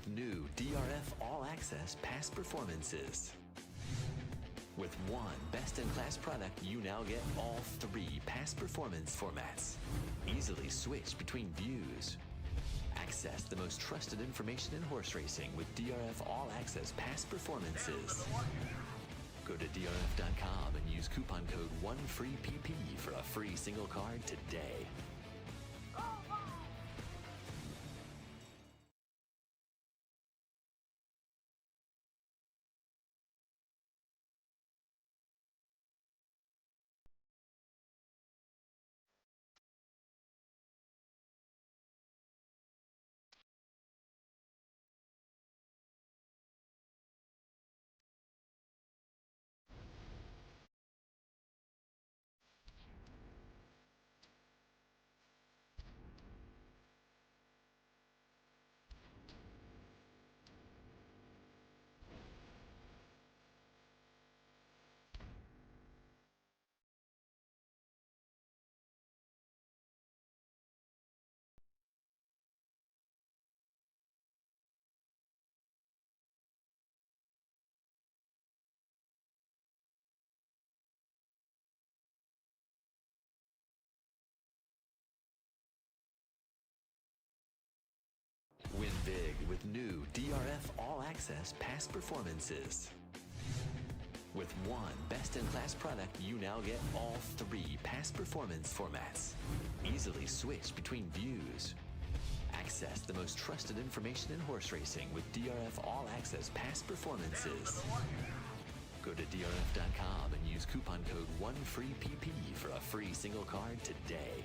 with new DRF All Access past performances. With one best-in-class product, you now get all 3 past performance formats. Easily switch between views. Access the most trusted information in horse racing with DRF All Access past performances. Go to drf.com and use coupon code ONEFREEPP for a free single card today. Win big with new DRF All Access past performances. With one best-in-class product, you now get all 3 past performance formats. Easily switch between views. Access the most trusted information in horse racing with DRF All Access past performances. Go to drf.com and use coupon code ONEFREEPP for a free single card today.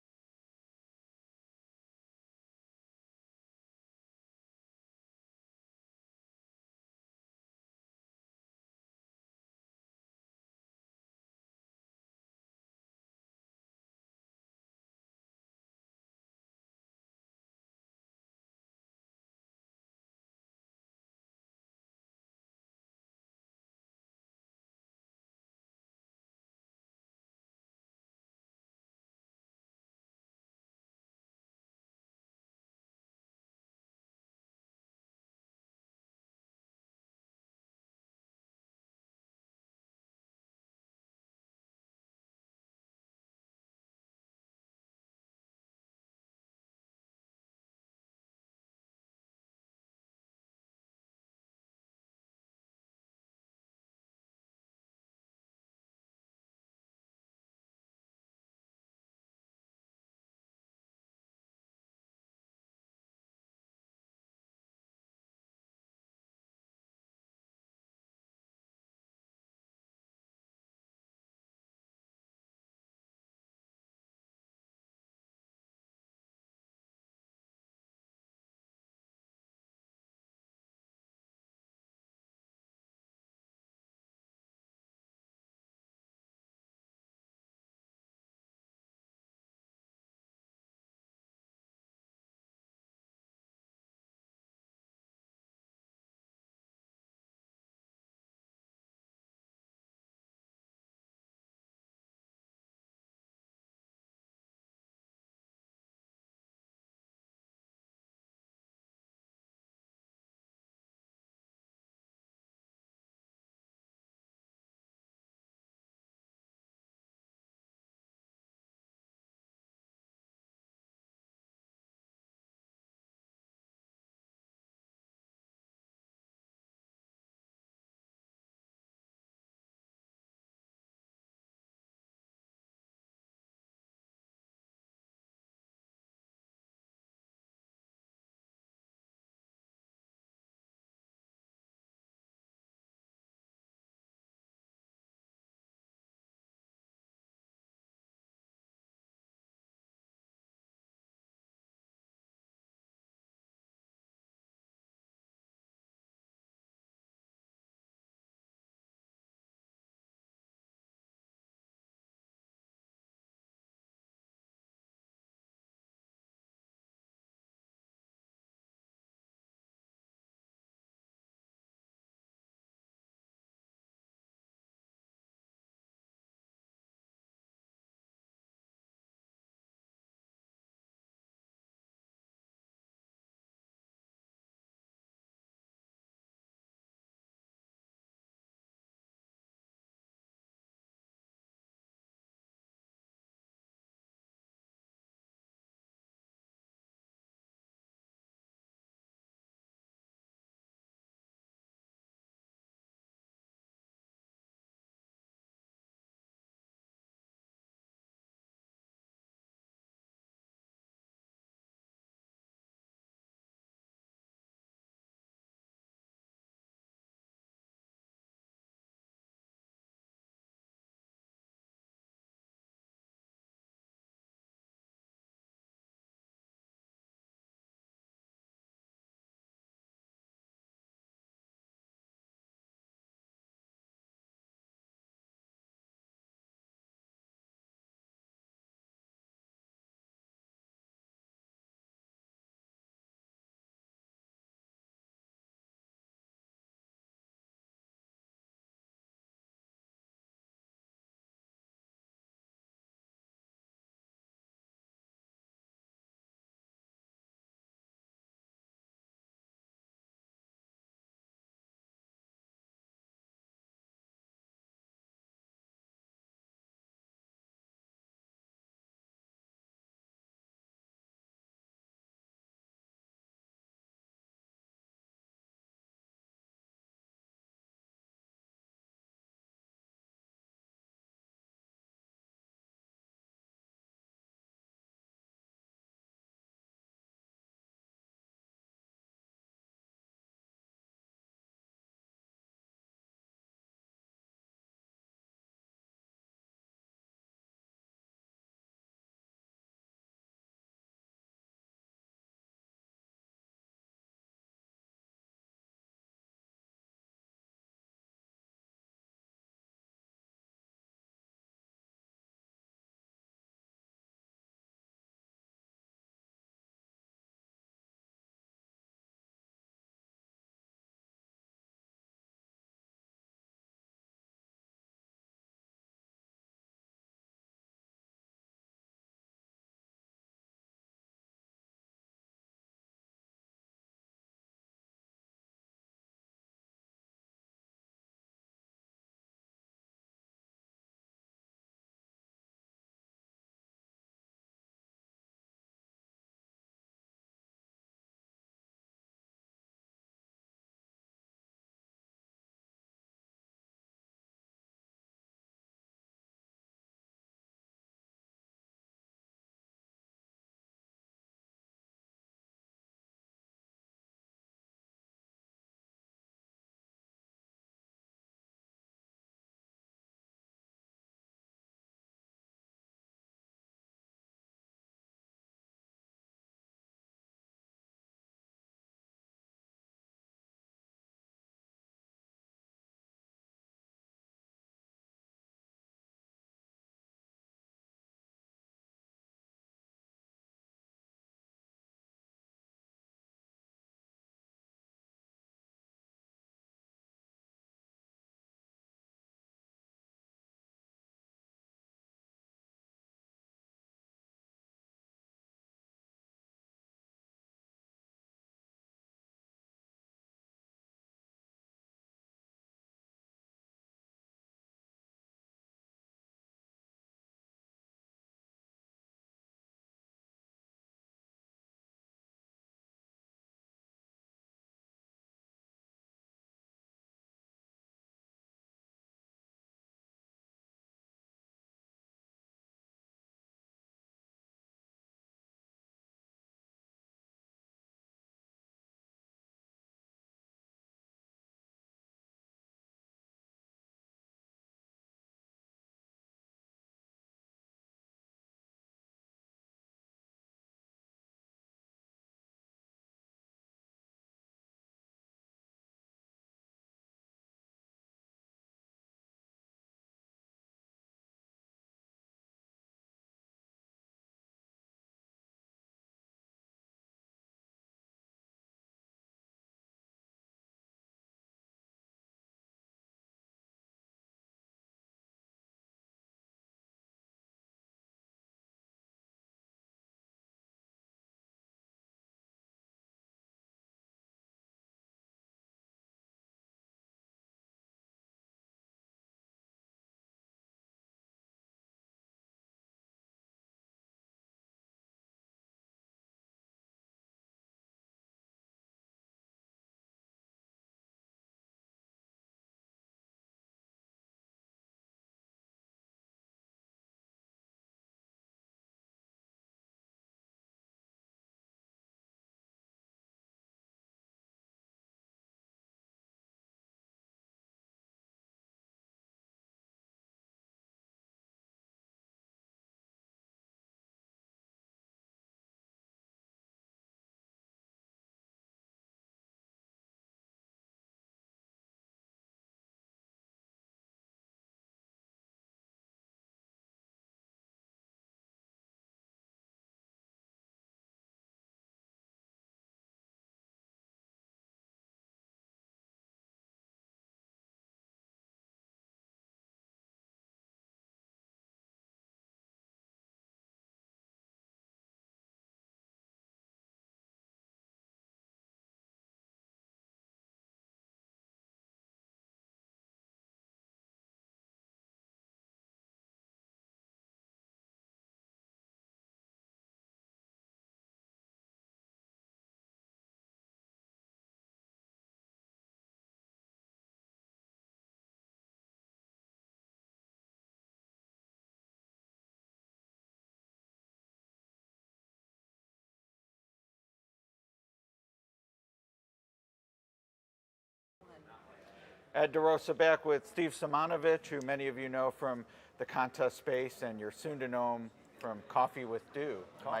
At DeRosa back with Steve Sanovich, who many of you know from the contest space and you're soon to know him from Coffee with Dew. My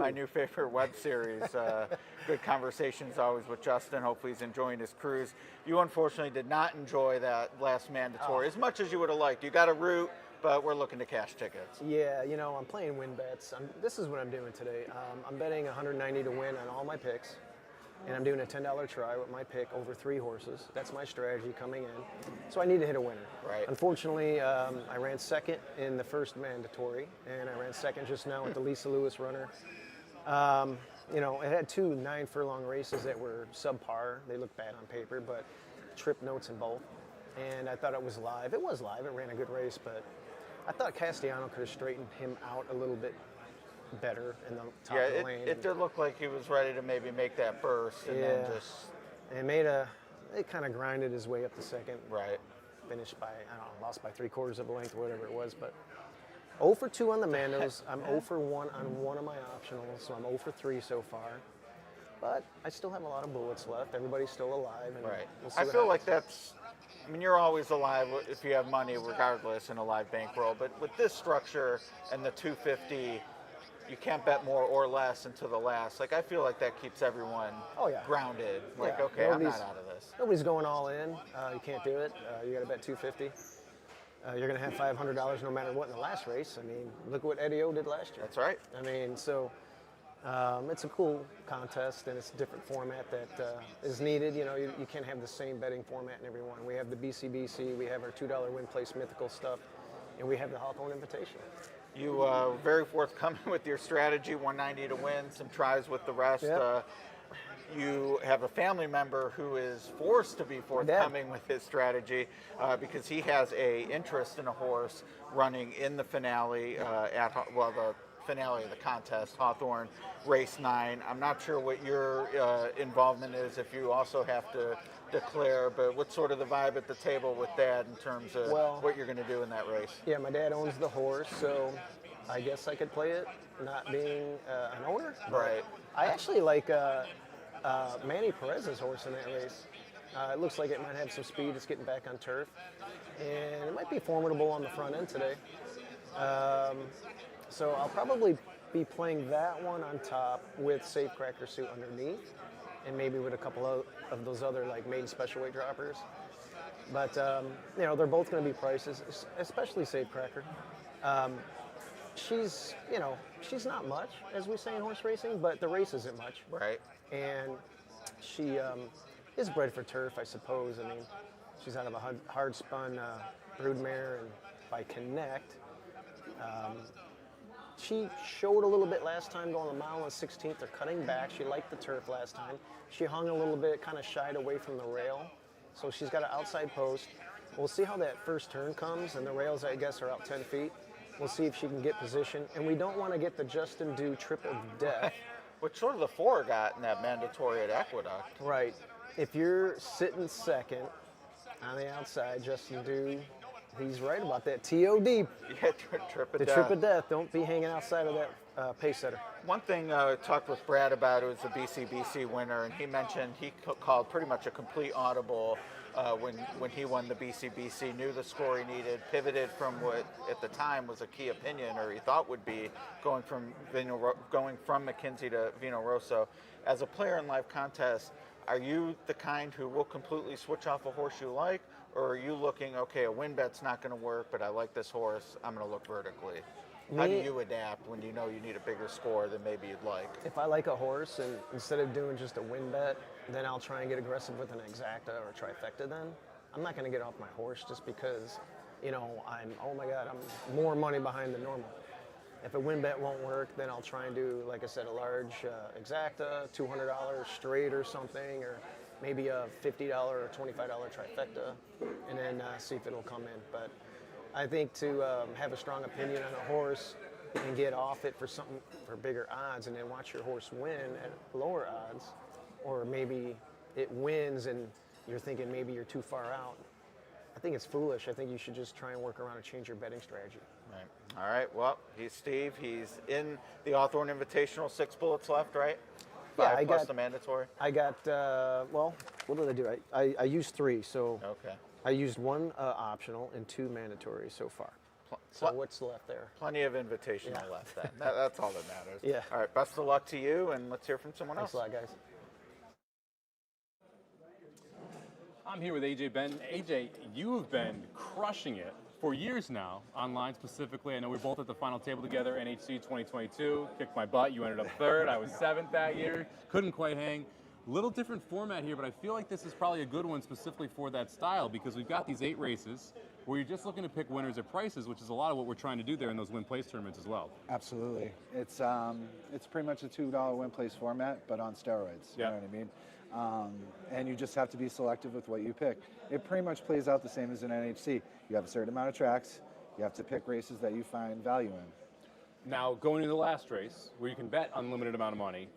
new favorite web series. Good conversations always with Justin. Hopefully he's enjoying his cruise. You unfortunately did not enjoy that last mandatory as much as you would have liked. You got a route, but we're looking to cash tickets. Yeah, you know, I'm playing win bets. This is what I'm doing today. I'm betting 190 to win on all my picks. And I'm doing a $10 try with my pick over 3 horses. That's my strategy coming in. So I need to hit a winner. Right. Unfortunately, I ran second in the first mandatory, and I ran second just now with the Lisa Lewis runner. You know, it had 2 9-furlong races that were subpar. They looked bad on paper, but trip notes in both. And I thought it was live. It was live. It ran a good race, but I thought Castellano could have straightened him out a little bit better in the top of the lane. It did look like he was ready to maybe make that burst and then just... And it kind of grinded his way up to second. Right. Finished by, I don't know, lost by 3/4 of a length or whatever it was, but 0 for 2 on the Mandos. I'm 0 for 1 on one of my optionals, so I'm 0 for 3 so far. But I still have a lot of bullets left. Everybody's still alive. And right. We'll see I what feel happens. like that's... I mean, you're always alive if you have money regardless in a live bankroll, but with this structure and the 250... You can't bet more or less until the last. Like, I feel like that keeps everyone grounded. Like, okay, I'm not out of this. Nobody's going all in. You can't do it. You got to bet 250. You're going to have $500 no matter what in the last race. I mean, look what Eddie O did last year. That's right. I mean, so it's a cool contest, and it's a different format that is needed. You know, you can't have the same betting format in every one. We have the BCBC, we have our $2 win place mythical stuff, and we have the Hawthorne Invitational. You were very forthcoming with your strategy, 190 to win, some tries with the rest. Yep. You have a family member who is forced to be forthcoming with his strategy because he has a interest in a horse running in the finale the finale of the contest, Hawthorne Race 9. I'm not sure what your involvement is if you also have to declare, but what's sort of the vibe at the table with that in terms of what you're going to do in that race? Yeah, my dad owns the horse, so I guess I could play it, not being an owner. Right. I actually like Manny Perez's horse in that race. It looks like it might have some speed. It's getting back on turf, and it might be formidable on the front end today. So I'll probably be playing that one on top with Safecracker Suit underneath, and maybe with a couple of those other like maiden special weight droppers. But you know, they're both going to be prices, especially Safecracker. She's not much, as we say in horse racing, but the race isn't much. Right. And she is bred for turf, I suppose. I mean, she's out of a hard spun broodmare, and by Connect. She showed a little bit last time going a mile and 16th. They're cutting back. She liked the turf last time. She hung a little bit, kind of shied away from the rail. So she's got an outside post. We'll see how that first turn comes, and the rails, I guess, are out 10 feet. We'll see if she can get position. And we don't want to get the Justin Dew trip of death. Which sort of the 4 got in that mandatory at Aqueduct. Right. If you're sitting second on the outside, Justin Dew, he's right about that. TOD. Yeah, trip of death. The trip of death. Don't be hanging outside of that pace setter. One thing I talked with Brad about, it was the BCBC winner, and he mentioned he called pretty much a complete audible when he won the BCBC, knew the score he needed, pivoted from what at the time was a key opinion, or he thought would be, going from McKinsey to Vino Rosso. As a player in live contests, are you the kind who will completely switch off a horse you like, or are you looking, okay, a win bet's not going to work, but I like this horse, I'm going to look vertically? How do you adapt when you know you need a bigger score than maybe you'd like? If I like a horse, and instead of doing just a win bet, then I'll try and get aggressive with an exacta or a trifecta then. I'm not going to get off my horse just because, you know, oh my God, I'm more money behind than normal. If a win bet won't work, then I'll try and do, like I said, a large exacta, $200 straight or something, or maybe a $50 or $25 trifecta, and then see if it'll come in. But I think to have a strong opinion on a horse and get off it for something for bigger odds, and then watch your horse win at lower odds, or maybe it wins and you're thinking maybe you're too far out. I think it's foolish. I think you should just try and work around and change your betting strategy. Right. All right. Well, he's Steve. He's in the Hawthorne Invitational. 6 bullets left, right? 5 I plus got the mandatory? I got, well, what did I do? I used 3, so Okay. I used 1 optional and 2 mandatory so far. So what's left there? Plenty of invitational left then. That's all that matters. Yeah. All right, best of luck to you, and let's hear from someone Thanks else. a lot, guys. I'm here with AJ Benton. AJ, you have been crushing it for years now, online specifically. I know we're both at the final table together, NHC 2022. Kicked my butt, you ended up 3rd. I was 7th that year. Couldn't quite hang. Little different format here, but I feel like this is probably a good one specifically for that style because we've got these 8 races where you're just looking to pick winners at prices, which is a lot of what we're trying to do there in those win-place tournaments as well. Absolutely. It's pretty much a $2 win-place format, but on steroids. You know what I mean? And you just have to be selective with what you pick. It pretty much plays out the same as an NHC. You have a certain amount of tracks. You have to pick races that you find value in. Now, going into the last race, where you can bet unlimited amount of money,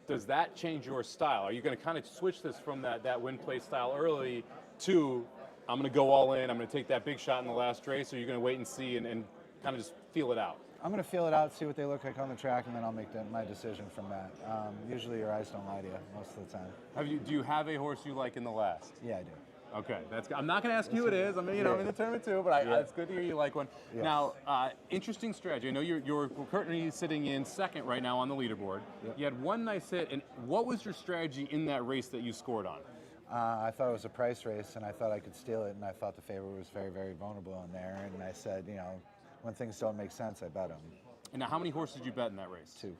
does that change your style? Are you going to kind of switch this from that win-play style early to, I'm going to go all in, I'm going to take that big shot in the last race, or are you going to wait and see and kind of just feel it out? I'm going to feel it out, see what they look like on the track, and then I'll make my decision from that. Usually your eyes don't lie to you most of the time. Do you have a horse you like in the last? Yeah, I do. Okay, that's good. I'm not going to ask you who it is. I mean, I'm in the tournament too, but it's good to hear you like one. Yes. Now, interesting strategy. I know you're currently sitting in 2nd right now on the leaderboard. Yep. You had one nice hit, and what was your strategy in that race that you scored on? I thought it was a price race, and I thought I could steal it, and I thought the favorite was very, very vulnerable in there, and I said, when things don't make sense, I bet them. And now, how many horses did you bet in that race? 2.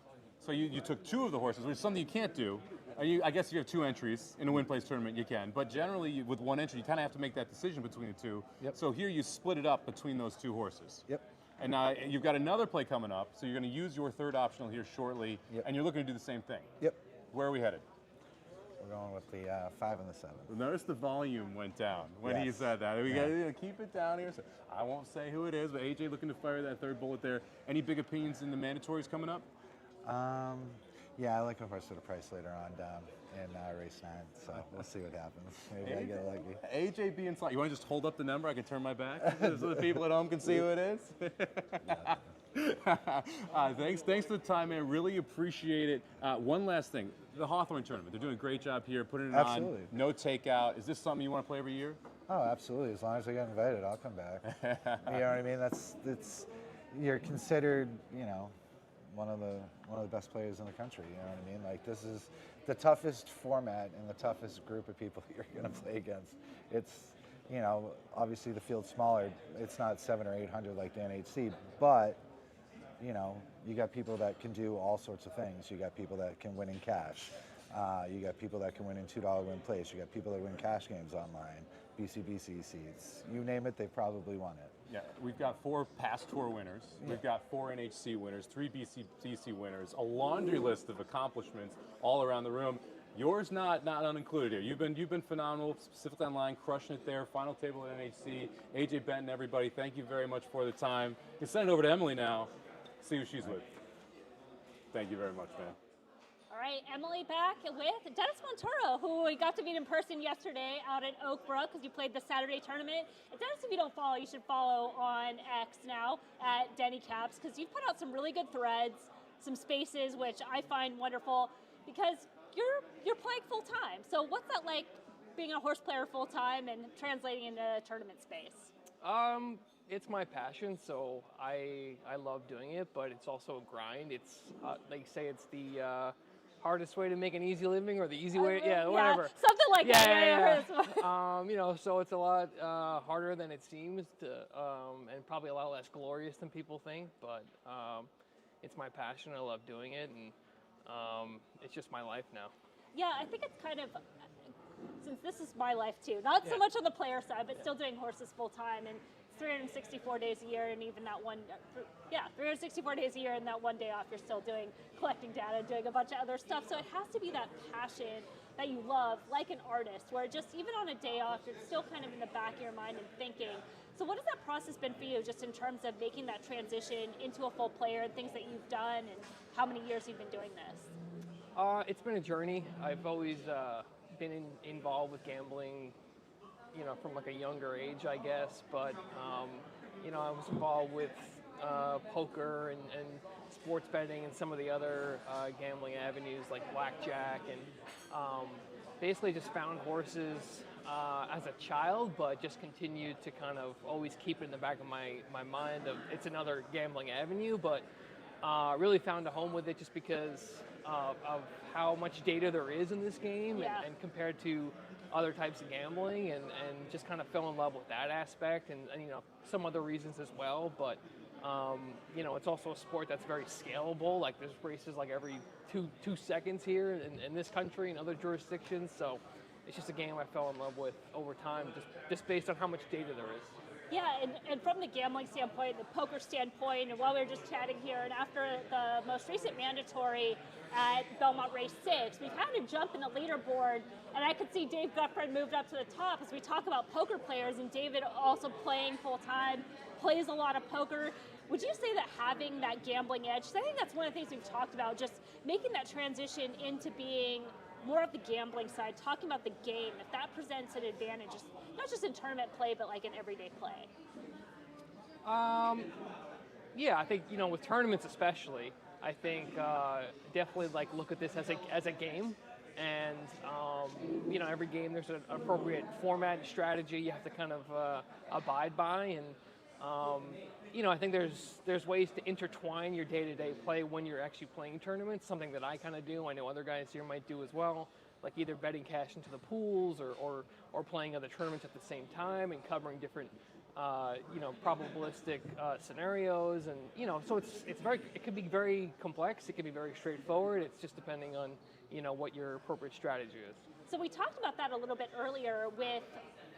So you took 2 of the horses, which is something you can't do. I guess if you have 2 entries in a win-place tournament, you can. But generally, with 1 entry, you kind of have to make that decision between the 2. Yep. So here you split it up between those 2 horses. Yep. And now you've got another play coming up, so you're going to use your 3rd optional here shortly, and you're looking to do the same thing. Yep. Where are we headed? We're going with the 5 and the 7. Notice the volume went down when he said that. We got to keep it down here. So I won't say who it is, but AJ looking to fire that 3rd bullet there. Any big opinions in the mandatories coming up? Yeah, I like a horse at a price later on down in race 9, so we'll see what happens. Maybe I get lucky. AJ being slight. You want to just hold up the number? I can turn my back so the people at home can see who it is. Thanks for the time, man. Really appreciate it. One last thing. The Hawthorne tournament. They're doing a great job here, putting it on. No takeout. Is this something you want to play every year? Oh, absolutely. As long as I get invited, I'll come back. You know what I mean? You're considered, one of the best players in the country. You know what I mean? Like, this is the toughest format and the toughest group of people you're going to play against. It's, obviously the field's smaller. It's not 700 or 800 like the NHC, but you got people that can do all sorts of things. You got people that can win in cash. You got people that can win in $2 win place. You got people that win cash games online, BCBC seats. You name it, they probably won it. Yeah, we've got 4 past tour winners. We've got 4 NHC winners, 3 BCBC winners, a laundry list of accomplishments all around the room. Yours not unincluded here. You've been phenomenal, specifically online, crushing it there. Final table at NHC. AJ Benton, everybody, thank you very much for the time. You can send it over to Emily now. See who she's with. Thank you very much, man. All right, Emily back with Dennis Monturo, who we got to meet in person yesterday out at Oak Brook because you played the Saturday tournament. And Dennis, if you don't follow, you should follow on X now at Denny Caps because you've put out some really good threads, some spaces, which I find wonderful because you're playing full time. So what's that like being a horse player full time and translating into tournament space? It's my passion, so I love doing it, but it's also a grind. It's like you say, it's the hardest way to make an easy living, or the easy way, whatever. Something like that. Yeah. So it's a lot harder than it seems, and probably a lot less glorious than people think. But it's my passion. I love doing it, and it's just my life now. Yeah, I think it's kind of, since this is my life too, not so much on the player side, but still doing horses full time, and 364 days a year, and even that 364 days a year, and that one day off, you're still collecting data, doing a bunch of other stuff. So it has to be that passion that you love, like an artist, where just even on a day off, you're still kind of in the back of your mind and thinking. So what has that process been for you, just in terms of making that transition into a full player and things that you've done, and how many years you've been doing this? It's been a journey. I've always been involved with gambling, from like a younger age, I guess. But, I was involved with poker and sports betting and some of the other gambling avenues like blackjack, and basically just found horses as a child, but just continued to kind of always keep it in the back of my mind of it's another gambling avenue, but really found a home with it just because of how much data there is in this game, and compared to other types of gambling, and just kind of fell in love with that aspect, and you know, some other reasons as well, but you know, it's also a sport that's very scalable. Like there's races like every two seconds here in this country and other jurisdictions, so it's just a game I fell in love with over time, just based on how much data there is. Yeah, and from the gambling standpoint, the poker standpoint, and while we were just chatting here, and after the most recent mandatory at Belmont Race 6, we've had a jump in the leaderboard, and I could see Dave Guthrie moved up to the top as we talk about poker players, and David also playing full-time, plays a lot of poker. Would you say that having that gambling edge, 'cause I think that's one of the things we've talked about, just making that transition into being more of the gambling side, talking about the game, if that presents an advantage, not just in tournament play, but like in everyday play? Yeah, I think, you know, with tournaments especially, I think definitely like look at this as a game, and you know, every game there's an appropriate format and strategy you have to kind of abide by, and you know, I think there's ways to intertwine your day-to-day play when you're actually playing tournaments, something that I kind of do. I know other guys here might do as well, like either betting cash into the pools or playing other tournaments at the same time and covering different you know, probabilistic scenarios, and you know, so it could be very complex, it could be very straightforward. It's just depending on, you know, what your appropriate strategy is. So we talked about that a little bit earlier with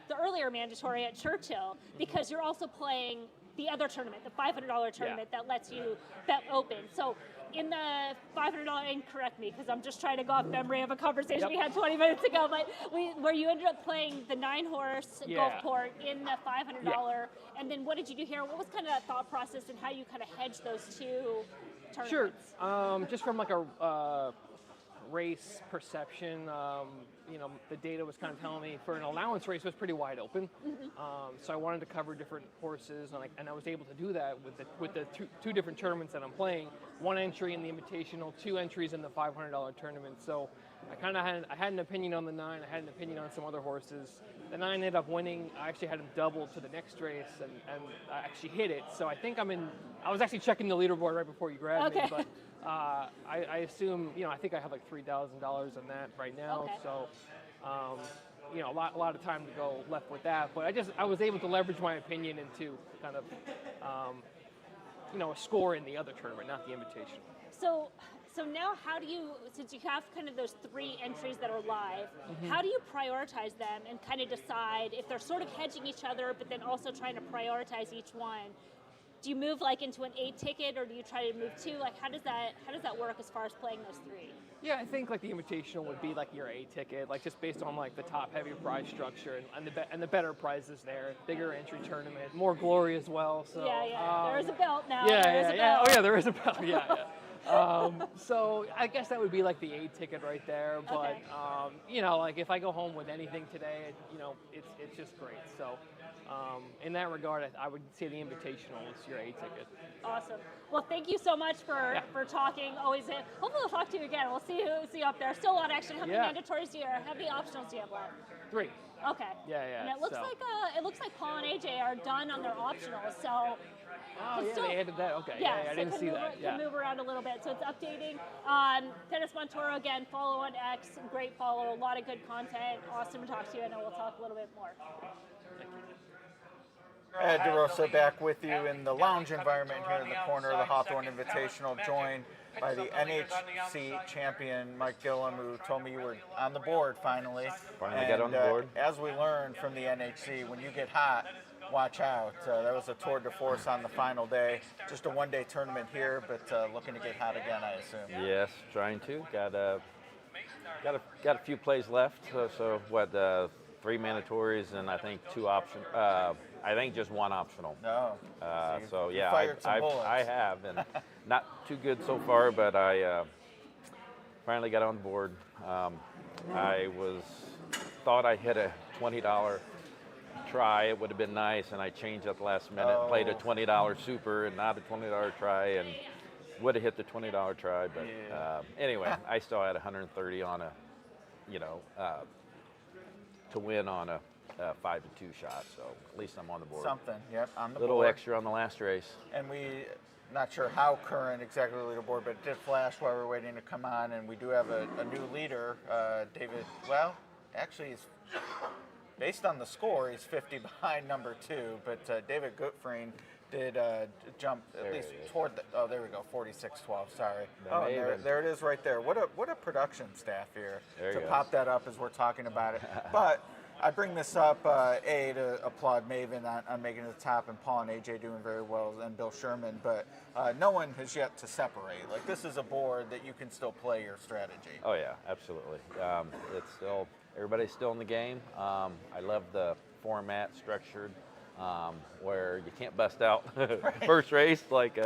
the earlier mandatory at Churchill, because you're also playing the other tournament, the $500 tournament that lets you bet open. So in the $500, and correct me because I'm just trying to go off memory of a conversation we had 20 minutes ago, but where you ended up playing the 9-horse Gulfport in the $500, and then what did you do here? What was kind of that thought process and how you kind of hedged those two tournaments? Sure, just from like a race perception, you know, the data was kind of telling me for an allowance race it was pretty wide open. So I wanted to cover different horses, and I was able to do that with the two different tournaments that I'm playing. One entry in the Invitational, 2 entries in the $500 tournament. So I kind of had an opinion on the 9. I had an opinion on some other horses. The 9 ended up winning. I actually had him double to the next race, and I actually hit it. So I think I was actually checking the leaderboard right before you grabbed me, but I assume, you know, I think I have like $3,000 on that right now. So, you know, a lot of time to go left with that. But I was able to leverage my opinion into kind of, you know, a score in the other tournament, not the Invitational. So now how do you, since you have kind of those 3 entries that are live, how do you prioritize them and kind of decide if they're sort of hedging each other, but then also trying to prioritize each one? Do you move like into an 8 ticket, or do you try to move 2? Like how does that work as far as playing those 3? Yeah, I think like the Invitational would be like your 8 ticket, like just based on like the top heavy prize structure and the better prizes there, bigger entry tournament, more glory as well. So there is a belt now. Oh yeah, there is a belt. So I guess that would be like the 8 ticket right there. But you know, like if I go home with anything today, you know, it's just great. So in that regard, I would say the Invitational is your 8 ticket. Awesome. Well, thank you so much for talking. Hopefully we'll talk to you again. We'll see you up there. Still a lot of action. How many mandatories do you have? How many optionals do you have left? 3. Okay. Yeah. And it looks like Paul and AJ are done on their optionals. So. Oh yeah, they added that. Okay. Yeah, I didn't see that. Can move around a little bit. So it's updating. Dennis Monturo again. Follow on X. Great follow. A lot of good content. Awesome to talk to you. I know we'll talk a little bit more. Ed DeRosa back with you in the lounge environment here in the corner of the Hawthorne Invitational, joined by the NHC champion Mike Gillum, who told me you were on the board finally. Finally got on the board. As we learned from the NHC, when you get hot, watch out. That was a tour de force on the final day. Just a one-day tournament here, but looking to get hot again, I assume. Yes, trying to. Got a few plays left. So what? 3 mandatories and I think 2 option. I think just 1 optional. No. So yeah, I have, and not too good so far, but I finally got on board. I thought I hit a $20 try. It would have been nice, and I changed at the last minute. Played a $20 super and not a $20 try, and would have hit the $20 try. But anyway, I still had 130 on a, to win on a 5-2 shot. So at least I'm on the board. Something, yep, on the Little board. extra on the last race. And not sure how current exactly the leaderboard, but it did flash while we were waiting to come on, and we do have a new leader, David. Well, actually, he's based on the score, he's 50 behind number 2, but David Gutfrein did jump at least toward the. Oh, there we go, 46-12. Sorry. There it is, right there. What a production staff here to pop that up as we're talking about it. But I bring this up, to applaud Maven on making it to the top, and Paul and AJ doing very well, and Bill Sherman, but no one has yet to separate. Like, this is a board that you can still play your strategy. Oh, yeah, absolutely. It's still, everybody's still in the game. I love the format structured, where you can't bust out first race like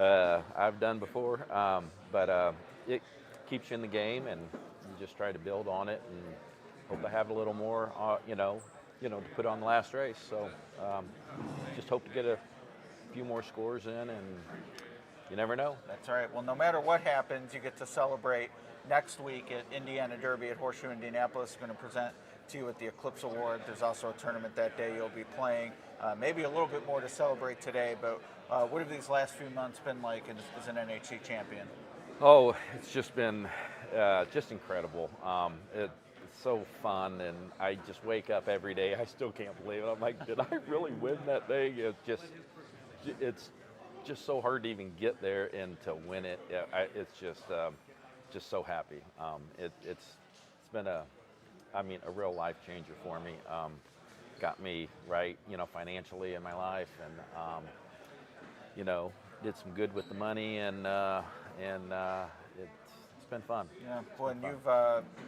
I've done before, but it keeps you in the game, and you just try to build on it, and hope to have a little more, to put on the last race. So just hope to get a few more scores in, and you never know. That's all right. Well, no matter what happens, you get to celebrate next week at Indiana Derby at Horseshoe Indianapolis. Going to present to you at the Eclipse Award. There's also a tournament that day you'll be playing. Maybe a little bit more to celebrate today, but what have these last few months been like as an NHC champion? Oh, it's just been just incredible. It's so fun, and I just wake up every day. I still can't believe it. I'm like, did I really win that thing? It's just so hard to even get there and to win it. It's just so happy. It's been a real life changer for me. Got me right, financially in my life, and did some good with the money, and it's been fun. Yeah, boy, and you've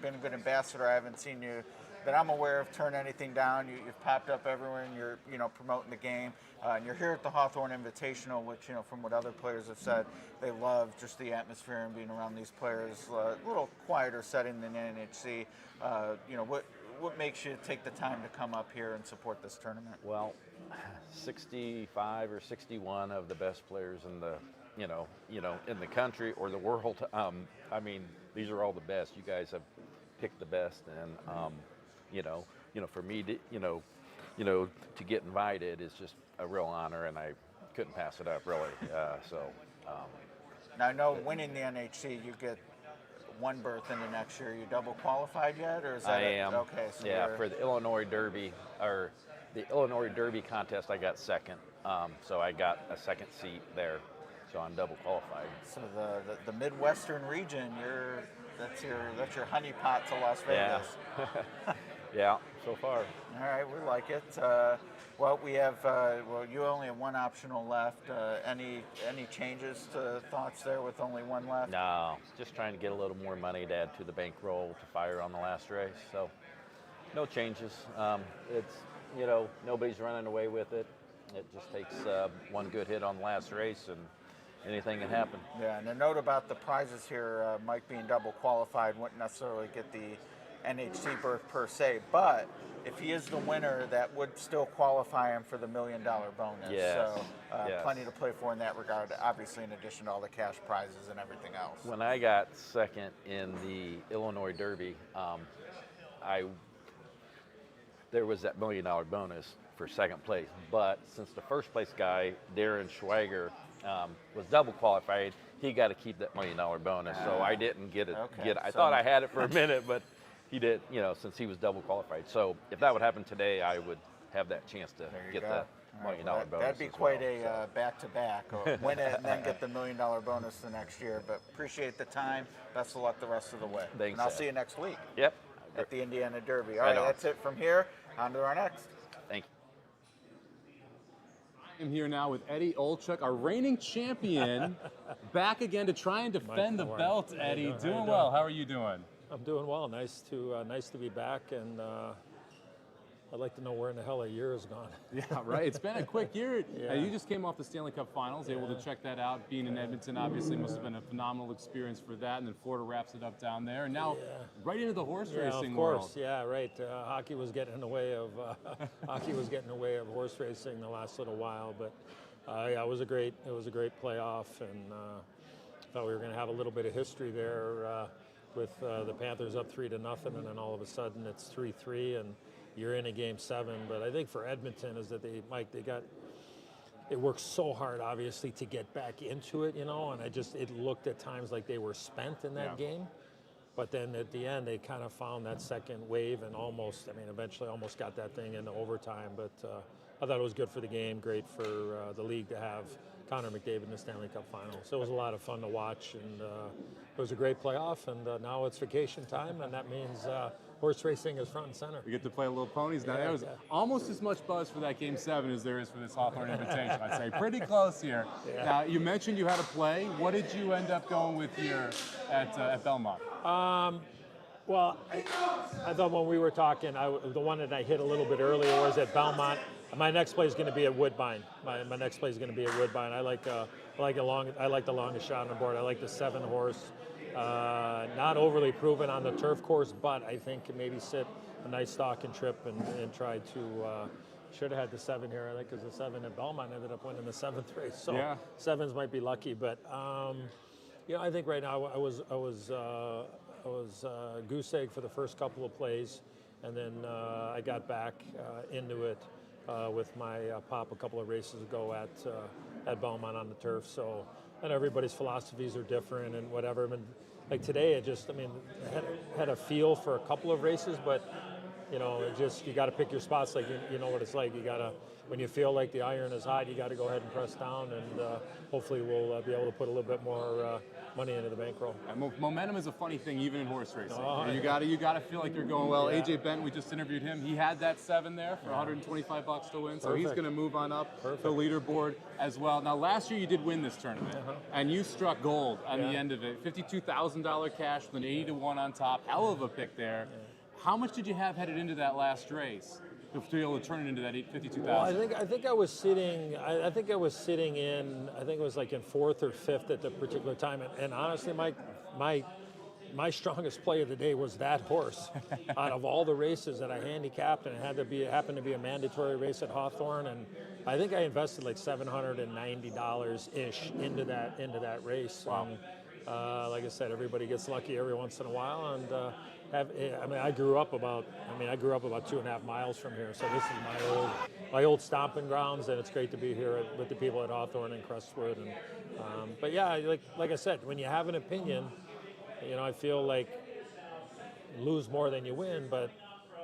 been a good ambassador. I haven't seen you, that I'm aware of, turn anything down. You've popped up everywhere, and you're promoting the game. And you're here at the Hawthorne Invitational, which from what other players have said, they love just the atmosphere and being around these players. A little quieter setting than NHC. What makes you take the time to come up here and support this tournament? Well, 65 or 61 of the best players in the in the country or the world. These are all the best. You guys have picked the best, and for me to to get invited is just a real honor, and I couldn't pass it up, really. Now I know winning the NHC, you get one berth into next year. You double qualified yet, or is that? I am. Okay. So yeah, for the Illinois Derby or the Illinois Derby contest, I got second. So I got a second seat there. So I'm double qualified. So the Midwestern region, that's your honeypot to Las Vegas. Yeah. Yeah, so far. All right, we like it. Well, we have. You only have one optional left. Any changes to thoughts there with only one left? No, just trying to get a little more money to add to the bankroll to fire on the last race. So no changes. It's nobody's running away with it. It just takes one good hit on the last race, and anything can happen. Yeah, and a note about the prizes here, Mike being double qualified wouldn't necessarily get the NHC berth per se, but if he is the winner, that would still qualify him for the $1 million bonus. Yes. So Yes. Plenty to play for in that regard, obviously in addition to all the cash prizes and everything else. When I got second in the Illinois Derby, there was that $1 million bonus for second place, but since the first place guy, Darren Schwager, was double qualified, he got to keep that $1 million bonus. So I didn't get it. Okay, I thought I had it for a minute, but he did. Since he was double qualified. So if that would happen today, I would have that chance to get the $1 million bonus. That'd be quite a back-to-back. Or win it and then get the $1 million bonus the next year. But appreciate the time. Best of luck the rest of the way. Thanks, and I'll Ed. see you next week. Yep. At the Indiana Derby. All Right right, on. that's it from here. On to our next. Thank you. I'm here now with Eddie Olchuk, our reigning champion, back again to try and defend the belt. Eddie, doing well. How are you doing? I'm doing well. Nice to be back, and I'd like to know where in the hell a year has gone. Yeah, right. It's been a quick year. You just came off the Stanley Cup Finals, able to check that out. Being in Edmonton obviously must have been a phenomenal experience for that, and then Florida wraps it up down there. And now right into the horse racing of world. course. Yeah, right. Hockey was getting in the way of horse racing the last little while, but it was a great playoff, and thought we were going to have a little bit of history there with the Panthers up 3-0, and then all of a sudden it's 3-3, and you're in a Game 7. But I think for Edmonton is that it worked so hard, obviously, to get back into it, and it looked at times like they were spent in that game. But then at the end, they kind of found that second wave and eventually almost got that thing into overtime. But I thought it was good for the game, great for the league to have Connor McDavid in the Stanley Cup Final. So it was a lot of fun to watch, and it was a great playoff. And now it's vacation time, and that means horse racing is front and center. We get to play Little Ponies now. There was almost as much buzz for that Game 7 as there is for this Hawthorne Invitational. I'd say pretty close here. Yeah. Now, you mentioned you had a play. What did you end up going with here at Belmont? Well, I thought when we were talking, the one that I hit a little bit earlier was at Belmont. My next play is going to be at Woodbine. My next play is going to be at Woodbine. I like the longest shot on the board. I like the 7-horse. Not overly proven on the turf course, but I think can maybe sit a nice stalking trip and try to. Should have had the 7 here, I think, because the 7 at Belmont ended up winning the 7th race. So 7s might be lucky, but I think right now I was goose egg for the first couple of plays, and then I got back into it with my pop a couple of races ago at Belmont on the turf. So, and everybody's philosophies are different and whatever. I mean, like today, had a feel for a couple of races, but you got to pick your spots. Like you know what it's like. You got to, when you feel like the iron is hot, you got to go ahead and press down, and hopefully we'll be able to put a little bit more money into the bankroll. Momentum is a funny thing, even in horse racing. You got to feel like you're going well. AJ Benton, we just interviewed him. He had that 7 there for $125 to win, so he's going to move on up the leaderboard as well. Now, last year you did win this tournament, and you struck gold on the end of it. $52,000 cash with an 80-1 on top. Hell of a pick there. How much did you have headed into that last race to be able to turn it into that $52,000? Well, I think I was sitting. I think it was like in 4th or 5th at the particular time. And honestly, my strongest play of the day was that horse. Out of all the races that I handicapped, and it happened to be a mandatory race at Hawthorne, and I think I invested like $790 ish into that race. Wow. And, like I said, everybody gets lucky every once in a while, and. I grew up about 2.5 miles from here, so this is my old stomping grounds, and it's great to be here with the people at Hawthorne and Crestwood. And but yeah, like I said, when you have an opinion, I feel like lose more than you win, but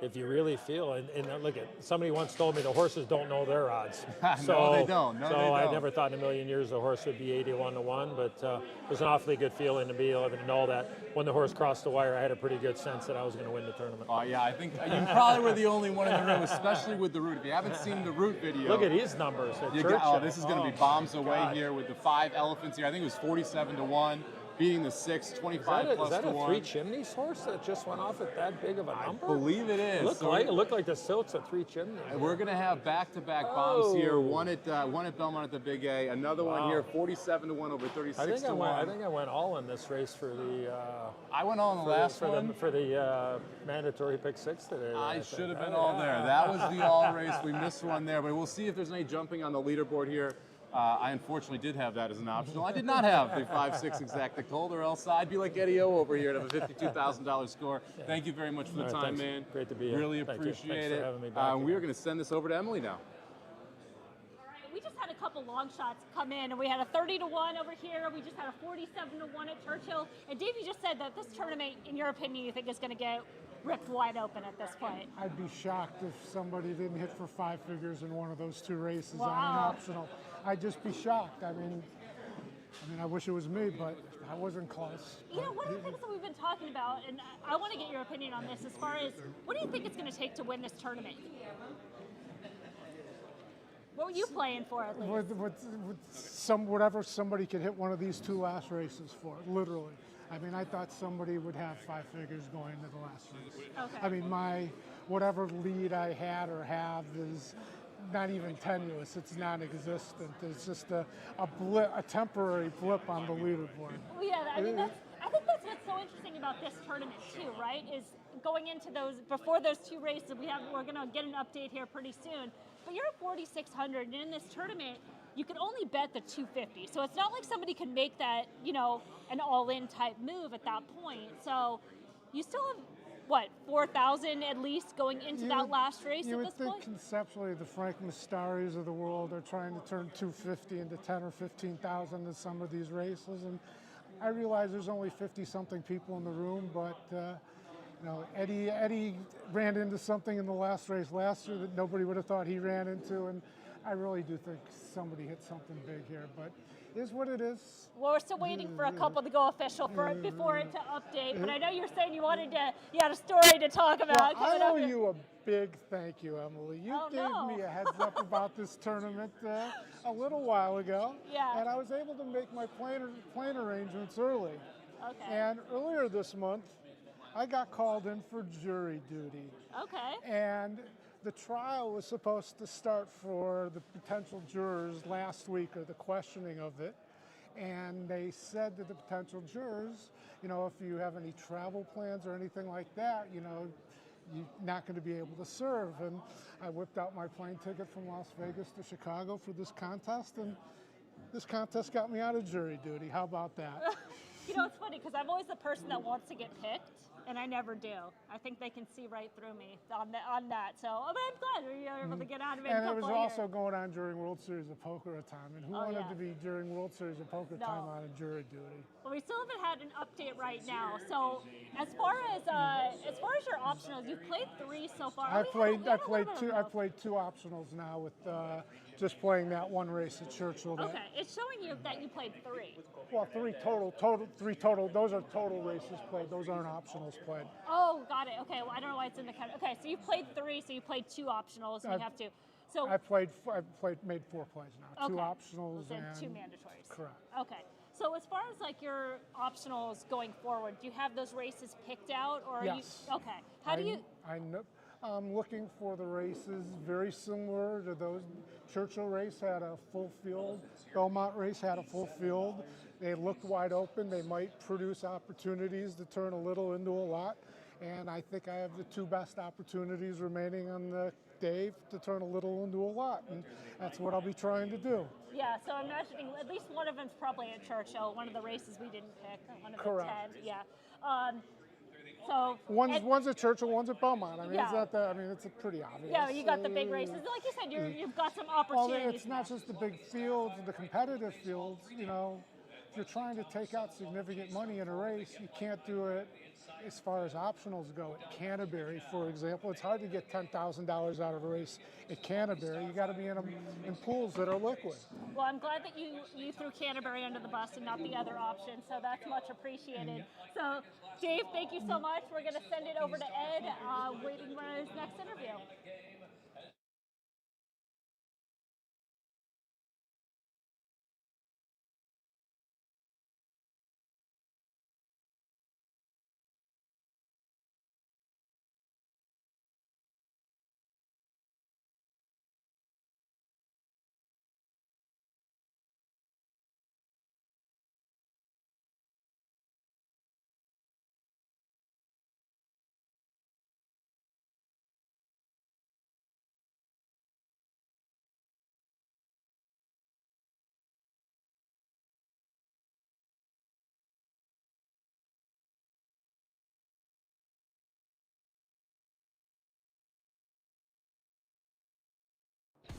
if you really feel, and look at, somebody once told me the horses don't know their odds. No, they don't. I never thought in a million years the horse would be 81-1, but it was an awfully good feeling to be able to know that when the horse crossed the wire, I had a pretty good sense that I was going to win the tournament. Oh yeah, I think you probably were the only one in the room, especially with the route. If you haven't seen the route video, look at his numbers. This is going to be bombs away here with the 5 elephants here. I think it was 47-1. Beating the 6, 25 plus to 1. Is that a 3 Chimneys horse that just went off at that big of a number? I believe it is. It looked like the silks at 3 Chimneys. We're going to have back-to-back bombs here. One at Belmont at the Big A. Another one here, 47-1 over 36-1. I think I went all in this race for the. I went all in the last one for the mandatory pick 6 today. I should have been all there. That was the all race. We missed one there, but we'll see if there's any jumping on the leaderboard here. I unfortunately did have that as an optional. I did not have the 5-6 exacta cold, or else I'd be like Eddie O over here to have a $52,000 score. Yeah. Thank you very much for the time, man. Great to be here. Really appreciate it. For having me back we are going to send this over to Emily now. All right, we just had a couple long shots come in, and we had a 30-1 over here. We just had a 47-1 at Churchill. And Dave, you just said that this tournament, in your opinion, you think is going to get ripped wide open at this point. I'd be shocked if somebody didn't hit for 5 figures in one of those 2 races wow. on an optional. I'd just be shocked. I mean, I wish it was me, but I wasn't close. One of the things that we've been talking about, and I want to get your opinion on this, as far as what do you think it's going to take to win this tournament? What were you playing for at least? with whatever somebody could hit one of these two last races for, literally. I mean, I thought somebody would have 5 figures going into the last race. Okay. I mean, whatever lead I had or have is not even tenuous. It's non-existent. It's just a blip, a temporary blip on the leaderboard. Well, yeah, I mean, I think that's what's so interesting about this tournament too, right? Is going into those, before those 2 races, we're gonna get an update here pretty soon. But you're at 4,600, and in this tournament, you can only bet the 250. So it's not like somebody can make that, an all-in type move at that point. So you still have, what, 4,000 at least going into that last race at this point? You would think conceptually the Frank Mistaris of the world are trying to turn 250 into 10 or 15,000 in some of these races. And I realize there's only 50-something people in the room, but Eddie ran into something in the last race last year that nobody would have thought he ran into, and I really do think somebody hit something big here, but it is what it is. Well, we're still waiting for a couple to go official before it to update, but I know you're saying you had a story to talk about. Well, I owe you a big thank you, Emily. You gave me a heads up about this tournament a little while ago, and I was able to make my plane arrangements early. Okay. And earlier this month, I got called in for jury duty. Okay. And the trial was supposed to start for the potential jurors last week, or the questioning of it. And they said to the potential jurors, if you have any travel plans or anything like that, you're not going to be able to serve. And I whipped out my plane ticket from Las Vegas to Chicago for this contest, and this contest got me out of jury duty. How about that? It's funny because I'm always the person that wants to get picked, and I never do. I think they can see right through me on that. So I'm glad you're able to get out of it. And it was also going on during World Series of Poker at time. And who wanted to be during World Series of Poker time on a jury duty? Well, we still haven't had an update right now. So as far as your optionals, you've played 3 so far. I played 2 optionals now with just playing that one race at Churchill. Okay, it's showing you that you played 3. Well, 3 total. Those are total races played. Those aren't optionals played. Oh, got it. Okay, well, I don't know why it's in the count. Okay, so you played 3, so you played 2 optionals, and you have to. So I made 4 plays now. 2 optionals and 2 mandatories. Correct. Okay. So as far as your optionals going forward, do you have those races picked out, or yes. are you? Okay. How do you? I'm looking for the races very similar to those. Churchill race had a full field. Belmont race had a full field. They looked wide open. They might produce opportunities to turn a little into a lot. And I think I have the 2 best opportunities remaining on the day to turn a little into a lot. And that's what I'll be trying to do. Yeah, so I'm imagining at least one of them's probably at Churchill, one of the races we didn't pick, one of Correct. the 10. Yeah. So one's at Churchill, one's at Belmont. I mean, it's not that. I mean, it's pretty obvious. Yeah, you got the big races. Like you said, you've got some opportunities. Well, it's not just the big fields, the competitive fields. If you're trying to take out significant money in a race, you can't do it as far as optionals go. At Canterbury, for example, it's hard to get $10,000 out of a race at Canterbury. You got to be in pools that are liquid. Well, I'm glad that you threw Canterbury under the bus and not the other option, so that's much appreciated. So, Dave, thank you so much. We're going to send it over to Ed, waiting for his next interview.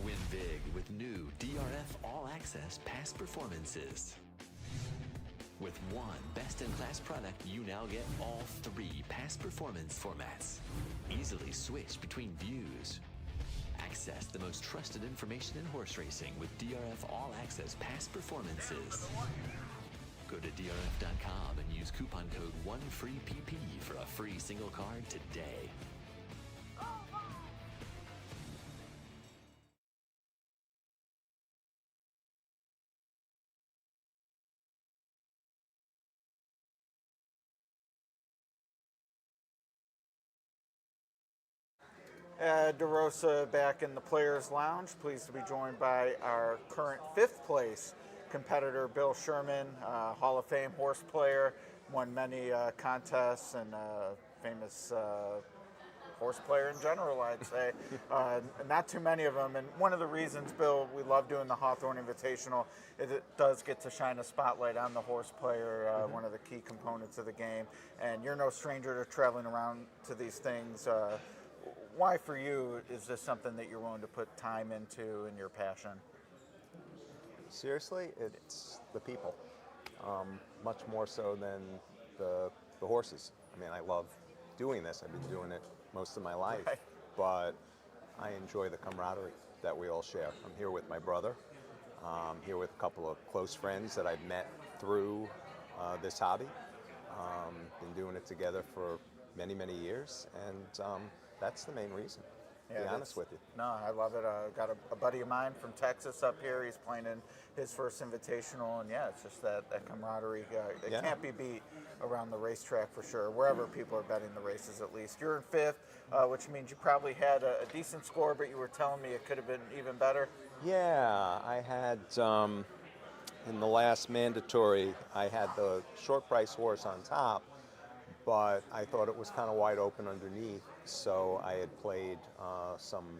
Win big with new DRF All Access past performances. With one best-in-class product, you now get all 3 past performance formats. Easily switch between views. Access the most trusted information in horse racing with DRF All Access past performances. Go to DRF.com and use coupon code 1FREEPP for a free single card today. DeRosa back in the Players Lounge. Pleased to be joined by our current 5th place competitor, Bill Sherman, Hall of Fame horse player, won many contests, and famous horse player in general, I'd say. Not too many of them. And one of the reasons, Bill, we love doing the Hawthorne Invitational is it does get to shine a spotlight on the horse player, one of the key components of the game. And you're no stranger to traveling around to these things. Why, for you, is this something that you're willing to put time into and your passion? Seriously, it's the people, much more so than the horses. I mean, I love doing this. I've been doing it most of my life, right. But I enjoy the camaraderie that we all share. I'm here with my brother. I'm here with a couple of close friends that I've met through this hobby. Been doing it together for many, many years, and that's the main reason. To be honest with you. No, I love it. Got a buddy of mine from Texas up here. He's playing in his first invitational, and yeah, it's just that camaraderie. It can't be beat around the racetrack for sure, wherever people are betting the races at least. You're in 5th, which means you probably had a decent score, but you were telling me it could have been even better. Yeah, I had, in the last mandatory, I had the short price horse on top, but I thought it was kind of wide open underneath, so I had played some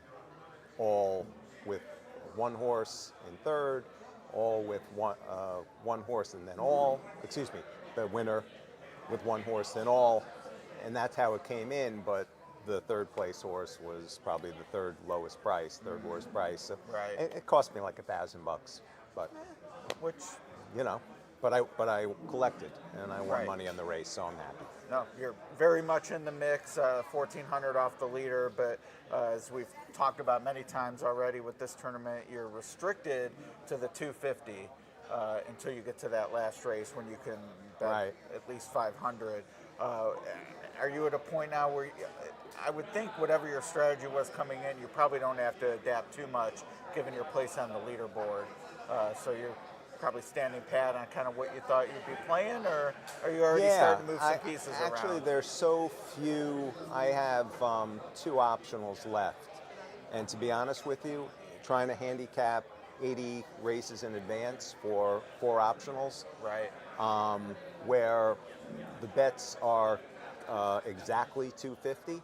all with one horse in 3rd, all with one horse and then the winner with one horse then all, and that's how it came in, but the 3rd place horse was probably the 3rd lowest price, 3rd worst price. So right. It cost me like $1,000, but which, you know, but I collected and I won right. money on the race, so I'm happy. No, you're very much in the mix, 1,400 off the leader, but as we've talked about many times already with this tournament, you're restricted to the 250 until you get to that last race when you can bet right. at least 500. Are you at a point now where I would think whatever your strategy was coming in, you probably don't have to adapt too much given your place on the leaderboard, so you're probably standing pat on kind of what you thought you'd be playing, or are you already starting to move some pieces around? Actually, there's so few. I have 2 optionals left, and to be honest with you, trying to handicap 80 races in advance for 4 optionals, right? Where the bets are exactly 250.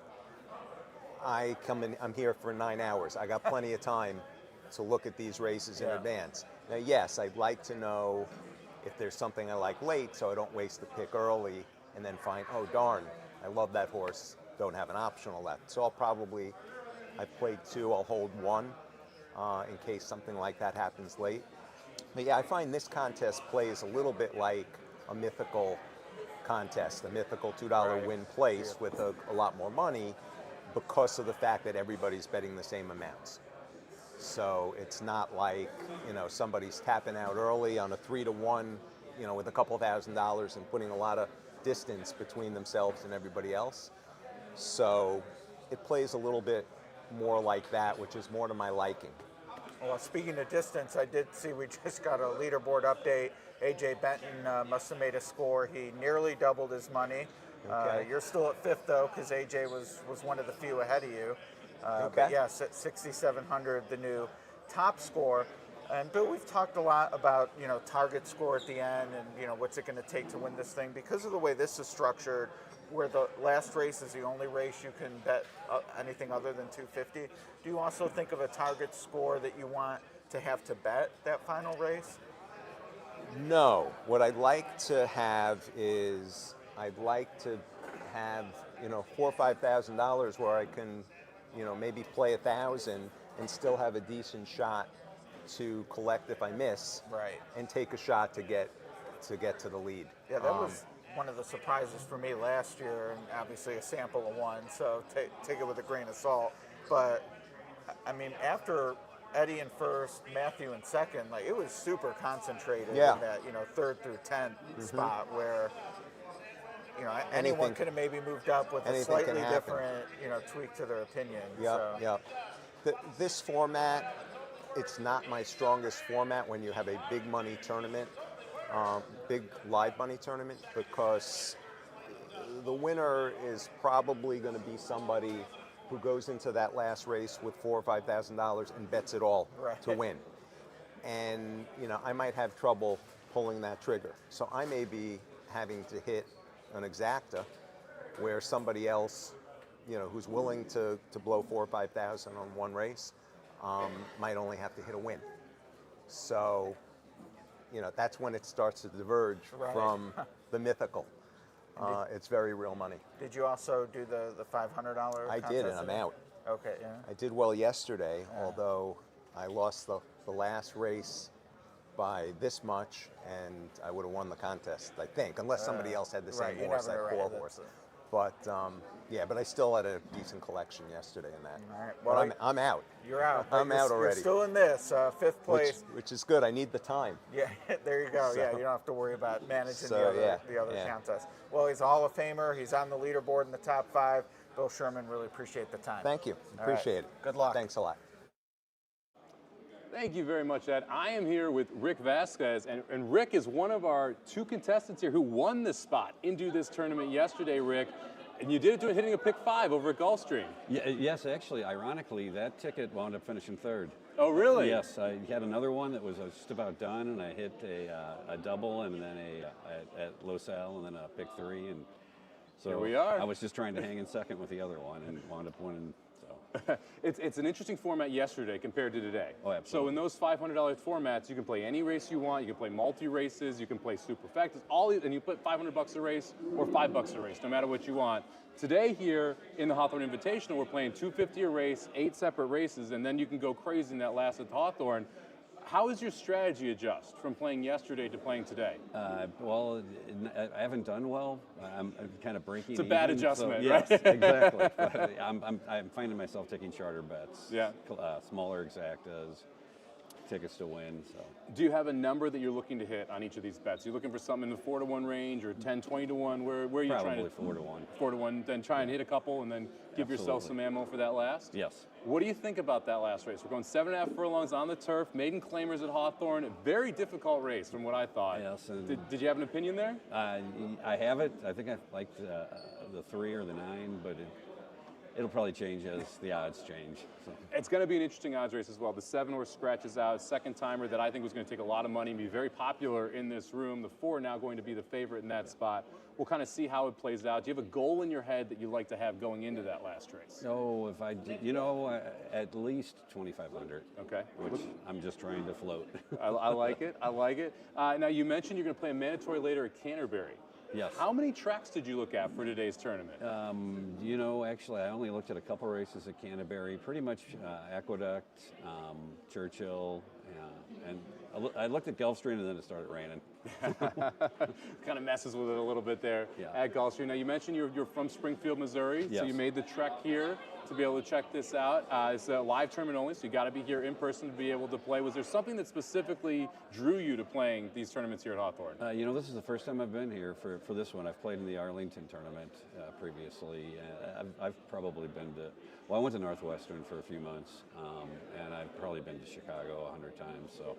I'm here for 9 hours. I got plenty of time to look at these races in advance. Now, yes, I'd like to know if there's something I like late, so I don't waste the pick early and then find, oh darn, I love that horse, don't have an optional left. So I've played 2, I'll hold 1 in case something like that happens late. But yeah, I find this contest plays a little bit like a mythical contest, a mythical $2 right. win place with a lot more money because of the fact that everybody's betting the same amounts. So it's not like, you know, somebody's tapping out early on a 3-to-1, you know, with a couple $1,000 and putting a lot of distance between themselves and everybody else. So it plays a little bit more like that, which is more to my liking. Well, speaking of distance, I did see we just got a leaderboard update. AJ Benton must have made a score. He nearly doubled his money. Okay. You're still at 5th, though, because AJ was one of the few ahead of you. Okay. But yes, at 6,700, the new top score. And Bill, we've talked a lot about, you know, target score at the end and, you know, what's it going to take to win this thing. Because of the way this is structured, where the last race is the only race you can bet anything other than 250, do you also think of a target score that you want to have to bet that final race? No. What I'd like to have is I'd like to have, you know, $4,000 or $5,000 where I can, you know, maybe play 1,000 and still have a decent shot to collect if I miss, right, and take a shot to get to the lead. Yeah, that was one of the surprises for me last year, and obviously a sample of 1, so take it with a grain of salt. But I mean, after Eddie in 1st, Matthew in 2nd, like it was super concentrated in that, you know, 3rd through 10th spot where, you know, anyone could have maybe moved up with a slightly different, you know, tweak to their opinion. This format, it's not my strongest format when you have a big money tournament, big live money tournament, because the winner is probably going to be somebody who goes into that last race with $4,000 or $5,000 and bets it all to win. And I might have trouble pulling that trigger. So I may be having to hit an exacta where somebody else, who's willing to blow $4,000 or $5,000 on one race, might only have to hit a win. So, that's when it starts to diverge from the mythical. It's very real money. Did you also do the $500 I did, and I'm out. Okay, yeah. I did well yesterday, although I lost the last race by this much, and I would have won the contest, I think, unless somebody else had the same horse, that poor horse. But but I still had a decent collection yesterday in that. All right. Well, but I'm out. You're out. I'm out already. You're still in this, 5th place. Which is good. I need the time. Yeah, there you go. So, yeah, you don't have to worry about managing so, the other contests. Well, he's a Hall of Famer. He's on the leaderboard in the top 5. Bill Sherman, really appreciate the time. Thank you. Appreciate it. Good luck. Thanks a lot. Thank you very much, Ed. I am here with Rick Vasquez, and Rick is one of our 2 contestants here who won this spot into this tournament yesterday, Rick. And you did it hitting a pick 5 over at Gulfstream. Yeah, yes, actually, ironically, that ticket wound up finishing 3rd. Oh, really? Yes, I had another one that was just about done, and I hit a double and then at Los Al and then a pick 3, and so here we are. I was just trying to hang in second with the other one and wound up winning. It's an interesting format yesterday compared to today. Oh, absolutely. So in those $500 formats, you can play any race you want. You can play multi-races. You can play superfectas. And you put $500 a race or $5 a race, no matter what you want. Today here in the Hawthorne Invitational, we're playing $250 a race, 8 separate races, and then you can go crazy in that last at Hawthorne. How is your strategy adjust from playing yesterday to playing today? Well, I haven't done well. I'm kind of breaking. It's a bad adjustment, so, right? Yes, exactly. I'm finding myself taking charter bets. Yeah. Smaller exactas, tickets to win. So. Do you have a number that you're looking to hit on each of these bets? Are you looking for something in the 4-to-1 range or 10, 20-to-1? Where are you trying to? Probably 4-to-1. 4-to-1. Then try and hit a couple, and then give yourself some ammo for that last. Yes. What do you think about that last race? We're going 7.5 furlongs on the turf, maiden claimers at Hawthorne. A very difficult race from what I thought. Yes. Did you have an opinion there? I have it. I think I liked the 3 or the 9, but it'll probably change as the odds change. So. It's going to be an interesting odds race as well. The 7-horse scratches out, second timer that I think was going to take a lot of money and be very popular in this room. The 4 now going to be the favorite in that spot. We'll kind of see how it plays out. Do you have a goal in your head that you'd like to have going into that last race? Oh, if I did, at least 2,500. Okay. Which I'm just trying to float. I like it. I like it. Now, you mentioned you're going to play a mandatory later at Canterbury. Yes. How many tracks did you look at for today's tournament? Actually, I only looked at a couple races at Canterbury. Pretty much Aqueduct, Churchill, and I looked at Gulfstream, and then it started raining. Kind of messes with it a little bit there at Gulfstream. Now, you mentioned you're from Springfield, Missouri, yes. So you made the trek here to be able to check this out. It's a live tournament only, so you got to be here in person to be able to play. Was there something that specifically drew you to playing these tournaments here at Hawthorne? This is the first time I've been here for this one. I've played in the Arlington tournament previously. I've probably been to, I went to Northwestern for a few months, and I've probably been to Chicago 100 times. So.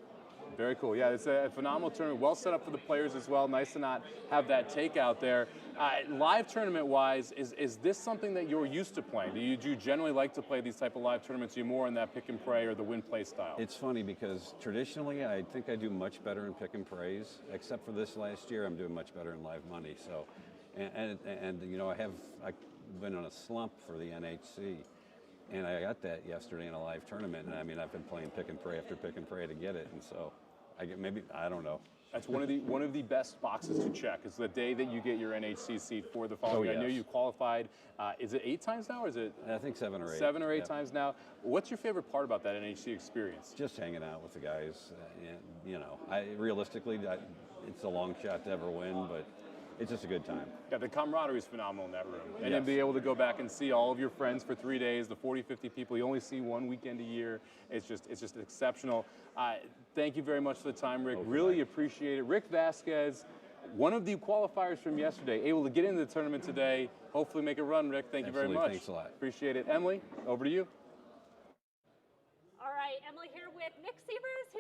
Very cool. Yeah, it's a phenomenal tournament. Well set up for the players as well. Nice to not have that takeout there. Live tournament-wise, is this something that you're used to playing? Do you generally like to play these type of live tournaments? Are you more in that pick and pray or the win play style? It's funny because traditionally I think I do much better in pick and praise, except for this last year I'm doing much better in live money. So, and I've been on a slump for the NHC. And I got that yesterday in a live tournament, and I mean I've been playing pick and pray after pick and pray to get it, and so I don't know. That's one of the best boxes to check. It's the day that you get your NHC seat for the following year. Yes. I know you qualified. Is it 8 times now, or is it? I think 7 or 8. 7 or 8 times now. What's your favorite part about that NHC experience? Just hanging out with the guys. Realistically, it's a long shot to ever win, but it's just a good time. Yeah, the camaraderie is phenomenal in that room. And yes. then be able to go back and see all of your friends for 3 days, the 40, 50 people you only see one weekend a year. It's just exceptional. Thank you very much for the time, Rick. Really appreciate it. Rick Vasquez, one of the qualifiers from yesterday, able to get into the tournament today. Hopefully make a run, Rick. Thank you very much. Thanks a lot. Appreciate it. Emily, over to you. All right, Emily here with Nick Sievers,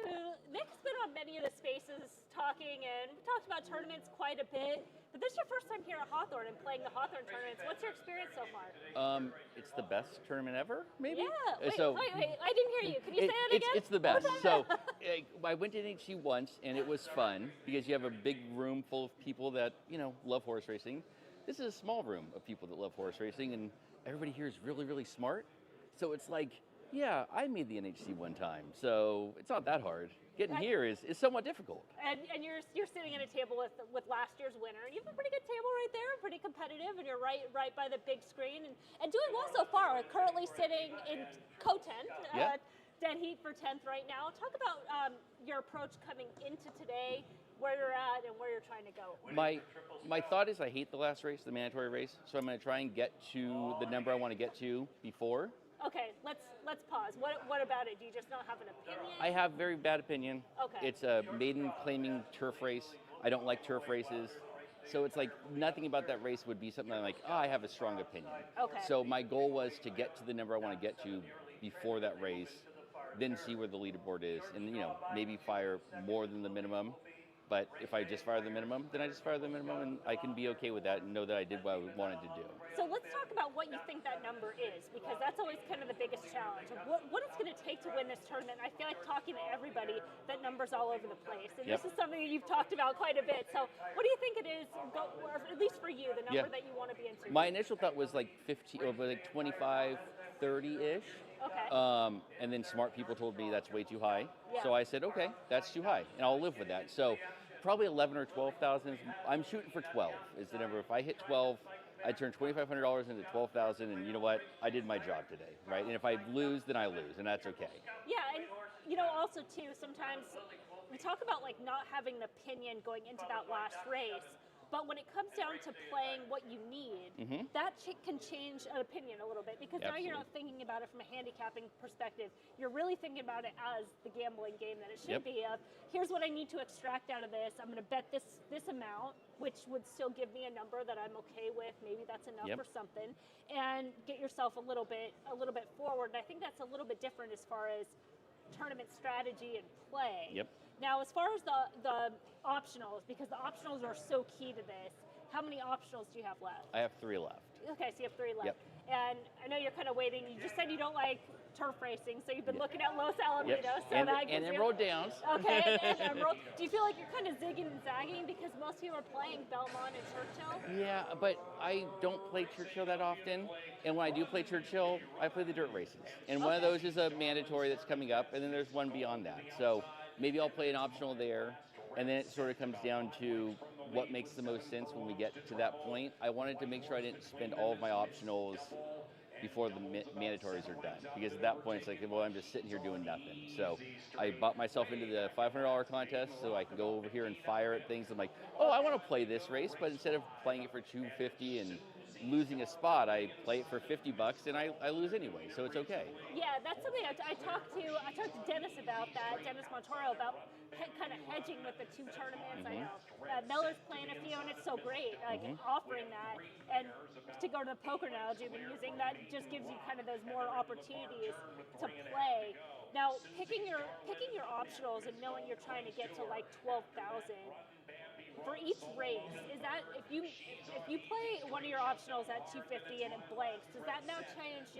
Nick's been on many of the spaces talking, and we talked about tournaments quite a bit, but this is your first time here at Hawthorne. and playing the Hawthorne tournaments. What's your experience so far? It's the best tournament ever, maybe? Yeah. Wait, So, wait. I didn't hear you. Can you say that again? It's the best. So I went to NHC once, and it was fun because you have a big room full of people that, love horse racing. This is a small room of people that love horse racing, and everybody here is really, really smart. So it's like, yeah, I made the NHC one time, so it's not that hard. Getting here is somewhat difficult. And you're sitting at a table with last year's winner, and you have a pretty good table right there, pretty competitive, and you're right by the big screen, and doing well so far. We're currently sitting in co-10th, dead heat for 10th right now. Talk about your approach coming into today, where you're at and where you're trying to go. My thought is I hate the last race, the mandatory race, so I'm going to try and get to the number I want to get to before. Okay, let's pause. What about it? Do you just not have an opinion? I have very bad opinion. Okay. It's a maiden claiming turf race. I don't like turf races. So it's like nothing about that race would be something I'm like, I have a strong opinion. Okay. So my goal was to get to the number I want to get to before that race, then see where the leaderboard is, and maybe fire more than the minimum. But if I just fire the minimum, then I just fire the minimum, and I can be okay with that and know that I did what I wanted to do. So let's talk about what you think that number is, because that's always kind of the biggest challenge. What it's going to take to win this tournament. I feel like talking to everybody, that number's all over the place. And this is something that you've talked about quite a bit. So what do you think it is, or at least for you, the number that you want to be into? My initial thought was like 15, or like 25, 30-ish. Okay. And then smart people told me that's way too high. Yeah. So I said, okay, that's too high, and I'll live with that. So probably 11 or 12,000. I'm shooting for 12 is the number. If I hit 12, I turn $2,500 into 12,000, and you know what? I did my job today, right? And if I lose, then I lose, and that's okay. Yeah, and also too, sometimes we talk about like not having an opinion going into that last race. But when it comes down to playing what you need, that can change an opinion a little bit, because now you're not thinking about it from a handicapping perspective. You're really thinking about it as the gambling game that it should be of, here's what I need to extract out of this. I'm going to bet this amount, which would still give me a number that I'm okay with. Maybe that's enough or something, and get yourself a little bit forward. And I think that's a little bit different as far as tournament strategy and play. Now, as far as the optionals, because the optionals are so key to this, how many optionals do you have left? I have 3 left. Okay, so you have 3 left. And I know you're kind of waiting. You just said you don't like turf racing, so you've been looking at Los Alamitos. So and Emerald Downs. Okay, and Emerald. Do you feel like you're kind of zigging and zagging because most people are playing Belmont and Churchill? Yeah, but I don't play Churchill that often. And when I do play Churchill, I play the dirt races. And one of those is a mandatory that's coming up, and then there's one beyond that. So maybe I'll play an optional there, and then it sort of comes down to what makes the most sense when we get to that point. I wanted to make sure I didn't spend all of my optionals before the mandatories are done, because at that point it's like, well, I'm just sitting here doing nothing. So I bought myself into the $500 contest so I can go over here and fire at things. I'm like, oh, I want to play this race, but instead of playing it for $250 and losing a spot, I play it for $50 and I lose anyway, so it's okay. Yeah, that's something I talked to Dennis about that, Dennis Monturo, about kind of hedging with the 2 tournaments. I know Miller's playing a few, and it's so great, like offering that. And to go to the poker analogy we've been using, that just gives you kind of those more opportunities to play. Now, picking your optionals and knowing you're trying to get to like 12,000 for each race, is that if you play one of your optionals at 250 and it blanks, does that now change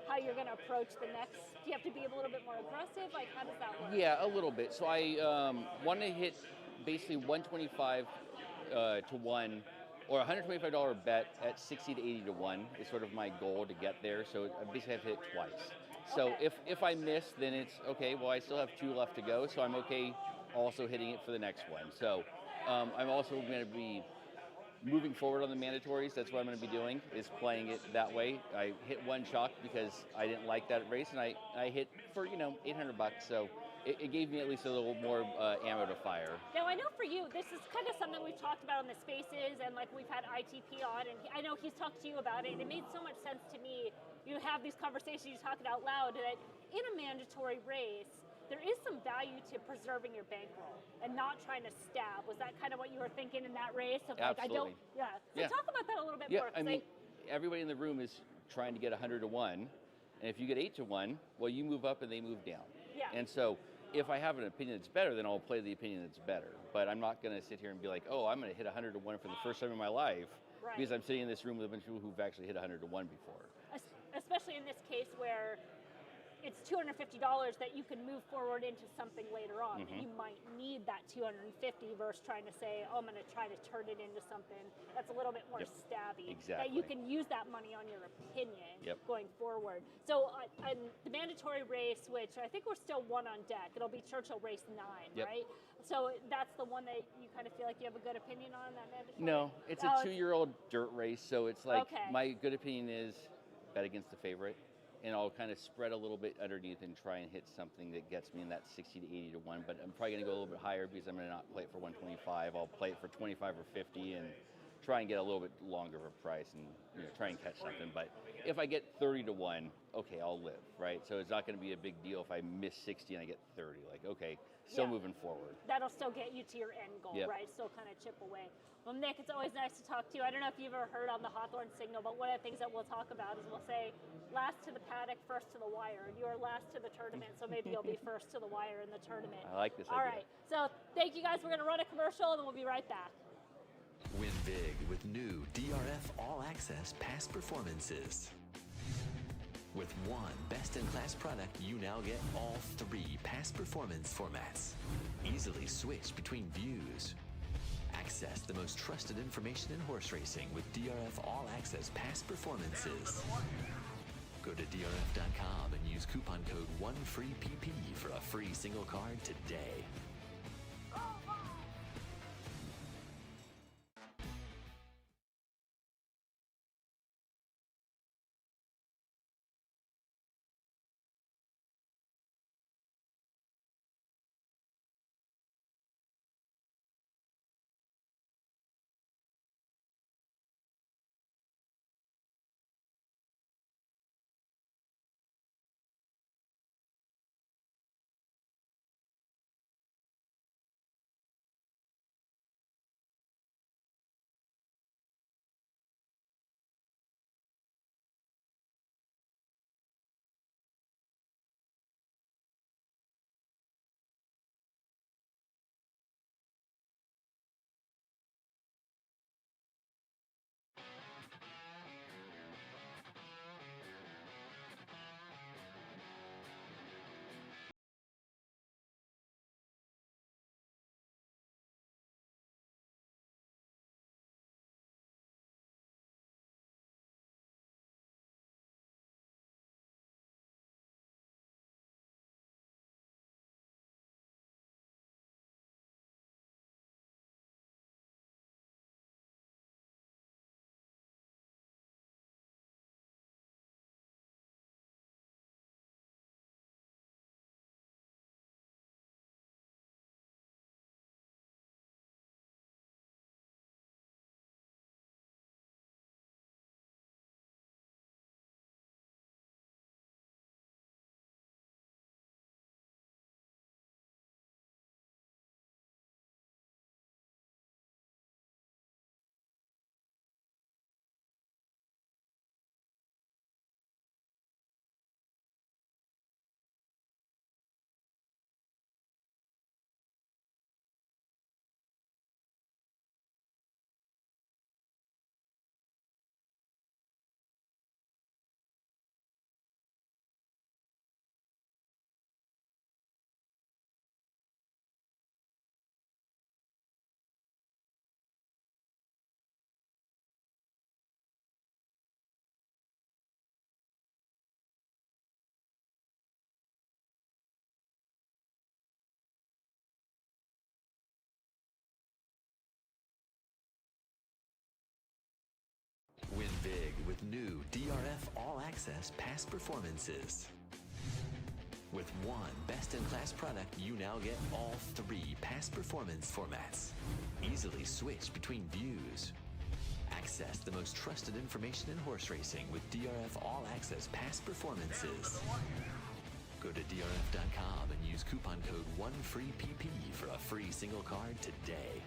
how you're going to approach the next? Do you have to be a little bit more aggressive? Like, how does that work? Yeah, a little bit. So I want to hit basically 125 to 1, or $125 bet at 60 to 80 to 1 is sort of my goal to get there. So I basically have to hit twice. So if I miss, then it's okay. Well, I still have 2 left to go, so I'm okay also hitting it for the next one. So I'm also going to be moving forward on the mandatories. That's what I'm going to be doing, is playing it that way. I hit 1 chalk because I didn't like that race, and I hit for $800. So it gave me at least a little more ammo to fire. Now, I know for you, this is kind of something we've talked about on the spaces, and like we've had ITP on, and I know he's talked to you about it, and it made so much sense to me. You have these conversations, you talk it out loud, that in a mandatory race, there is some value to preserving your bankroll and not trying to stab. Was that kind of what you were thinking in that race? Of like, Absolutely. So talk about that a little bit more. I mean, everybody in the room is trying to get 100 to 1, and if you get 8 to 1, well, you move up and they move down. Yeah. And so if I have an opinion that's better, then I'll play the opinion that's better. But I'm not going to sit here and be like, oh, I'm going to hit 100 to 1 for the first time in my life. Right. because I'm sitting in this room with a bunch of people who've actually hit 100 to 1 before. Especially in this case where it's $250 that you can move forward into something later on. Mhm. You might need that 250 versus trying to say, oh, I'm going to try to turn it into something that's a little bit more stabby. That you Exactly. can use that money on your opinion going forward. So the mandatory race, which I think we're still one on deck, it'll be Churchill race 9, right? So that's the one that you kind of feel like you have a good opinion on, that mandatory? No, it's a 2-year-old dirt race, so it's like Okay. my good opinion is bet against the favorite, and I'll kind of spread a little bit underneath and try and hit something that gets me in that 60 to 80 to 1. But I'm probably going to go a little bit higher because I'm going to not play it for 125. I'll play it for 25 or 50 and try and get a little bit longer of a price and try and catch something. But if I get 30 to 1, okay, I'll live, right? So it's not going to be a big deal if I miss 60 and I get 30. Like, okay, still moving forward. That'll still get you to your end goal, right? Still kind of chip away. Well, Nick, it's always nice to talk to you. I don't know if you've ever heard on the Hawthorne signal, but one of the things that we'll talk about is we'll say last to the paddock, first to the wire. And you are last to the tournament, so maybe you'll be first to the wire in the tournament. I like this All idea. right. So thank you guys. We're going to run a commercial, and then we'll be right back. Win big with new DRF All Access past performances. With one best-in-class product, you now get all 3 past performance formats. Easily switch between views. Access the most trusted information in horse racing with DRF All Access past performances. Go to drf.com and use coupon code 1FREEPP for a free single card today. Win big with new DRF All Access past performances. With one best-in-class product, you now get all 3 past performance formats. Easily switch between views. Access the most trusted information in horse racing with DRF All Access past performances. Go to drf.com and use coupon code 1FREEPP for a free single card today.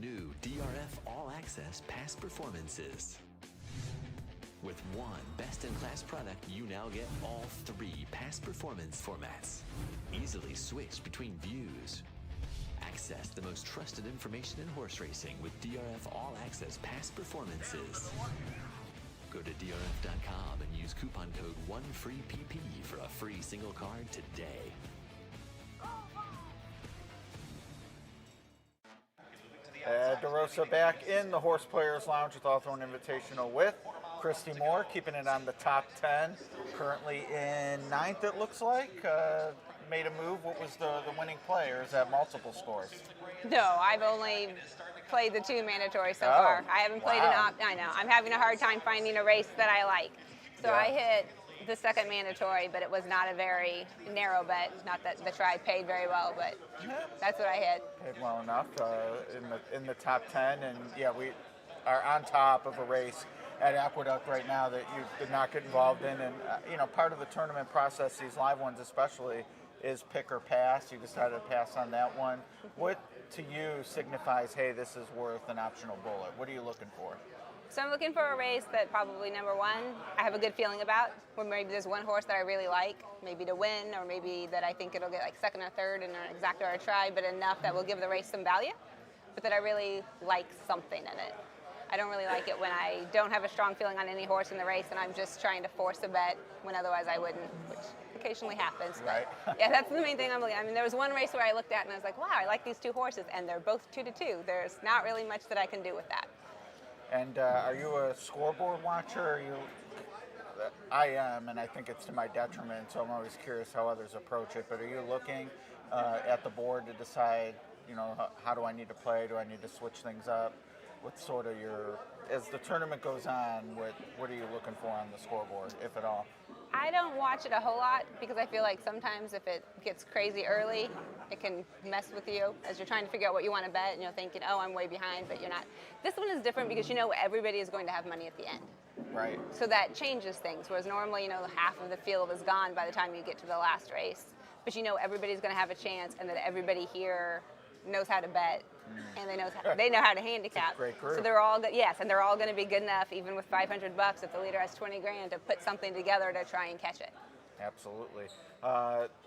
new DRF All Access past performances. With one best-in-class product, you now get all 3 past performance formats. Easily switch between views. Access the most trusted information in horse racing with DRF All Access past performances. Go to DRF.com and use coupon code 1FREEPP for a free single card today. DeRosa back in the Horse Players Lounge with Hawthorne Invitational with Christy Moore, keeping it on the top 10. Currently in 9th, it looks like. Made a move. What was the winning play, or is that multiple scores? No, I've only played the 2 mandatory so far. I haven't played an opt. I know. I'm having a hard time finding a race that I like. So I hit the 2nd mandatory, but it was not a very narrow bet. Not that the try paid very well, but that's what I hit. Paid well enough in the top 10, and yeah, we are on top of a race at Aqueduct right now that you did not get involved in, and you know, part of the tournament process, these live ones especially, is pick or pass. You decided to pass on that one. What to you signifies, hey, this is worth an optional bullet? What are you looking for? So I'm looking for a race that probably number 1, I have a good feeling about, where maybe there's one horse that I really like, maybe to win, or maybe that I think it'll get like 2nd or 3rd in an exacta or a try, but enough that will give the race some value, but that I really like something in it. I don't really like it when I don't have a strong feeling on any horse in the race and I'm just trying to force a bet when otherwise I wouldn't, which occasionally happens. But yeah, that's the main thing I'm looking at. I mean, there was one race where I looked at and I was like, wow, I like these 2 horses, and they're both 2-2. There's not really much that I can do with that. And are you a scoreboard watcher? Or are you? I am, and I think it's to my detriment, so I'm always curious how others approach it. But are you looking at the board to decide, you know, how do I need to play? Do I need to switch things up? What's sort of your, as the tournament goes on, what are you looking for on the scoreboard, if at all? I don't watch it a whole lot because I feel like sometimes if it gets crazy early, it can mess with you as you're trying to figure out what you want to bet and you're thinking, oh, I'm way behind, but you're not. This one is different because you know everybody is going to have money at the end. Right. So that changes things, whereas normally, you know, half of the field is gone by the time you get to the last race. But you know everybody's going to have a chance and that everybody here knows how to bet. And they know how to handicap. Great group. So they're all good, yes, and they're all going to be good enough, even with $500 if the leader has 20 grand, to put something together to try and catch it. Absolutely.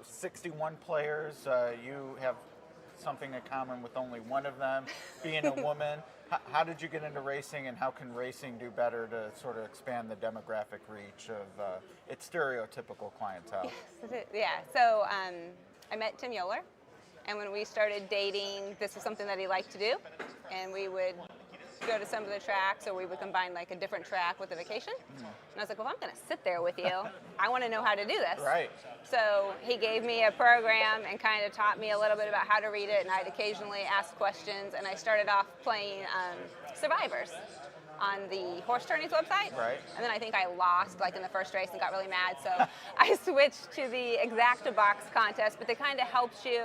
61 players. You have something in common with only one of them, being a woman. How did you get into racing, and how can racing do better to sort of expand the demographic reach of its stereotypical clientele? Yes, yeah. So I met Tim Yoler. And when we started dating, this was something that he liked to do. And we would go to some of the tracks, or we would combine like a different track with a vacation. And I was like, well, if I'm going to sit there with you, I want to know how to do this. Right. So he gave me a program and kind of taught me a little bit about how to read it. And I'd occasionally ask questions. And I started off playing Survivors on the Horse Tourneys website. Right. And then I think I lost like in the first race and got really mad. So I switched to the Exacta box contest, but they kind of helps you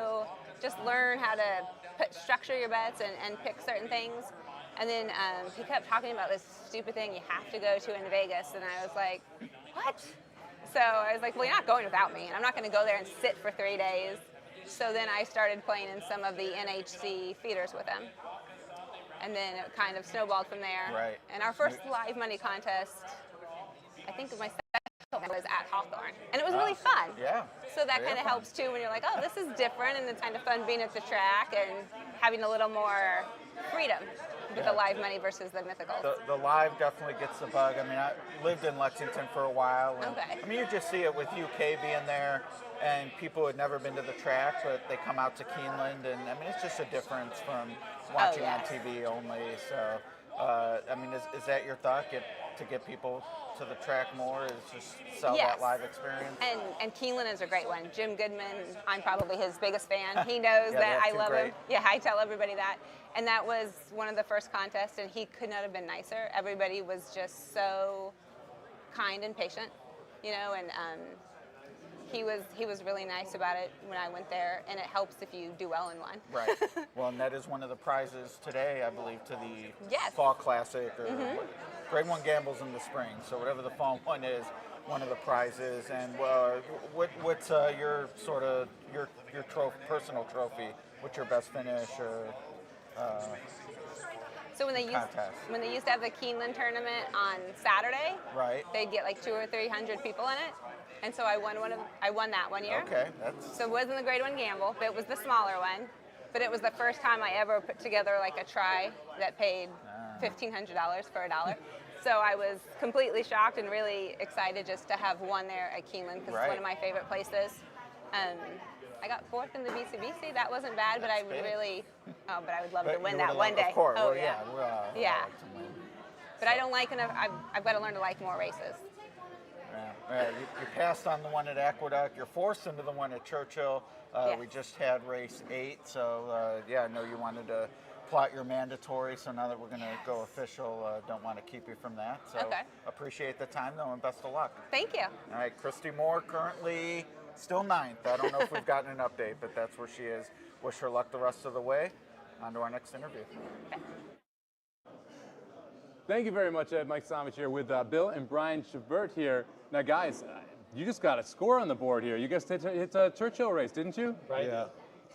just learn how to structure your bets and pick certain things. And then he kept talking about this stupid thing you have to go to in Vegas. And I was like, what? So I was like, well, you're not going without me. And I'm not going to go there and sit for 3 days. So then I started playing in some of the NHC feeders with him. And then it kind of snowballed from there. Right. And our first live money contest, I think my second was at Hawthorne. And it was really fun. Yeah. So that kind of helps too when you're like, oh, this is different, and it's kind of fun being at the track and having a little more freedom with the live money versus the mythicals. The live definitely gets the bug. I mean, I lived in Lexington for a while. And, okay. I mean, you just see it with UK being there, and people who had never been to the track, but they come out to Keeneland, and I mean, it's just a difference from watching on TV only. So, I mean, is that your thought? To get people to the track more, is just sell that live experience? And Keeneland is a great one. Jim Goodman, I'm probably his biggest fan. He knows that I love him. Yeah, I tell everybody that. And that was one of the first contests, and he could not have been nicer. Everybody was just so kind and patient, you know, and he was really nice about it when I went there, and it helps if you do well in one. Right. Well, and that is one of the prizes today, I believe, to the Fall Classic, or Grade 1 gambles in the spring. So whatever the fall one is, one of the prizes. And what's your sort of your personal trophy? What's your best finish? Or So when they used to have the Keeneland tournament on Saturday, right, they'd get like 200 or 300 people in it, and so I won that one year. Okay, so it wasn't the grade 1 gamble, but it was the smaller one. But it was the first time I ever put together like a try that paid $1,500 for $1. So I was completely shocked and really excited just to have won there at Keeneland because it's one of my favorite places. I got 4th in the BCBC. That wasn't bad, but I would really, but I would love to win that one day. Of course. Oh, well, yeah. yeah. But I don't like enough. I've got to learn to like more races. You passed on the one at Aqueduct. You're forced into the one at Churchill. We just had race 8, so I know you wanted to plot your mandatory. So now that we're going to go official, don't want to keep you from that. So appreciate the time, though, and best of luck. Thank you. All right, Christy Moore currently still 9th. I don't know if we've gotten an update, but that's where she is. Wish her luck the rest of the way. On to our next interview. Thank you very much, Ed. Mike Somich here with Bill and Brian Shert here. Now, guys, you just got a score on the board here. You guys hit a Churchill race, didn't you? Right. Yeah.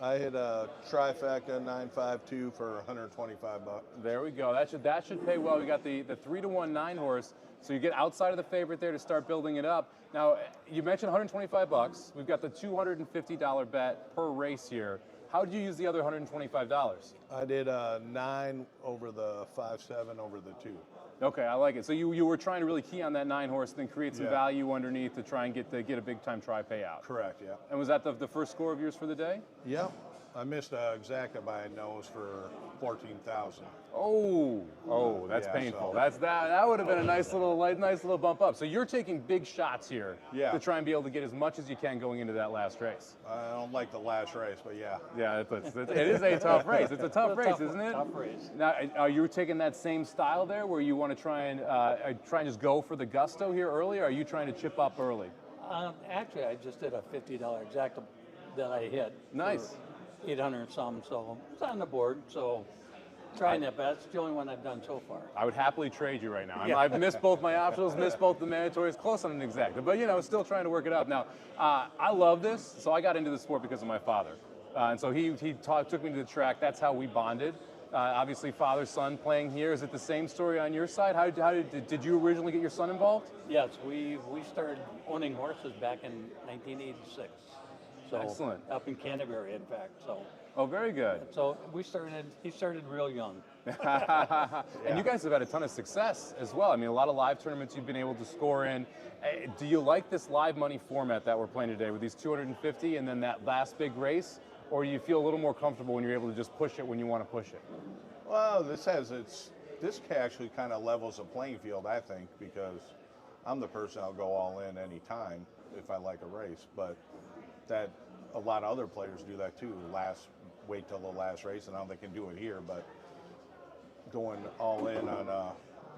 I hit a trifecta 952 for $125. There we go. That should pay well. We got the 3-1 9 horse. So you get outside of the favorite there to start building it up. Now, you mentioned $125. We've got the $250 bet per race here. How did you use the other $125? I did 9 over the 5-7 over the 2. Okay, I like it. So you were trying to really key on that 9 horse, then create some value underneath to try and get a big time try payout. Correct. Yeah. And was that the first score of yours for the day? Yep. I missed exacta by a nose for 14,000. Oh, that's painful. So. That would have been a nice little bump up. So you're taking big shots here to try and be able to get as much as you can going into that last race. I don't like the last race, but yeah. Yeah, it is a tough race. It's a tough race, isn't it? Tough race. Now, are you taking that same style there, where you want to try and just go for the gusto here early, or are you trying to chip up early? Actually, I just did a $50 exacta that I hit. Nice. 800 and some, so it's on the board. So trying that, but that's the only one I've done so far. I would happily trade you right now. I've missed both my optionals, missed both the mandatories, close on an exacta, but still trying to work it up. Now, I love this, so I got into the sport because of my father, and so he took me to the track. That's how we bonded. Obviously, father son playing here. Is it the same story on your side? How did you originally get your son involved? Yes, we started owning horses back in 1986. So excellent. Up in Canterbury, in fact. So. Oh, very good. So he started real young. And you guys have had a ton of success as well. I mean, a lot of live tournaments you've been able to score in. Do you like this live money format that we're playing today with these 250 and then that last big race? Or do you feel a little more comfortable when you're able to just push it when you want to push it? Well, this actually kind of levels the playing field, I think, because I'm the person I'll go all in any time if I like a race, but that a lot of other players do that too. Wait till the last race, and now they can do it here. But going all in on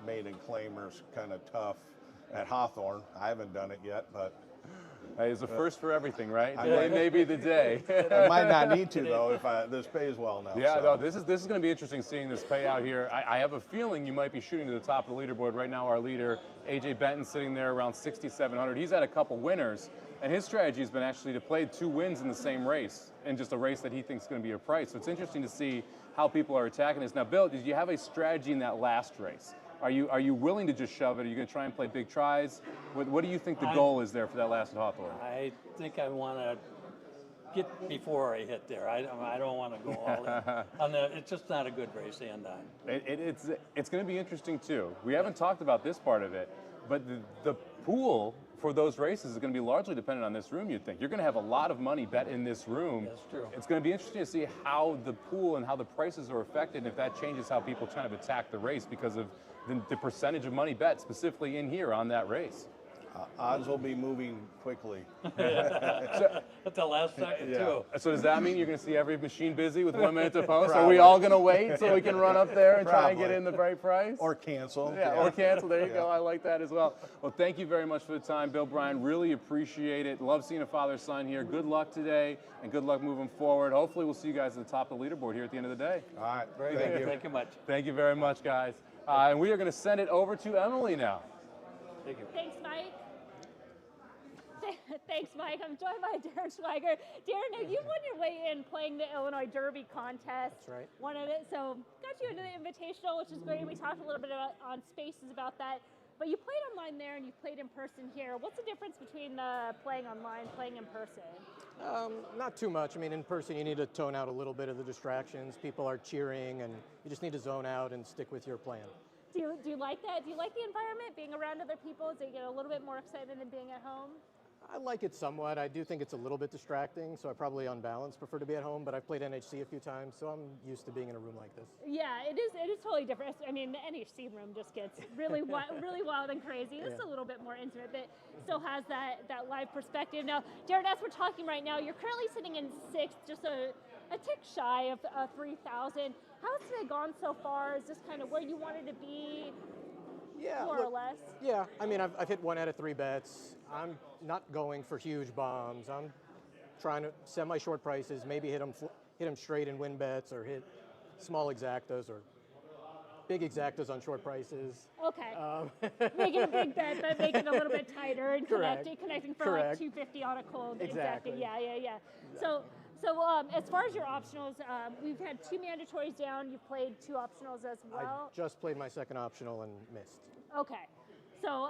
maiden claimers kind of tough at Hawthorne. I haven't done it yet, but hey, it's a first for everything, right? Today may be the day. I might not need to though if this pays well now. Yeah, so. no, this is going to be interesting seeing this payout here. I have a feeling you might be shooting to the top of the leaderboard right now. Our leader, AJ Benton, sitting there around 6,700. He's had a couple winners. And his strategy has been actually to play 2 wins in the same race, in just a race that he thinks is going to be a price. So it's interesting to see how people are attacking this. Now, Bill, did you have a strategy in that last race? Are you willing to just shove it? Are you going to try and play big tries? What do you think the goal is there for that last at Hawthorne? I think I want to get before I hit there. I don't want to go all in. It's just not a good race to end on. It's going to be interesting, too. We haven't talked about this part of it, but the pool for those races is going to be largely dependent on this room, you'd think. You're going to have a lot of money bet in this room. That's true. It's going to be interesting to see how the pool and how the prices are affected and if that changes how people kind of attack the race because of the percentage of money bet specifically in here on that race. Odds will be moving quickly. At the last second, too. So does that mean you're going to see every machine busy with 1 minute to post? Are we all going to wait so we can run up there and try and get in the right price? Or cancel. Yeah, or cancel. There you go. I like that as well. Well, thank you very much for the time, Bill, Brian. Really appreciate it. Love seeing a father-son here. Good luck today, and good luck moving forward. Hopefully we'll see you guys at the top of the leaderboard here at the end of the day. All right. Very good. Thank you much. Thank you very much, guys. And we are going to send it over to Emily now. Thank you. Thanks, Mike. Thanks, Mike. I'm joined by Darren Schwager. Darren, now you won your way in playing the Illinois Derby contest. That's right. Won it, so got you into the Invitational, which is great. We talked a little bit on Spaces about that. But you played online there and you played in person here. What's the difference between playing online, playing in person? Not too much. I mean, in person, you need to tone out a little bit of the distractions. People are cheering, and you just need to zone out and stick with your plan. Do you like that? Do you like the environment, being around other people? Do you get a little bit more excited than being at home? I like it somewhat. I do think it's a little bit distracting, so I probably on balance prefer to be at home, but I've played NHC a few times, so I'm used to being in a room like this. Yeah, it is totally different. I mean, the NHC room just gets really really wild and crazy. It's a little bit more intimate, but still has that live perspective. Now, Darren, as we're talking right now, you're currently sitting in 6th, just a tick shy of 3,000. How's today gone so far? Is this kind of where you wanted to be? Yeah, more or less. Yeah, I mean, I've hit 1 out of 3 bets. I'm not going for huge bombs. I'm trying to semi-short prices, maybe hit them straight and win bets, or hit small exactas or big exactas on short prices. Okay. Making a big bet, but making it a little bit tighter and connecting for like 250 on a cold. Exactly. Yeah. So as far as your optionals, we've had 2 mandatories down. You've played 2 optionals as well. I just played my second optional and missed. Okay. So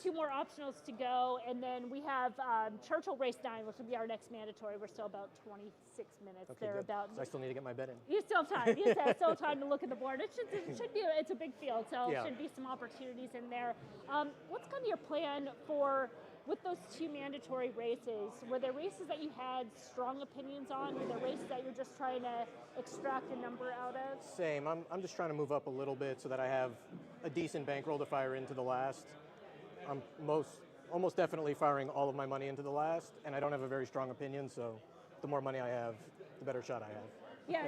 2 more optionals to go, and then we have Churchill Race 9, which will be our next mandatory. We're still about 26 minutes thereabouts. So I still need to get my bet in. You still have time. You still have time to look at the board. It should be. It's a big field, so there should be some opportunities in there. What's kind of your plan with those 2 mandatory races? Were there races that you had strong opinions on? Were there races that you're just trying to extract a number out of? Same. I'm just trying to move up a little bit so that I have a decent bankroll to fire into the last. I'm almost definitely firing all of my money into the last, and I don't have a very strong opinion, so the more money I have, the better shot I have. Yeah,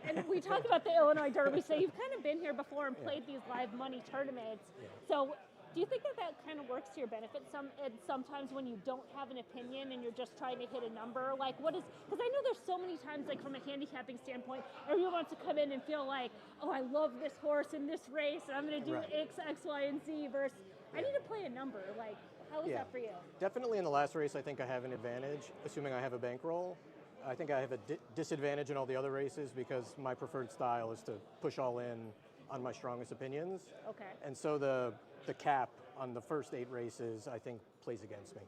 and we talked about the Illinois Derby, so you've kind of been here before and played these live money tournaments. Yeah. So do you think that kind of works to your benefit sometimes when you don't have an opinion and you're just trying to hit a number? Like, because I know there's so many times, like from a handicapping standpoint, everyone wants to come in and feel like, oh, I love this horse in this race, and I'm going to do X, Y, and Z versus I need to play a number. Like, how is that for you? Definitely in the last race, I think I have an advantage, assuming I have a bankroll. I think I have a disadvantage in all the other races because my preferred style is to push all in on my strongest opinions. Okay. And so the cap on the first 8 races, I think, plays against me.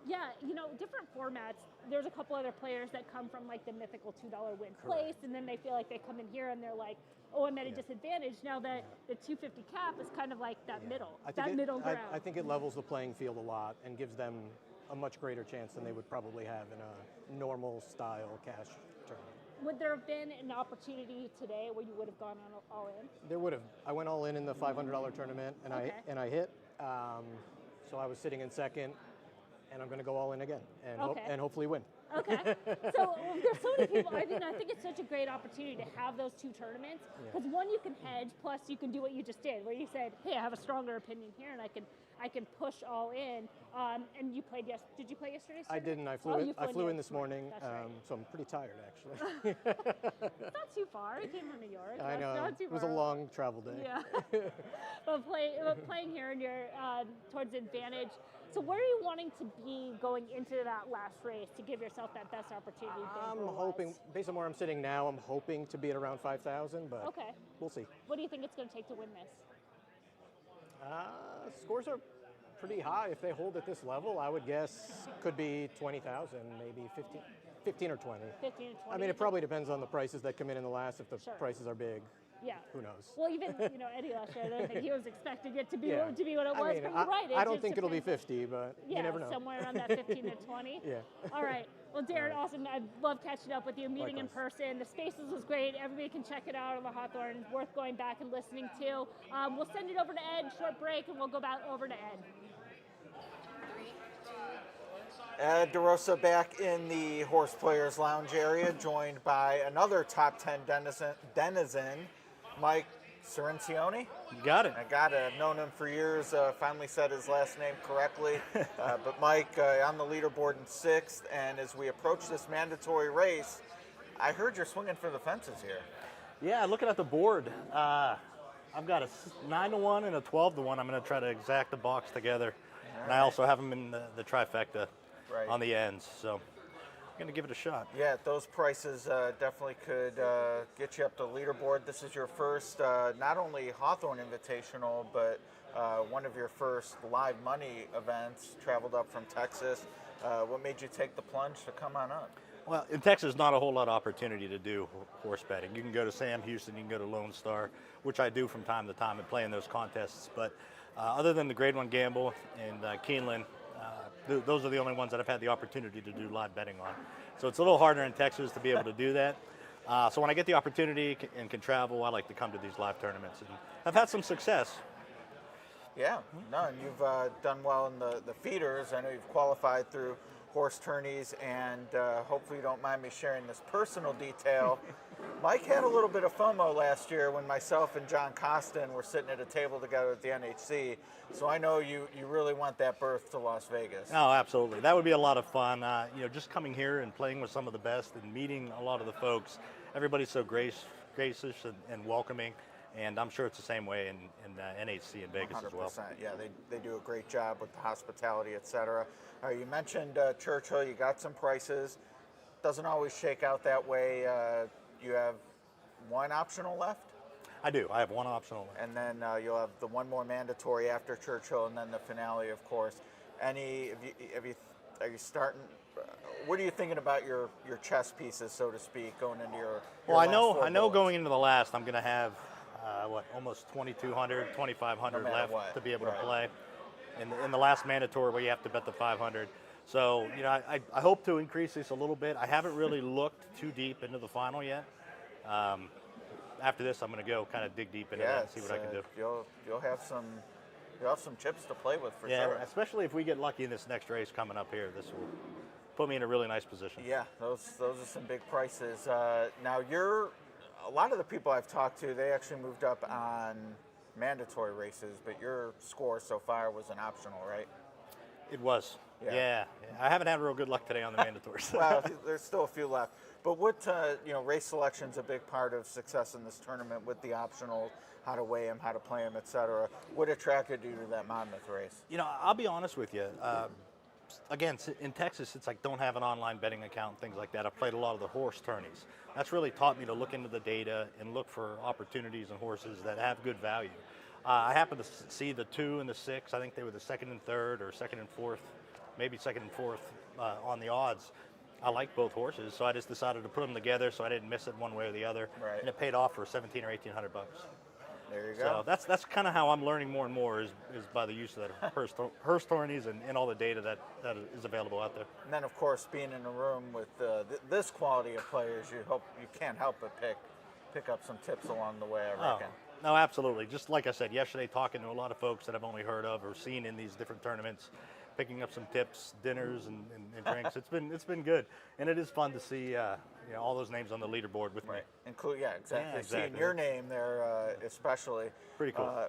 Yeah, different formats. There's a couple other players that come from like the mythical $2 win place, and then they feel like they come in here and they're like, oh, I'm at a disadvantage. Now that the 250 cap is kind of like that middle ground. I think it levels the playing field a lot and gives them a much greater chance than they would probably have in a normal style cash tournament. Would there have been an opportunity today where you would have gone on all in? There would have. I went all in the $500 tournament, and I hit. So I was sitting in second, and I'm going to go all in again and hopefully win. Okay. So there's so many people. I think it's such a great opportunity to have those 2 tournaments because one, you can hedge, plus you can do what you just did, where you said, "Hey, I have a stronger opinion here, and I can push all in." And you played Did you play yesterday? I didn't. I flew in this morning, so I'm pretty tired actually. It's not too far. I came from New York. I know. Not too far. It was a long travel day. Yeah. But playing here, and you're towards advantage. So where are you wanting to be going into that last race to give yourself that best opportunity? I'm hoping, based on where I'm sitting now, I'm hoping to be at around 5,000, but we'll see. What do you think it's going to take to win this? Scores are pretty high. If they hold at this level, I would guess could be 20,000, maybe 15 or 20. 15 or 20. I mean, it probably depends on the prices that come in the last. If the prices are big, who knows? Well, even Eddie last year, I don't think he was expecting it to be what it was. But you're right. I don't think it'll be 50, but you never know. Somewhere around that 15 to 20. Yeah. All right. Well, Darren, awesome. I love catching up with you, meeting in person. The Spaces was great. Everybody can check it out on the Hawthorne. It's worth going back and listening to. We'll send it over to Ed, short break, and we'll go back over to Ed. Ed DeRosa back in the Horse Players Lounge area, joined by another top 10 denizen, Mike Serenon. You got it. I got it. I've known him for years. Finally said his last name correctly. But Mike, on the leaderboard in 6th, and as we approach this mandatory race, I heard you're swinging for the fences here. Yeah, looking at the board, I've got a 9-1 and a 12-1. I'm going to try to exact the box together. And I also have them in the trifecta. on the ends. So I'm going to give it a shot. Yeah, those prices definitely could get you up the leaderboard. This is your first, not only Hawthorne Invitational, but one of your first live money events. Traveled up from Texas. What made you take the plunge to come on up? Well, in Texas, not a whole lot of opportunity to do horse betting. You can go to Sam Houston, you can go to Lone Star, which I do from time to time and play in those contests. But other than the Grade 1 Gamble and Keeneland, those are the only ones that I've had the opportunity to do live betting on. So it's a little harder in Texas to be able to do that. So when I get the opportunity and can travel, I like to come to these live tournaments. And I've had some success. Yeah, no, and you've done well in the feeders. I know you've qualified through horse tourneys, and hopefully you don't mind me sharing this personal detail. Mike had a little bit of FOMO last year when myself and John Costin were sitting at a table together at the NHC, so I know you really want that berth to Las Vegas. Oh, absolutely. That would be a lot of fun. Just coming here and playing with some of the best and meeting a lot of the folks. Everybody's so gracious and welcoming, and I'm sure it's the same way in NHC in Vegas 100%. as well. Yeah, they do a great job with the hospitality, etc. You mentioned Churchill. You got some prices. Doesn't always shake out that way. You have one optional left? I do. I have one optional left. And then you'll have the one more mandatory after Churchill, and then the finale, of course. Are you starting? What are you thinking about your chess pieces, so to speak, going into your Well, last I know bullets? going into the last, I'm going to have almost 2,200, 2,500 No matter left what. to be able to Right. play. In the last mandatory where you have to bet the 500. So, I hope to increase this a little bit. I haven't really looked too deep into the final yet. After this, I'm going to go kind of dig deep into that and see what I can do. You'll have some chips to play with for Yeah, sure. especially if we get lucky in this next race coming up here. This will put me in a really nice position. Yeah, those are some big prices. Now a lot of the people I've talked to, they actually moved up on mandatory races, but your score so far was an optional, right? It was. Yeah. Yeah. I haven't had real good luck today on the mandatories. Well, there's still a few left. But what, race selection's a big part of success in this tournament with the optionals, how to weigh them, how to play them, et cetera. What attracted you to that Monmouth race? I'll be honest with you. Again, in Texas, since I don't have an online betting account and things like that, I've played a lot of the horse tourneys. That's really taught me to look into the data and look for opportunities and horses that have good value. I happened to see the 2 and the 6. I think they were the 2nd and 3rd or 2nd and 4th, maybe 2nd and 4th on the odds. I like both horses, so I just decided to put them together so I didn't miss it one way or the other. Right. And it paid off for $1,700 or $1,800. There you go. So that's kind of how I'm learning more and more is by the use of that horse tourneys and all the data that is available out there. And then, of course, being in a room with this quality of players, you can't help but pick up some tips along the way, I reckon. No, absolutely. Just like I said yesterday, talking to a lot of folks that I've only heard of or seen in these different tournaments, picking up some tips, dinners, and drinks. It's been good, and it is fun to see all those names on the leaderboard with me. Exactly. Yeah, exactly. Seeing your name there, especially. Pretty cool.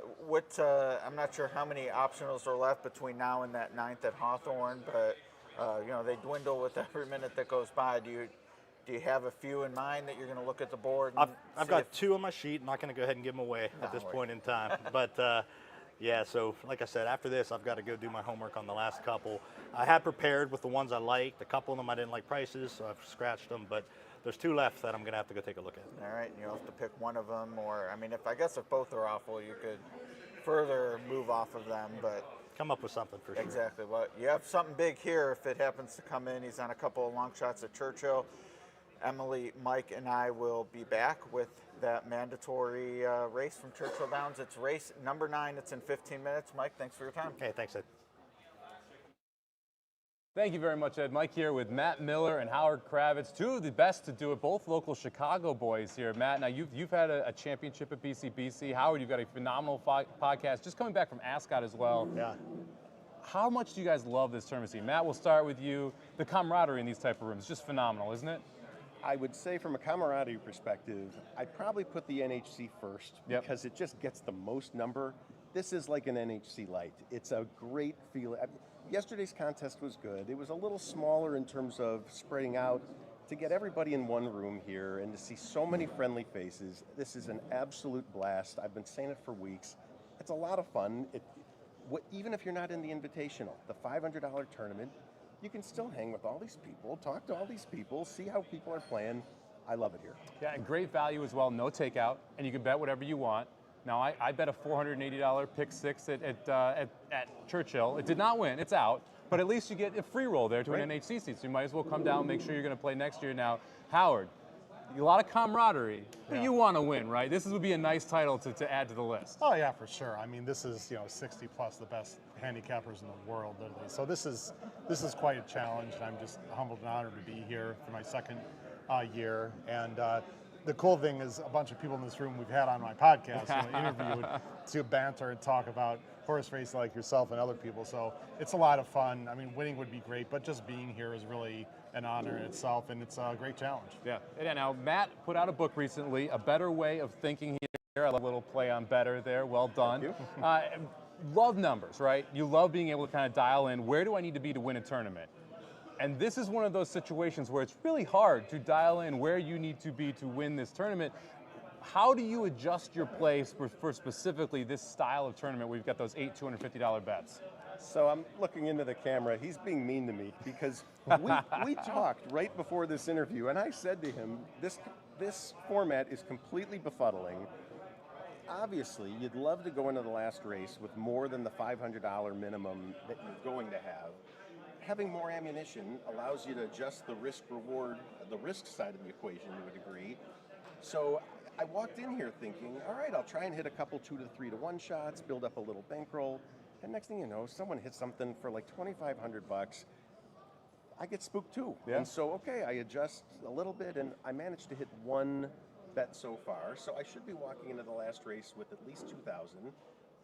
I'm not sure how many optionals are left between now and that 9th at Hawthorne, but they dwindle with every minute that goes by. Do you have a few in mind that you're going to look at the board? I've got 2 on my sheet. I'm not going to go ahead and give them away at this point in time. But yeah, so like I said, after this, I've got to go do my homework on the last couple. I had prepared with the ones I liked. A couple of them I didn't like prices, so I've scratched them. But there's 2 left that I'm going to have to go take a look at. All right, and you'll have to pick one of them, or if both are awful, you could further move off of them, but come up with something for sure. Exactly. Well, you have something big here if it happens to come in. He's on a couple of long shots at Churchill. Emily, Mike, and I will be back with that mandatory race from Churchill Downs. It's race number 9. It's in 15 minutes. Mike, thanks for your time. Hey, thanks, Ed. Thank you very much, Ed. Mike here with Matt Miller and Howard Kravitz, 2 of the best to do it, both local Chicago boys here. Matt, now you've had a championship at BCBC. Howard, you've got a phenomenal podcast, just coming back from Ascot as well. Yeah. How much do you guys love this tournament scene? Matt, we'll start with you. The camaraderie in these type of rooms is just phenomenal, isn't it? I would say from a camaraderie perspective, I'd probably put the NHC first because it just gets the most number. This is like an NHC light. It's a great feeling. Yesterday's contest was good. It was a little smaller in terms of spreading out. To get everybody in one room here and to see so many friendly faces, this is an absolute blast. I've been saying it for weeks. It's a lot of fun. Even if you're not in the Invitational, the $500 tournament, you can still hang with all these people, talk to all these people, see how people are playing. I love it here. Yeah, and great value as well. No takeout, and you can bet whatever you want. Now, I bet a $480 pick six at Churchill. It did not win. It's out. But at least you get a free roll there to an NHC seat. So you might as well come down and make sure you're going to play next year. Now, Howard, a lot of camaraderie, but you want to win, right? This would be a nice title to add to the list. Oh yeah, for sure. I mean, this is 60 plus the best handicappers in the world, literally. So this is quite a challenge, and I'm just humbled and honored to be here for my second year. And the cool thing is a bunch of people in this room we've had on my podcast interviewed to banter and talk about horse racing like yourself and other people. So it's a lot of fun. I mean, winning would be great, but just being here is really an honor in itself, and it's a great challenge. Yeah. And now, Matt put out a book recently, A Better Way of Thinking Here. I love a little play on better there. Well done. Thank you. Love numbers, right? You love being able to kind of dial in, where do I need to be to win a tournament? And this is one of those situations where it's really hard to dial in where you need to be to win this tournament. How do you adjust your play for specifically this style of tournament where you've got those 8 $250 bets? So I'm looking into the camera. He's being mean to me because we talked right before this interview, and I said to him, this format is completely befuddling. Obviously, you'd love to go into the last race with more than the $500 minimum that you're going to have. Having more ammunition allows you to adjust the risk-reward, the risk side of the equation to a degree. So I walked in here thinking, all right, I'll try and hit a couple 2 to 3 to 1 shots, build up a little bankroll, and next thing you know, someone hits something for like $2,500. I get spooked too. Yeah. And so, okay, I adjust a little bit, and I managed to hit 1 bet so far. So I should be walking into the last race with at least 2,000.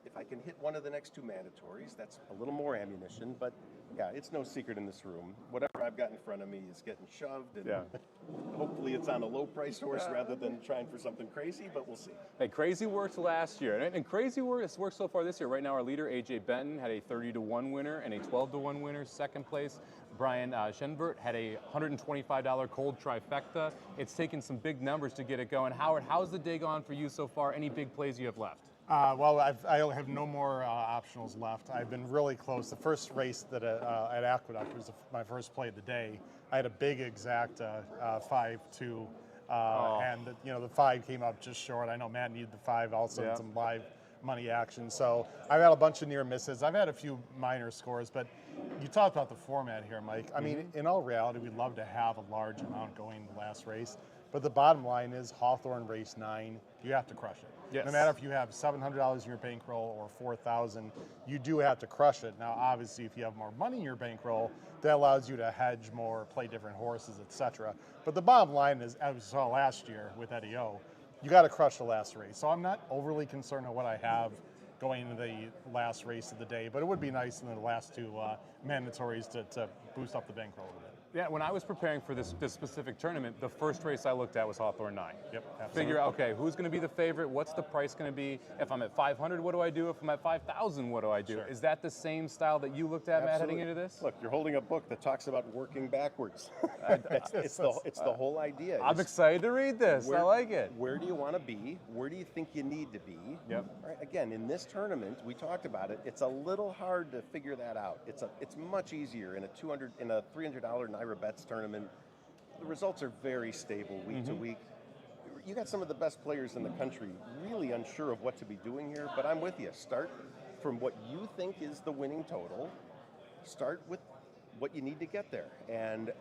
If I can hit one of the next 2 mandatories, that's a little more ammunition, but yeah, it's no secret in this room. Whatever I've got in front of me is getting shoved, and hopefully it's on a low-priced horse rather than trying for something crazy, but we'll see. Hey, crazy worked last year, and crazy worked so far this year. Right now, our leader, AJ Benton, had a 30 to 1 winner and a 12 to 1 winner. Second place, Brian Shert had a $125 cold trifecta. It's taken some big numbers to get it going. Howard, how's the day gone for you so far? Any big plays you have left? Well, I have no more optionals left. I've been really close. The first race that at Aqueduct was my first play of the day. I had a big exact 5-2, and the 5 came up just short. I know Matt needed the 5 also in some live money action. So I've had a bunch of near misses. I've had a few minor scores, but you talked about the format here, Mike. I mean, in all reality, we'd love to have a large amount going in the last race. But the bottom line is Hawthorne race 9, you have to crush it. Yes. No matter if you have $700 in your bankroll or $4,000, you do have to crush it. Now, obviously, if you have more money in your bankroll, that allows you to hedge more, play different horses, etc. But the bottom line is, as we saw last year with Eddie O, you got to crush the last race. So I'm not overly concerned on what I have going into the last race of the day, but it would be nice in the last 2 mandatories to boost up the bankroll a bit. Yeah, when I was preparing for this specific tournament, the first race I looked at was Hawthorne 9. Yep, absolutely. Figure out, okay, who's going to be the favorite? What's the price going to be? If I'm at 500, what do I do? If I'm at 5,000, what do I do? Sure. Is that the same style that you looked at, Matt, heading into this? Look, you're holding a book that talks about working backwards. it's the whole idea. I'm excited to read this. I like it. Where do you want to be? Where do you think you need to be? Yep. All right, again, in this tournament, we talked about it. It's a little hard to figure that out. It's much easier in a $300 Naira bets tournament. The results are very stable week to week. You got some of the best players in the country really unsure of what to be doing here, but I'm with you. Start from what you think is the winning total. Start with what you need to get there. And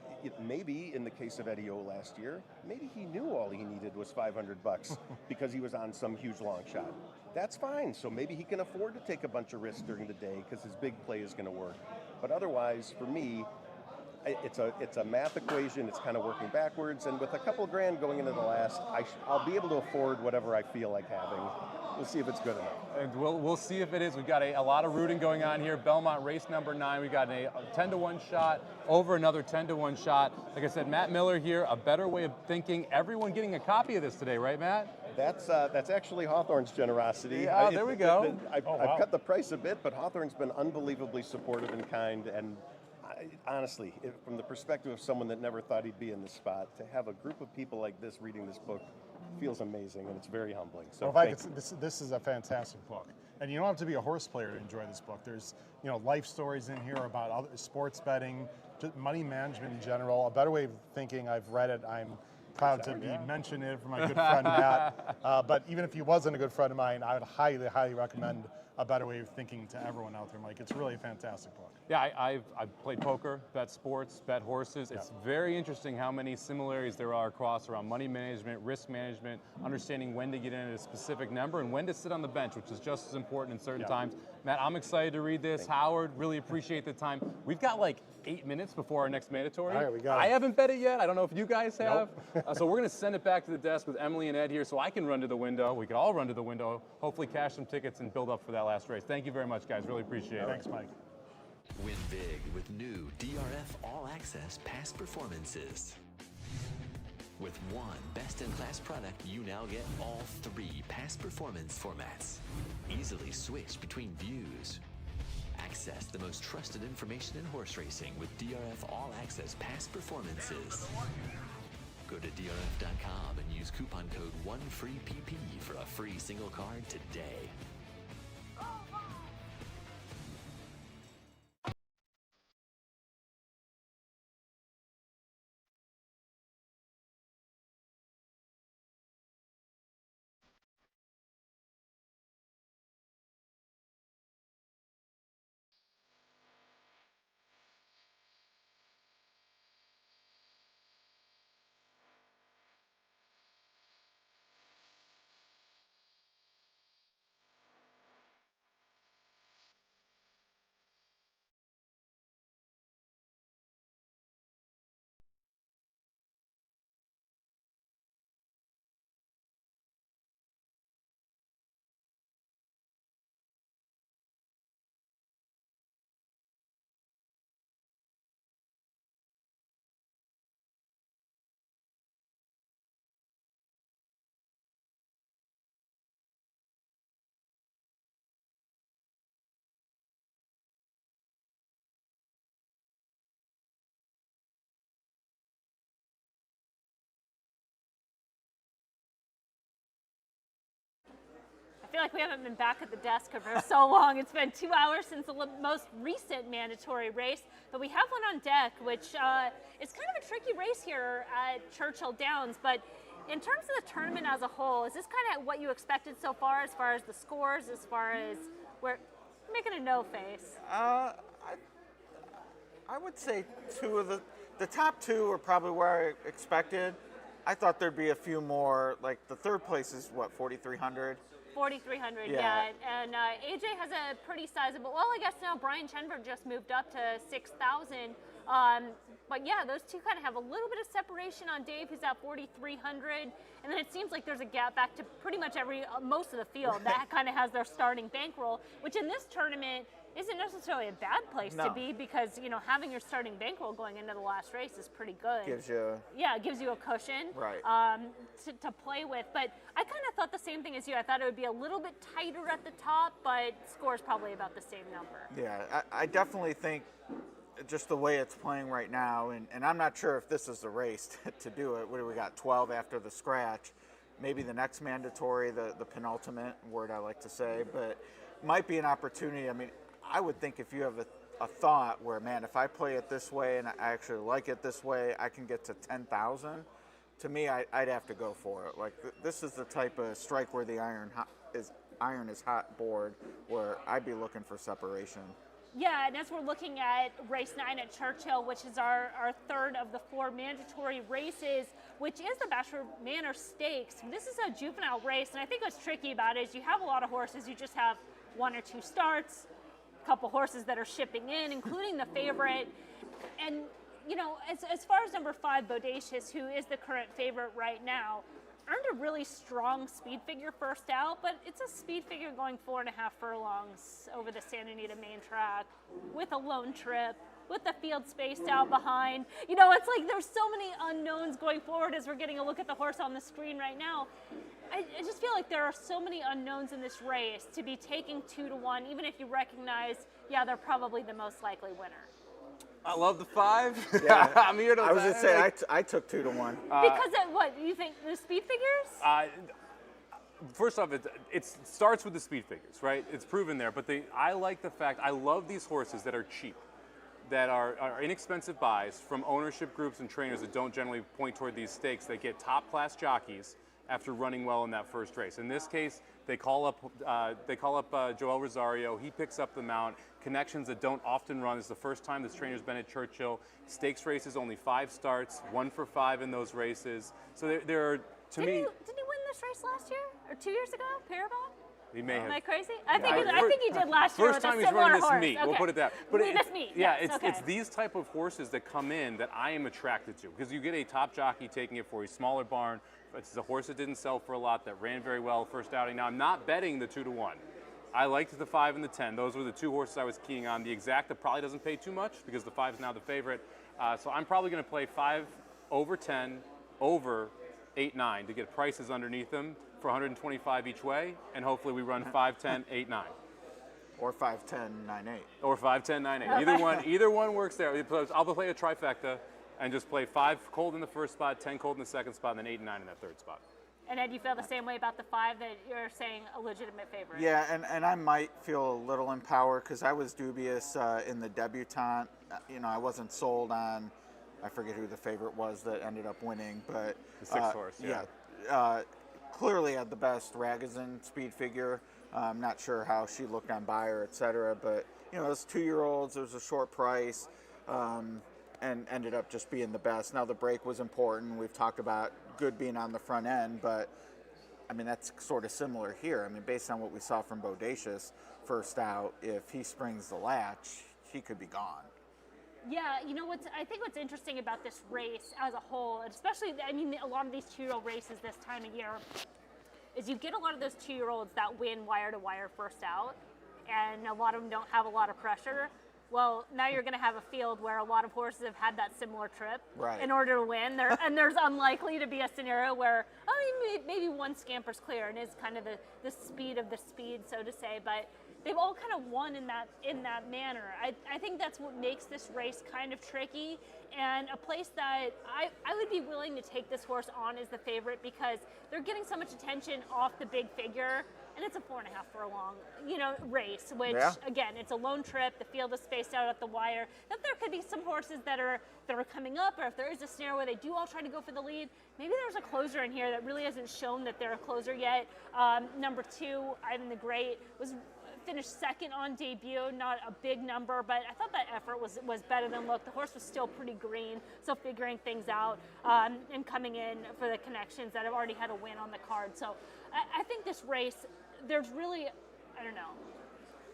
maybe in the case of Eddie O last year, maybe he knew all he needed was $500 because he was on some huge long shot. That's fine. So maybe he can afford to take a bunch of risks during the day because his big play is going to work. But otherwise, for me, it's a math equation. It's kind of working backwards, and with a couple grand going into the last, I'll be able to afford whatever I feel like having. We'll see if it's good enough. And we'll see if it is. We've got a lot of rooting going on here. Belmont race number 9. We got a 10 to 1 shot over another 10 to 1 shot. Like I said, Matt Miller here. A better way of thinking. Everyone getting a copy of this today, right, Matt? That's actually Hawthorne's generosity. Yeah, there we go. I've cut the price a bit, but Hawthorne's been unbelievably supportive and kind, and honestly, from the perspective of someone that never thought he'd be in this spot, to have a group of people like this reading this book feels amazing, and it's very humbling. So this is a fantastic book, and you don't have to be a horse player to enjoy this book. There's life stories in here about other sports betting, just money management in general. A better way of thinking, I've read it, I'm proud to be mentioning it from my good friend Matt. But even if he wasn't a good friend of mine, I would highly, highly recommend A Better Way of Thinking to everyone out there, Mike. It's really a fantastic book. Yeah, I've played poker, bet sports, bet horses. It's very interesting how many similarities there are across around money management, risk management, understanding when to get in at a specific number and when to sit on the bench, which is just as important in certain times. Matt, I'm excited to read this. Howard, really appreciate the time. We've got like 8 minutes before our next mandatory. All right, we got it. I haven't bet it yet. I don't know if you guys have. So we're going to send it back to the desk with Emily and Ed here so I can run to the window. We can all run to the window, hopefully cash some tickets and build up for that last race. Thank you very much, guys. Really appreciate it. Thanks, Mike. Win big with new DRF All Access past performances. With one best-in-class product, you now get all 3 past performance formats. Easily switch between views. Access the most trusted information in horse racing with DRF All Access past performances. Go to DRF.com and use coupon code 1FREEPP for a free single card today. I feel like we haven't been back at the desk for so long. It's been 2 hours since the most recent mandatory race, but we have one on deck, which is kind of a tricky race here at Churchill Downs. But in terms of the tournament as a whole, is this kind of what you expected so far as the scores, as far as where you're making a no face? I would say two of the top 2 are probably where I expected. I thought there'd be a few more. Like the third place is what, 4,300. 4,300, yeah. And AJ has a pretty sizable, well, I guess now Brian Shert just moved up to 6,000. But yeah, those two kind of have a little bit of separation on Dave, who's at 4,300. And then it seems like there's a gap back to pretty much most of the field that kind of has their starting bankroll, which in this tournament isn't necessarily a bad place to be, because having your starting bankroll going into the last race is pretty good. Gives you it gives you a cushion to play with. But I kind of thought the same thing as you. I thought it would be a little bit tighter at the top, but score's probably about the same number. Yeah, I definitely think just the way it's playing right now, and I'm not sure if this is the race to do it. What do we got, 12 after the scratch? Maybe the next mandatory, the penultimate word I like to say, but might be an opportunity. I mean, I would think if you have a thought where, man, if I play it this way and I actually like it this way, I can get to 10,000. To me, I'd have to go for it. Like this is the type of strike where the iron is hot board where I'd be looking for separation. Yeah, and as we're looking at race 9 at Churchill, which is our third of the 4 mandatory races, which is the Bachelor Manor Stakes. This is a juvenile race, and I think what's tricky about it is you have a lot of horses. You just have 1 or 2 starts, a couple horses that are shipping in, including the favorite. And, as far as number 5, Bodacious, who is the current favorite right now, earned a really strong speed figure first out, but it's a speed figure going 4.5 furlongs over the Santa Anita main track with a lone trip, with the field spaced out behind. It's like there's so many unknowns going forward as we're getting a look at the horse on the screen right now. I just feel like there are so many unknowns in this race to be taking 2-1, even if you recognize, they're probably the most likely winner. I love the 5. Yeah, I'm here to. I was gonna say I took 2-1. Because of what you think the speed figures? First off, it starts with the speed figures, right? It's proven there. But I like the fact I love these horses that are cheap. that are inexpensive buys from ownership groups and trainers that don't generally point toward these stakes that get top-class jockeys after running well in that first race. In this case, they call up Joel Rosario. He picks up the mount. Connections that don't often run. It's the first time this trainer's been at Churchill. Stakes races, only 5 starts, 1 for 5 in those races. So there are, to me. Didn't he win this race last year or 2 years ago? Parabon? He may have. Am I crazy? I think he did last year with a First time he's similar running this horse. meet. Okay. We'll put it that. This meet. Yeah, yes, it's these type of horses that come in that I am attracted to because you get a top jockey taking it for a smaller barn. It's a horse that didn't sell for a lot, that ran very well first outing. Now I'm not betting the 2-1. I liked the 5 and the 10. Those were the 2 horses I was keying on. The Exacta probably doesn't pay too much because the 5 is now the favorite. So I'm probably going to play 5 over 10 over 8-9 to get prices underneath them for 125 each way, and hopefully we run 5-10, 8-9. Or 5-10, 9-8. Or 5-10, 9-8. Either one works there. I'll play a trifecta and just play 5 cold in the first spot, 10 cold in the second spot, and then 8 and 9 in that third spot. And Ed, you feel the same way about the 5 that you're saying a legitimate favorite? Yeah, and I might feel a little empowered because I was dubious in the debutante. I wasn't sold on, I forget who the favorite was that ended up winning, but the 6th horse, yeah. Clearly had the best Ragozin speed figure. I'm not sure how she looked on buyer, et cetera, but those 2-year-olds, there was a short price, and ended up just being the best. Now the break was important. We've talked about good being on the front end, but I mean that's sort of similar here. I mean, based on what we saw from Bodacious first out, if he springs the latch, he could be gone. Yeah, I think what's interesting about this race as a whole, and especially, a lot of these 2-year-old races this time of year, is you get a lot of those 2-year-olds that win wire-to-wire first out, and a lot of them don't have a lot of pressure. Well, now you're going to have a field where a lot of horses have had that similar trip in order to win. And there's unlikely to be a scenario where, maybe one scamper's clear and is kind of the speed of the speed, so to say. But they've all kind of won in that manner. I think that's what makes this race kind of tricky, and a place that I would be willing to take this horse on as the favorite because they're getting so much attention off the big figure, and it's a 4.5 furlong, race, which again, it's a lone trip. The field is spaced out at the wire. That there could be some horses that are coming up, or if there is a scenario where they do all try to go for the lead, maybe there's a closer in here that really hasn't shown that they're a closer yet. Number 2, Ivan the Great, finished second on debut, not a big number, but I thought that effort was better than look. The horse was still pretty green, so figuring things out and coming in for the connections that have already had a win on the card. So I think this race, there's really, I don't know,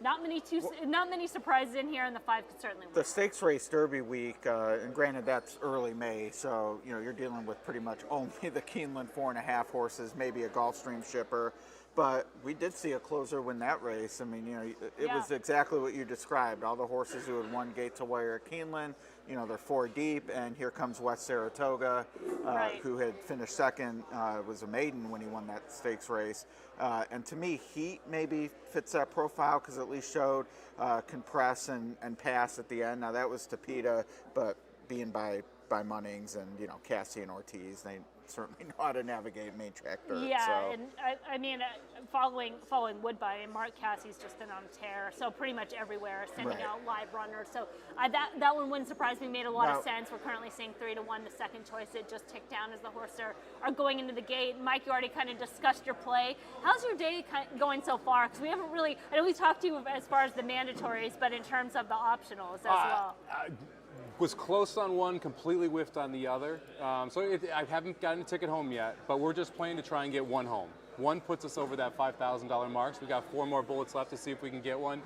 not many surprises in here, and the 5 could certainly win. The stakes race Derby week, and granted that's early May, so you're dealing with pretty much only the Keeneland 4.5 horses, maybe a Gulfstream shipper. But we did see a closer win that race. I mean, it was exactly what you described. All the horses who had won gate to wire at Keeneland, they're 4 deep, and here comes West Saratoga, who had finished second, was a maiden when he won that stakes race. And to me, Heat maybe fits that profile because at least showed can press and pass at the end. Now that was Tapita, but being by Munnings and Cassie and Ortiz, they certainly know how to navigate main track dirt. Yeah, so. and following Woodbine, and Mark Cassie's just been on a tear, so pretty much everywhere, sending out live runners. So that one wouldn't surprise me, made a lot of sense. We're currently seeing 3-1, the second choice. It just ticked down as the horses are going into the gate. Mike, you already kind of discussed your play. How's your day going so far? Because we haven't really, I know we talked to you as far as the mandatories, but in terms of the optionals as well. Was close on one, completely whiffed on the other. So I haven't gotten a ticket home yet, but we're just playing to try and get one home. One puts us over that $5,000 mark, so we got 4 more bullets left to see if we can get one.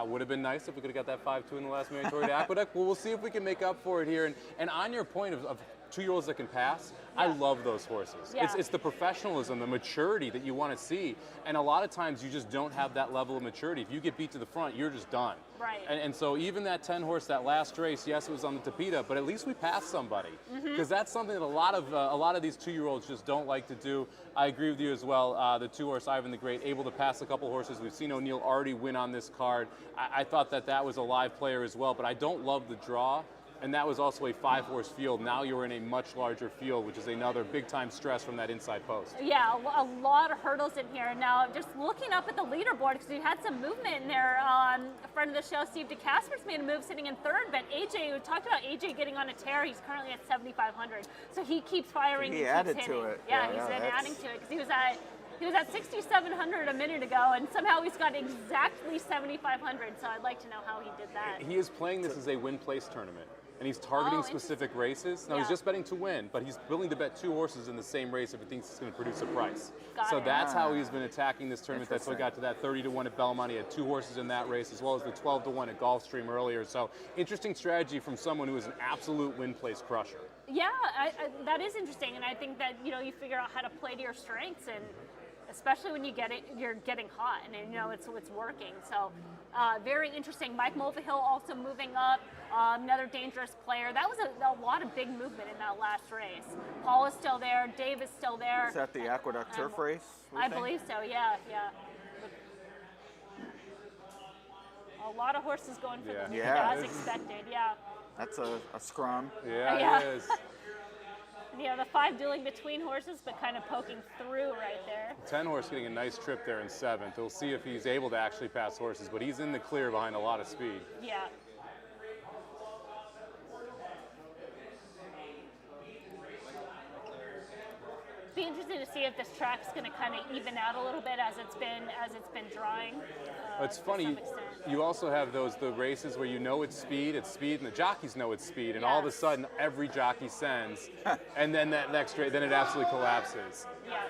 Would have been nice if we could have got that 5-2 in the last mandatory to Aqueduct. Well, we'll see if we can make up for it here. And on your point of 2-year-olds that can pass, I love those horses. Yeah. It's the professionalism, the maturity that you want to see. And a lot of times you just don't have that level of maturity. If you get beat to the front, you're just done. Right. And so even that 10 horse, that last race, yes, it was on the Tapita, but at least we passed somebody. Because that's something that a lot of these 2-year-olds just don't like to do. I agree with you as well. The 2 horse Ivan the Great, able to pass a couple horses. We've seen O'Neill already win on this card. I thought that was a live player as well, but I don't love the draw and that was also a 5-horse field. Now you're in a much larger field, which is another big-time stress from that inside post. Yeah, a lot of hurdles in here. Now, just looking up at the leaderboard, because we had some movement in there. A friend of the show, Steve DeCasper's made a move sitting in third, but AJ, we talked about AJ getting on a tear. He's currently at 7,500. So he keeps firing. He keeps added hitting. to it. Yeah, he's been adding to it because he was at 6,700 a minute ago, and somehow he's got exactly 7,500. So I'd like to know how he did that. He is playing this as a win-place tournament, and he's targeting specific races. Now, he's just betting to win, but he's willing to bet 2 horses in the same race if he thinks it's going to produce a price. So that's how he's been attacking this tournament. That's what got to that 30-1 at Belmont. He had 2 horses in that race, as well as the 12-1 at Gulfstream earlier. So interesting strategy from someone who is an absolute win-place crusher. Yeah, that is interesting, and I think that you figure out how to play to your strengths, and especially when you're getting hot, and it's working. So very interesting. Mike Mulvihill also moving up, another dangerous player. That was a lot of big movement in that last race. Paul is still there. Dave is still there. Is that the Aqueduct Turf race? I believe so. Yeah. A lot of horses going for the lead, as expected. Yeah. That's a scrum. Yeah, it is. The 5 dueling between horses, but kind of poking through right there. 10 horse getting a nice trip there in 7th. We'll see if he's able to actually pass horses, but he's in the clear behind a lot of speed. Yeah. Be interesting to see if this track's going to kind of even out a little bit as it's been drying. It's funny. You also have the races where it's speed, and the jockeys know it's speed, and all of a sudden every jockey sends, and then that next race, then it absolutely collapses. Yeah.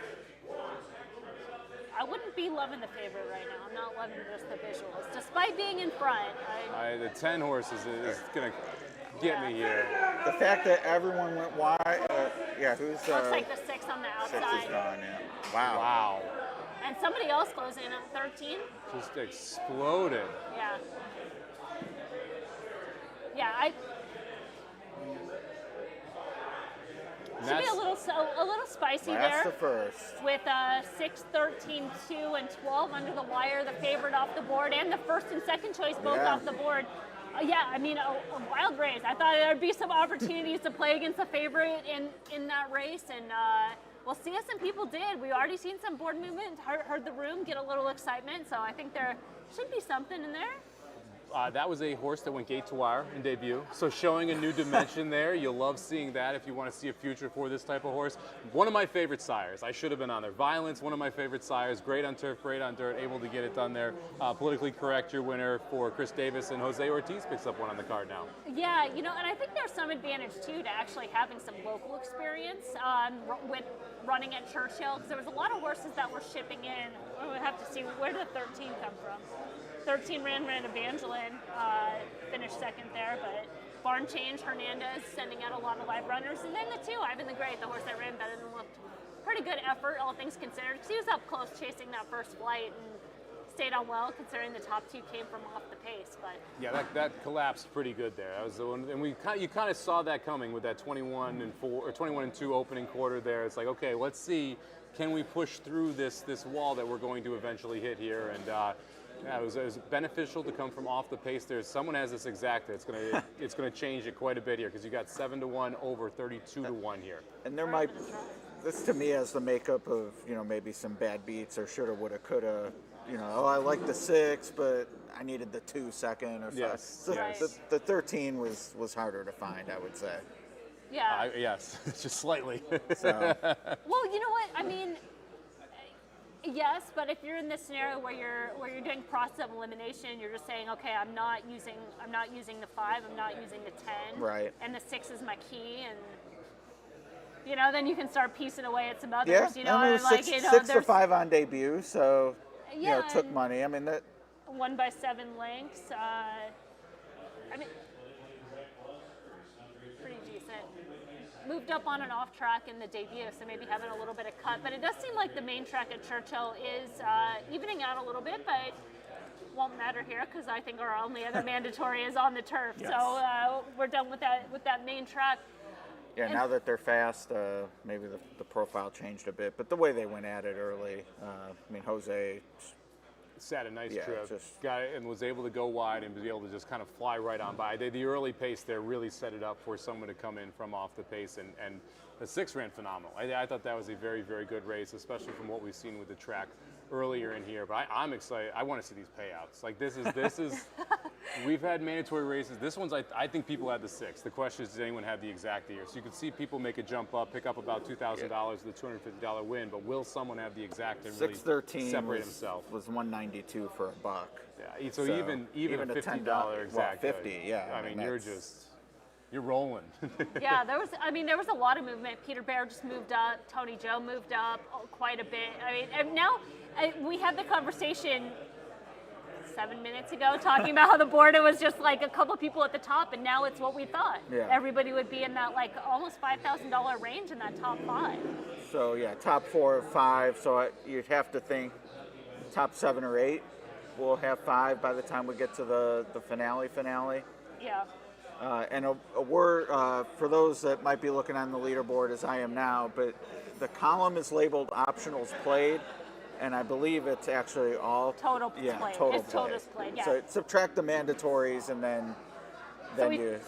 I wouldn't be loving the favorite right now. I'm not loving just the visuals, despite being in front. The 10 horses is going to get me here. The fact that everyone went wide, who's... Looks like the 6 on the outside. 6 is gone, yeah. Wow. And somebody else goes in at 13. Just exploded. Yeah. Yeah, should be a little spicy there. That's the first. With 6, 13, 2, and 12 under the wire, the favorite off the board, and the first and second choice both off the board. A wild race. I thought there'd be some opportunities to play against the favorite in that race, and we'll see if some people did. We already seen some board movement, heard the room get a little excitement, so I think there should be something in there. That was a horse that went gate to wire in debut, so showing a new dimension there. You'll love seeing that if you want to see a future for this type of horse. One of my favorite sires. I should have been on there. Violence, one of my favorite sires. Great on turf, great on dirt, able to get it done there. Politically correct, your winner for Chris Davis, and Jose Ortiz picks up one on the card now. Yeah, and I think there's some advantage too to actually having some local experience with running at Churchill, because there was a lot of horses that were shipping in. We have to see, where did the 13 come from? 13 ran Evangeline, finished second there, but Barn Change, Hernandez sending out a lot of live runners, and then the 2, Ivan the Great, the horse that ran better than looked. Pretty good effort, all things considered, because he was up close chasing that first flight and stayed on well, considering the top 2 came from off the pace. But yeah, that collapsed pretty good there. That was the one, and you kind of saw that coming with that 21-4 or 21-2 opening quarter there. It's like, okay, let's see, can we push through this wall that we're going to eventually hit here? And it was beneficial to come from off the pace there. Someone has this exacta. It's gonna change it quite a bit here, because you got 7-1 over 32-1 here. And there might, this to me has the makeup of maybe some bad beats or shoulda, woulda, coulda. I like the 6, but I needed the 2 second or something. Yes. The 13 was harder to find, I would say. Yeah. Yes, just slightly. So. Well, you know what? I mean. Yes, but if you're in this scenario where you're doing process of elimination, you're just saying, okay, I'm not using the 5, I'm not using the 10, right? And the 6 is my key, and then you can start piecing away at some others. Yeah, I mean, 6 to 5 on debut, so it took money. I mean that 1 by 7 lengths. I mean, pretty decent. Moved up on an off track in the debut, so maybe having a little bit of cut. But it does seem like the main track at Churchill is evening out a little bit, but won't matter here because I think our only other mandatory is on the turf. Yes. So we're done with that main track. Yeah, now that they're fast, maybe the profile changed a bit, but the way they went at it early, I mean, Jose Sat a nice Yeah, trip, just- got it, and was able to go wide and was able to just kind of fly right on by. The early pace there really set it up for someone to come in from off the pace, and the 6 ran phenomenal. I thought that was a very, very good race, especially from what we've seen with the track earlier in here. But I'm excited. I want to see these payouts. Like this is. We've had mandatory races. This one's, I think people had the 6. The question is, does anyone have the exact year? So you can see people make a jump up, pick up about $2,000 with a $250 win, but will someone have the exact and really 613 separate himself? was 192 for a buck. Yeah, so even a $50 exact. Well, 50, yeah. I mean, you're rolling. Yeah, there was a lot of movement. Peter Bear just moved up. Tony Joe moved up quite a bit. I mean, and now we had the conversation 7 minutes ago talking about how the board, it was just like a couple people at the top, and now it's what we thought. Yeah. Everybody would be in that like almost $5,000 range in that top 5. So yeah, top 4 or 5. So you'd have to think top 7 or 8. We'll have 5 by the time we get to the finale. Yeah. And a word for those that might be looking on the leaderboard as I am now, but the column is labeled optionals played, and I believe it's actually all total played. It's totals played. Yeah. So subtract the mandatories, and then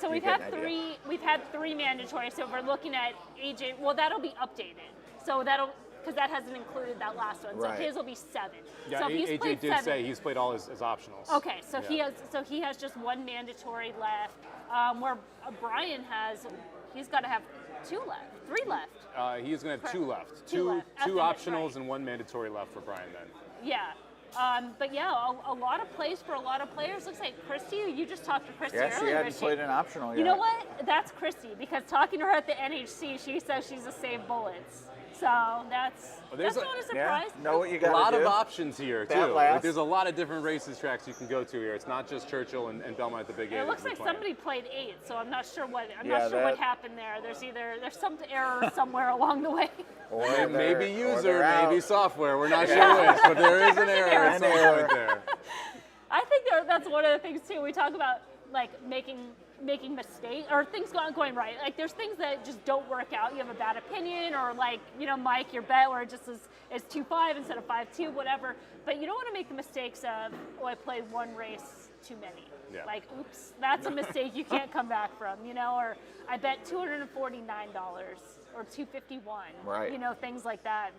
we've had 3. We've had 3 mandatories. So if we're looking at AJ, well, that'll be updated. So because that hasn't included that last one. So his will be 7. Yeah, so if he's AJ did say he's played all his optionals. Okay, so he has just 1 mandatory left. Where Brian he's got to have 2 left, 3 left. He's going to have 2 left. Two Optionals and 1 mandatory left for Brian then. Yeah. But yeah, a lot of plays for a lot of players. Looks like Christy, you just talked to Christy Yeah, earlier. she hadn't played an optional yet. You know what? That's Christy, because talking to her at the NHC, she says she's a save bullets. So that's not a surprise. Yeah, know what you got to do. A lot of options here, too. That Like, there's a lot of different races tracks you can go to here. It's not just Churchill and Belmont at the Big 8. It looks like somebody played 8, so I'm not sure what what happened there. There's some error somewhere along the way. Or maybe user, maybe software. We're not sure which, but there is an error at some point there. I think that's one of the things too. We talk about like making mistakes or things going right. Like there's things that just don't work out. You have a bad opinion, or like Mike, your bet where it just is 2-5 instead of 5-2, whatever. But you don't want to make the mistakes of I played 1 race too many. Yeah. Like oops, that's a mistake you can't come back from. Or I bet $249 or $251. Right. Things like that.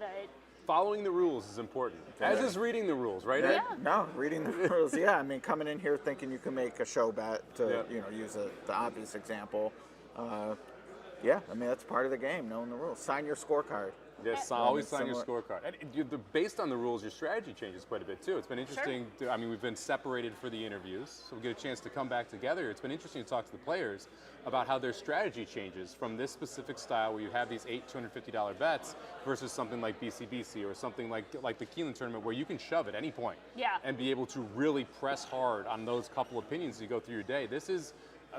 Following the rules is important, as is reading the rules, right? Yeah. No, reading the rules. Yeah, I mean, coming in here thinking you can make a show bet to use the obvious example. Yeah, I mean that's part of the game, knowing the rules. Sign your scorecard. Yes, always sign your scorecard. And based on the rules, your strategy changes quite a bit too. It's been interesting. Sure. I mean, we've been separated for the interviews, so we get a chance to come back together. It's been interesting to talk to the players about how their strategy changes from this specific style where you have these 8 $250 bets versus something like BCBC or something like the Keelan tournament where you can shove at any point and be able to really press hard on those couple opinions as you go through your day. This is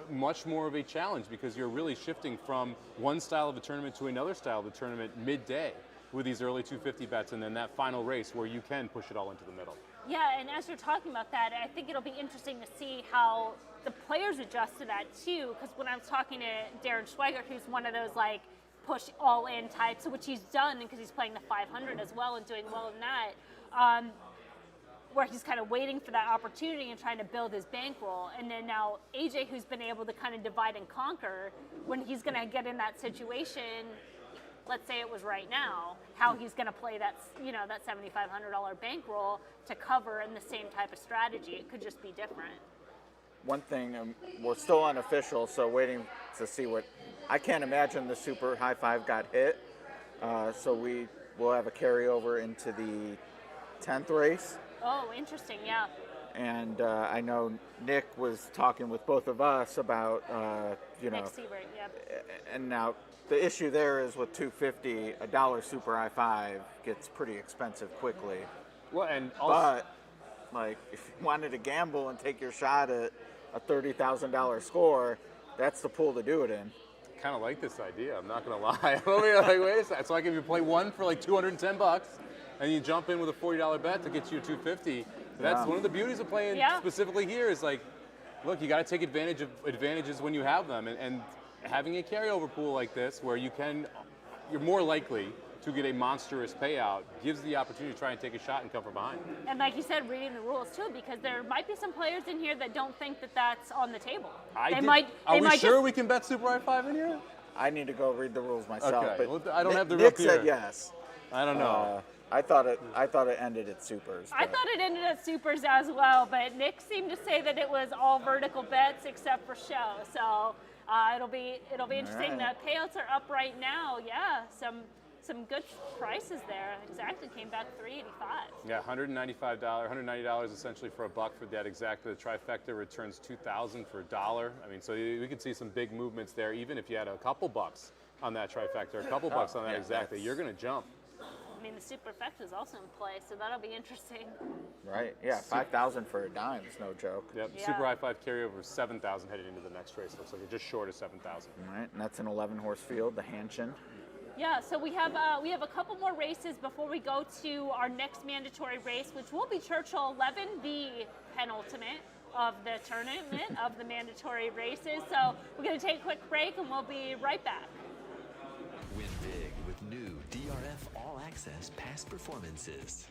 much more of a challenge because you're really shifting from one style of the tournament to another style of the tournament midday with these early 250 bets and then that final race where you can push it all into the middle. Yeah, and as you're talking about that, I think it'll be interesting to see how the players adjust to that too, because when I was talking to Darren Schwager, who's one of those like push all in types, which he's done because he's playing the 500 as well and doing well in that, where he's kind of waiting for that opportunity and trying to build his bankroll. And then now AJ, who's been able to kind of divide and conquer, when he's going to get in that situation, let's say it was right now, how he's going to play that, that $7,500 bankroll to cover in the same type of strategy. It could just be different. One thing, we're still unofficial, so waiting to see what. I can't imagine the super high 5 got hit, so we will have a carryover into the 10th race. Oh, interesting, yeah. And I know Nick was talking with both of us about, Nick Seabert, yeah. And now the issue there is with 250, a dollar super I-5 gets pretty expensive quickly. Well, and also, but like if you wanted to gamble and take your shot at a $30,000 score, that's the pool to do it in. Kind of like this idea. I'm not gonna lie. I'm over here like, wait a second. So I can play one for like $210. And you jump in with a $40 bet to get you $250. That's one of the beauties of playing specifically here is like, look, you got to take advantage of advantages when you have them, and having a carryover pool like this where you're more likely to get a monstrous payout gives the opportunity to try and take a shot and come from behind. And like you said, reading the rules too, because there might be some players in here that don't think that that's on the table. Are we sure we can bet Super I-5 in here? I need to go read the rules myself. Okay, But well, I don't have the Nick rip here. said yes. I don't know. I thought it ended at supers. I thought it ended at supers as well, but Nick seemed to say that it was all vertical bets except for show. So it'll be interesting. right. The payouts are up right now. Yeah, some good prices there. Exactly came back $385. Yeah, $190 essentially for $1 for that exacta. The trifecta returns $2,000 for $1. I mean, so we could see some big movements there. Even if you had a couple bucks on that trifecta, or a couple bucks on that exacta, you're going to jump. I mean, the superfecta is also in play, so that'll be interesting. Right. Yeah, 5,000 for a dime is no joke. Yep. Yeah. Super I-5 carryover 7,000 headed into the next race. Looks like you're just short of 7,000. All right, and that's an 11-horse field, the Hanshin. Yeah, so we have a couple more races before we go to our next mandatory race, which will be Churchill 11, the penultimate of the tournament of the mandatory races. So we're going to take a quick break, and we'll be right back. Win big with new DRF All Access past performances.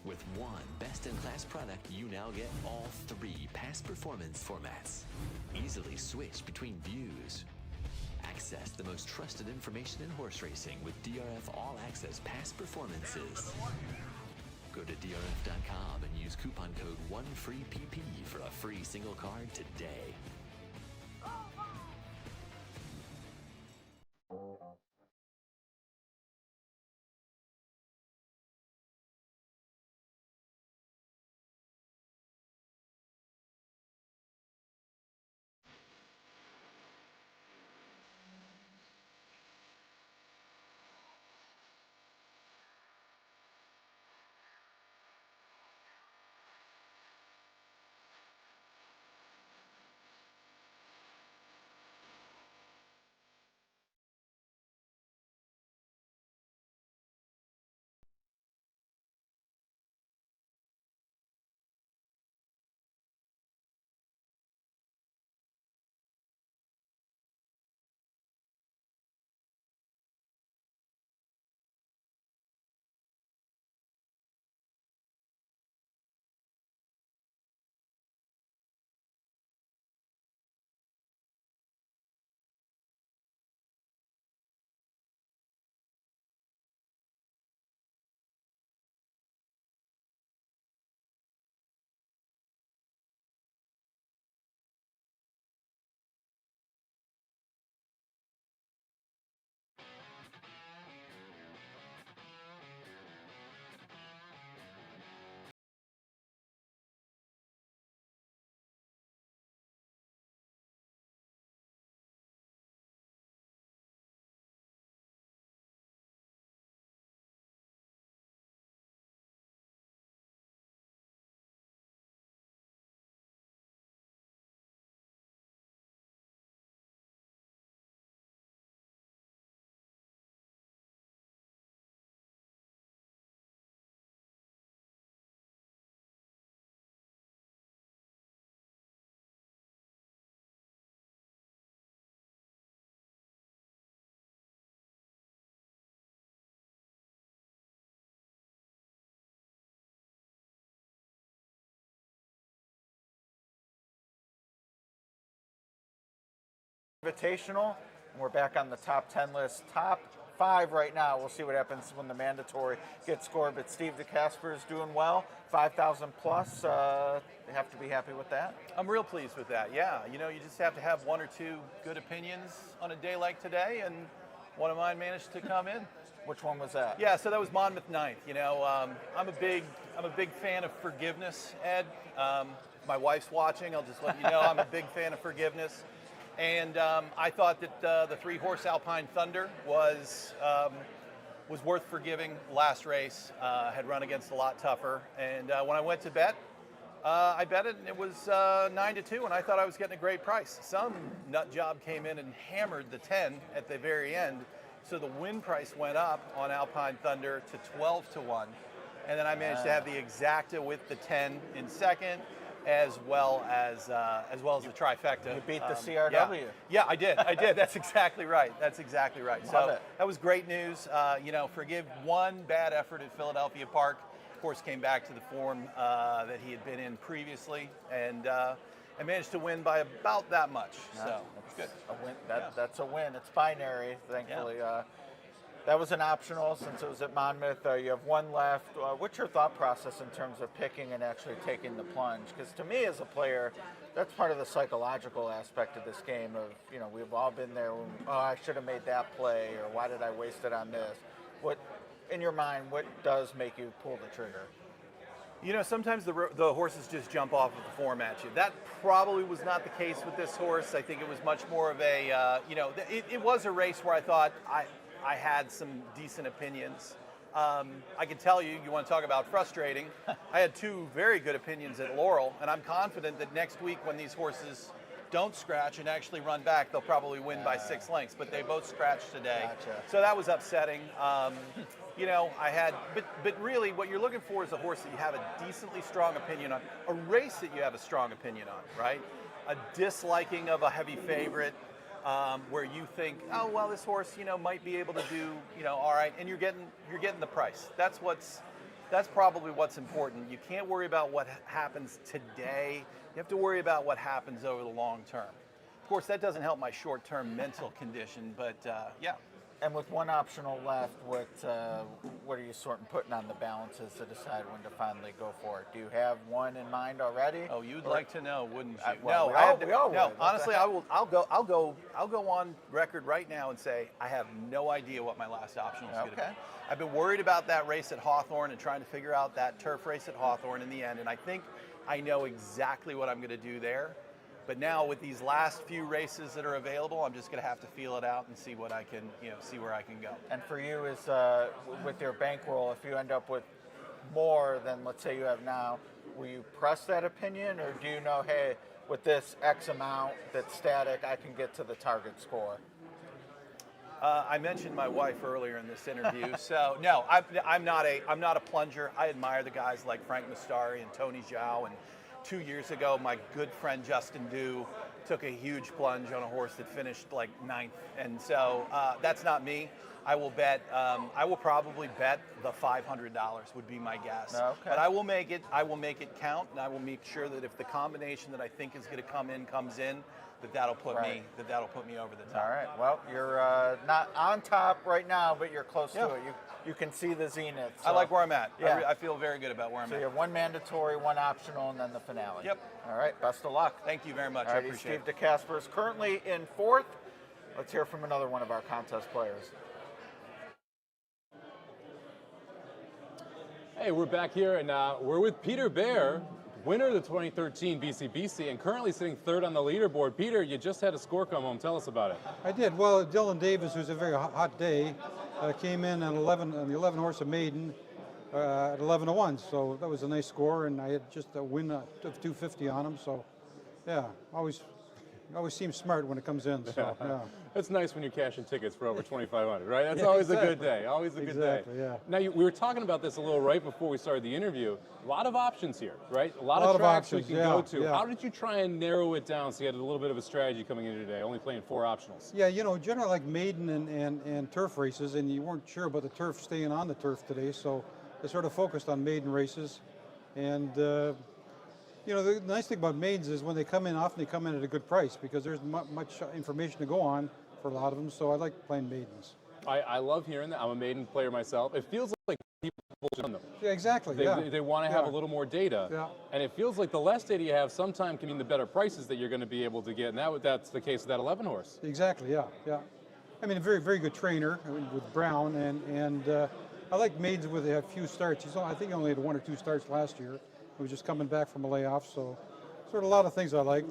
With one best-in-class product, you now get all 3 past performance formats. Easily switch between views. Access the most trusted information in horse racing with DRF All Access past performances. Go to DRF.com and use coupon code 1FREEPP for a free single card today. Invitational. We're back on the top 10 list. Top 5 right now. We'll see what happens when the mandatory gets scored. But Steve DeCasper is doing well. 5,000 plus. They have to be happy with that. I'm real pleased with that. Yeah, you know, you just have to have 1 or 2 good opinions on a day like today, and one of mine managed to come in. Which one was that? Yeah, so that was Monmouth 9th. You know, I'm a big fan of forgiveness, Ed. My wife's watching. I'll just let you know I'm a big fan of forgiveness. And I thought that the 3-horse Alpine Thunder was worth forgiving last race. Had run against a lot tougher. And when I went to bet, I bet it, and it was 9-2, and I thought I was getting a great price. Some nut job came in and hammered the 10 at the very end, so the win price went up on Alpine Thunder to 12-1. And then I managed to have the exacta with the 10 in second. as well as the trifecta. You beat the CRW. Yeah, I did. That's exactly right. Love So it. that was great news. Forgive one bad effort at Philadelphia Park. Of course, came back to the form that he had been in previously, and managed to win by about that much. So that's good. A win. That's a win. It's binary, thankfully. That was an optional since it was at Monmouth. You have one left. What's your thought process in terms of picking and actually taking the plunge? Because to me as a player, that's part of the psychological aspect of this game of, we've all been there when, I should have made that play, or why did I waste it on this? What, in your mind, what does make you pull the trigger? Sometimes the horses just jump off of the form at you. That probably was not the case with this horse. I think it was much more of a, it was a race where I thought I had some decent opinions. I can tell you want to talk about frustrating. I had two very good opinions at Laurel, and I'm confident that next week when these horses don't scratch and actually run back, they'll probably win by 6 lengths, but they both scratched today. Gotcha. So that was upsetting. But really what you're looking for is a horse that you have a decently strong opinion on, a race that you have a strong opinion on, right? A disliking of a heavy favorite, where you think, oh well, this horse, might be able to do, all right, and you're getting the price. That's probably what's important. You can't worry about what happens today. You have to worry about what happens over the long term. Of course, that doesn't help my short-term mental condition, but yeah. And with one optional left, what are you putting on the balances to decide when to finally go for it? Do you have one in mind already? Oh, you'd like to know, wouldn't you? We all would. Honestly, I'll go on record right now and say I have no idea what my last optional is going to be. I've been worried about that race at Hawthorne and trying to figure out that turf race at Hawthorne in the end, and I think I know exactly what I'm going to do there. But now with these last few races that are available, I'm just going to have to feel it out and see what I can, see where I can go. And for you, is with your bankroll, if you end up with more than let's say you have now, will you press that opinion, or do you know, hey, with this X amount that's static, I can get to the target score? I mentioned my wife earlier in this interview, so no, I'm not a plunger. I admire the guys like Frank Mastari and Tony Xiao, and 2 years ago, my good friend Justin Dew took a huge plunge on a horse that finished like 9th, and so that's not me. I will probably bet the $500 would be my guess. Okay. But I will make it count, and I will make sure that if the combination that I think is going to come in comes in, that'll put me over the top. All right. Well, you're not on top right now, but you're close to it. You can see the zenith. So. I like where I'm at. Yeah. I feel very good about where I'm at. So you have one mandatory, one optional, and then the finale. Yep. All right. Best of luck. Thank you very much. All right, I appreciate Steve it. DeCasper is currently in 4th. Let's hear from another one of our contest players. Hey, we're back here, and we're with Peter Bear, winner of the 2013 BCBC, and currently sitting 3rd on the leaderboard. Peter, you just had a score come home. Tell us about it. I did. Well, Dylan Davis, who's a very hot day, came in on the 11 horse of maiden at 11-1. So that was a nice score, and I had just a win of 250 on him. So, yeah, always seems smart when it comes in. So, yeah. It's nice when you cash in tickets for over 2,500, right? That's always a good day. Always a good day. Yeah. Now, we were talking about this a little right before we started the interview. A lot of options here, right? A lot of tracks we can go to. Yeah. How did you try and narrow it down so you had a little bit of a strategy coming in today, only playing 4 optionals? Yeah, generally like maiden and turf races, and you weren't sure about the turf staying on the turf today, so I sort of focused on maiden races. And, the nice thing about maidens is when they come in, often they come in at a good price because there's much information to go on for a lot of them, so I like playing maidens. I love hearing that. I'm a maiden player myself. It feels like people should know them. Yeah, exactly. They want to have a little more data. Yeah. And it feels like the less data you have sometimes can mean the better prices that you're going to be able to get. And that's the case with that 11 horse. Exactly, yeah. I mean, a very, very good trainer with Brown, and I like maidens with a few starts. I think he only had 1 or 2 starts last year. He was just coming back from a layoff, so sort of a lot of things I liked.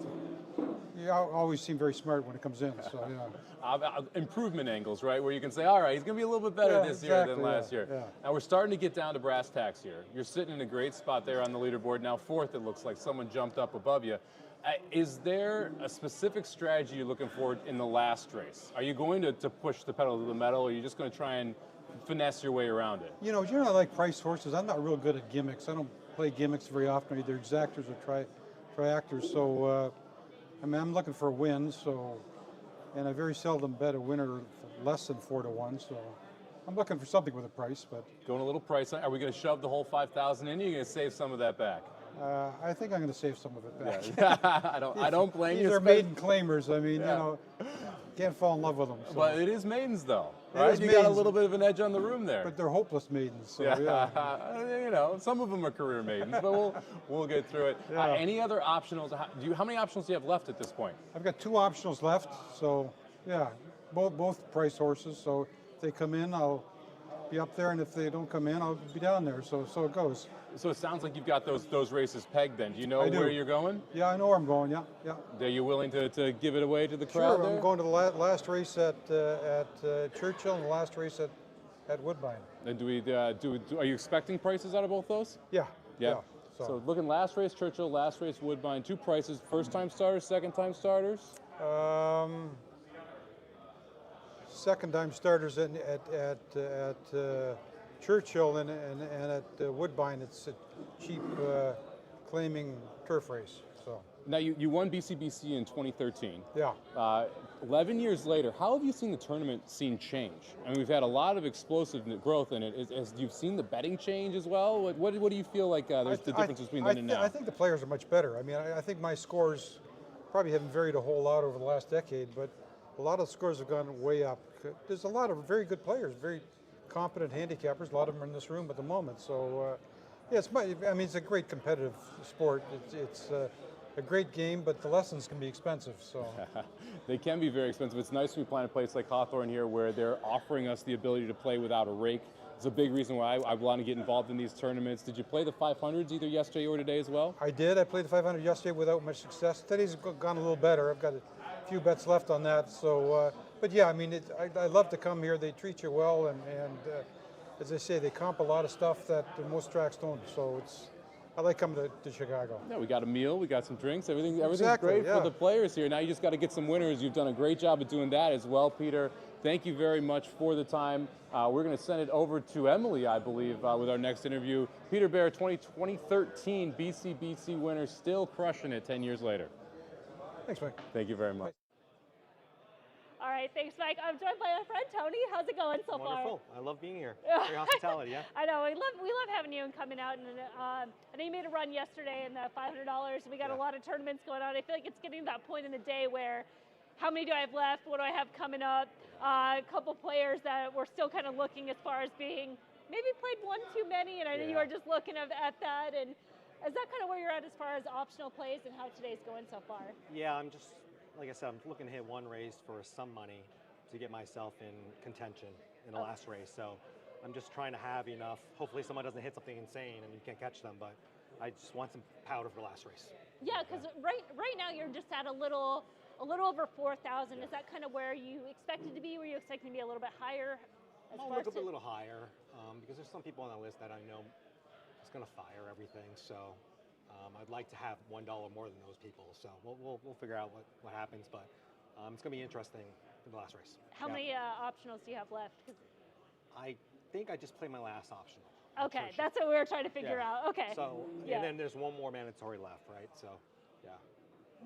You always seem very smart when it comes in, so yeah. Improvement angles, right, where you can say, all right, he's going to be a little bit better this year than last year. Yeah. Now we're starting to get down to brass tacks here. You're sitting in a great spot there on the leaderboard. Now 4th, it looks like someone jumped up above you. Is there a specific strategy you're looking for in the last race? Are you going to push the pedal to the metal, or are you just going to try and finesse your way around it? Generally I like price horses. I'm not real good at gimmicks. I don't play gimmicks very often, either exactors or triactors. So, I mean, I'm looking for a win. So, and I very seldom bet a winner less than 4-1. So, I'm looking for something with a price. But going a little price. Are we going to shove the whole 5,000 in? Or are you going to save some of that back? I think I'm going to save some of it back. Yeah. I don't blame you. These are maiden claimers. I mean, you know, can't fall in love with them. So. But it is maidens, though. It Right? is You maidens, got a little bit of an edge on the room there. But they're hopeless maidens. So, You know, some of them are career maidens, but we'll get through it. Any other optionals? How many optionals do you have left at this point? I've got 2 optionals left. So, yeah, both price horses. So if they come in, I'll be up there, and if they don't come in, I'll be down there. So it goes. So it sounds like you've got those races pegged. Then, do you know I do. where you're going? Yeah, I know where I'm going. Yeah. Are you willing to give it away to the crowd? Sure, there? I'm going to the last race at Churchill and the last race at Woodbine. And are you expecting prices out of both those? Yeah. So looking last race Churchill, last race Woodbine, 2 prices: first time starters, second time starters. Second time starters at Churchill and at Woodbine. It's a cheap claiming turf race. So now you won BCBC in 2013. Yeah. 11 years later, how have you seen the tournament scene change? I mean, we've had a lot of explosive growth in it. Has you've seen the betting change as well? What do you feel like there's the difference between then and now? I think the players are much better. I mean, I think my scores probably haven't varied a whole lot over the last decade, but a lot of the scores have gone way up. There's a lot of very good players, very competent handicappers. A lot of them are in this room at the moment. So, yeah, it's a great competitive sport. It's a great game, but the lessons can be expensive. So they can be very expensive. It's nice to be playing a place like Hawthorne here, where they're offering us the ability to play without a rake. It's a big reason why I want to get involved in these tournaments. Did you play the 500s either yesterday or today as well? I did. I played the 500 yesterday without much success. Today's gone a little better. I've got a few bets left on that. So, but yeah, I mean, I love to come here. They treat you well, and as I say, they comp a lot of stuff that most tracks don't. So I like coming to Chicago. Yeah, we got a meal, we got some drinks, everything's Exactly, great for the players here. Now you just got to get some winners. You've done a great job of doing that as well, Peter. Thank you very much for the time. We're going to send it over to Emily, I believe, with our next interview. Peter Bear, 2013 BCBC winner, still crushing it 10 years later. Thanks, Mike. Thank you very much. All right, thanks, Mike. I'm joined by my friend Tony. How's it going so far? Wonderful. I love being here. Your hospitality, yeah. I know. We love having you and coming out. And I know you made a run yesterday in the $500. We got a lot of tournaments going on. I feel like it's getting to that point in the day where, how many do I have left? What do I have coming up? A couple players that we're still kind of looking as far as being maybe played one too many. And I know you were just looking at that. And is that kind of where you're at as far as optional plays and how today's going so far? Yeah, I'm just, like I said, I'm looking to hit one race for some money to get myself in contention in the last race. So I'm just trying to have enough. Hopefully someone doesn't hit something insane and you can't catch them, but I just want some powder for the last race. Yeah, because right now you're just at a little over 4,000. Is that kind of where you expected to be? Were you expecting to be a little bit higher? I'll look a little higher because there's some people on the list that I know is going to fire everything. So I'd like to have $1 more than those people. So we'll figure out what happens, but it's going to be interesting in the last race. How many optionals do you have left? I think I just played my last optional. Okay, that's what we were trying to figure out. Okay. So and then there's one more mandatory left, right? So yeah.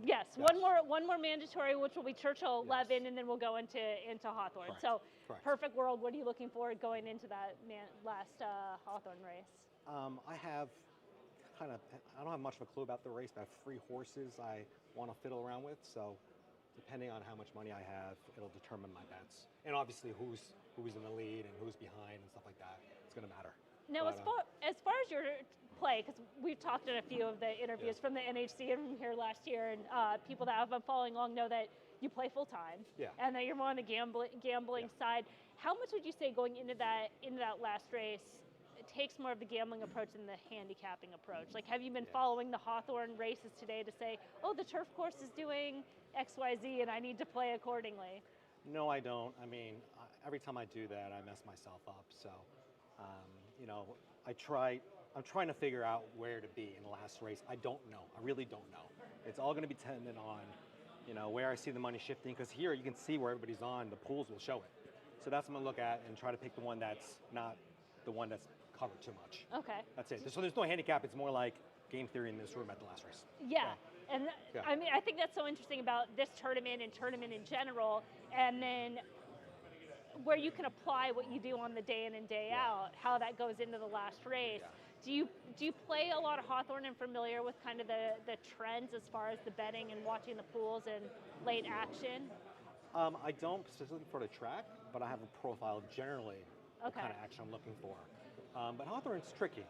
Yes, one more mandatory, which will be Churchill 11, and then we'll go into Hawthorne. Correct. So Correct. Perfect world. What are you looking for going into that last Hawthorne race? I don't have much of a clue about the race, but I have 3 horses I want to fiddle around with. So depending on how much money I have, it'll determine my bets. And obviously who's in the lead and who's behind and stuff like that. It's going to matter. Now, as far as your play, because we've talked in a few of the interviews from the NHC and from here last year, and people that have been following along know that you play full time, and that you're more on the gambling side. How much would you say going into that last race takes more of the gambling approach than the handicapping approach? Like, have you been following the Hawthorne races today to say, oh, the turf course is doing XYZ and I need to play accordingly? No, I don't. I mean, every time I do that, I mess myself up. So, I'm trying to figure out where to be in the last race. I don't know. I really don't know. It's all going to be dependent on, where I see the money shifting. Because here you can see where everybody's on. The pools will show it. So that's what I'm going to look at and try to pick the one that's not the one that's covered too much. Okay. That's it. So there's no handicap. It's more like game theory in this room at the last race. Yeah. And Yeah. I mean, I think that's so interesting about this tournament and tournament in general, and then where you can apply what you do on the day in and day out, how that goes into the last race. Do you play a lot of Hawthorne and familiar with kind of the trends as far as the betting and watching the pools and late action? I don't specifically for the track, but I have a profile generally what Okay. kind of action I'm looking for. But Hawthorne's tricky.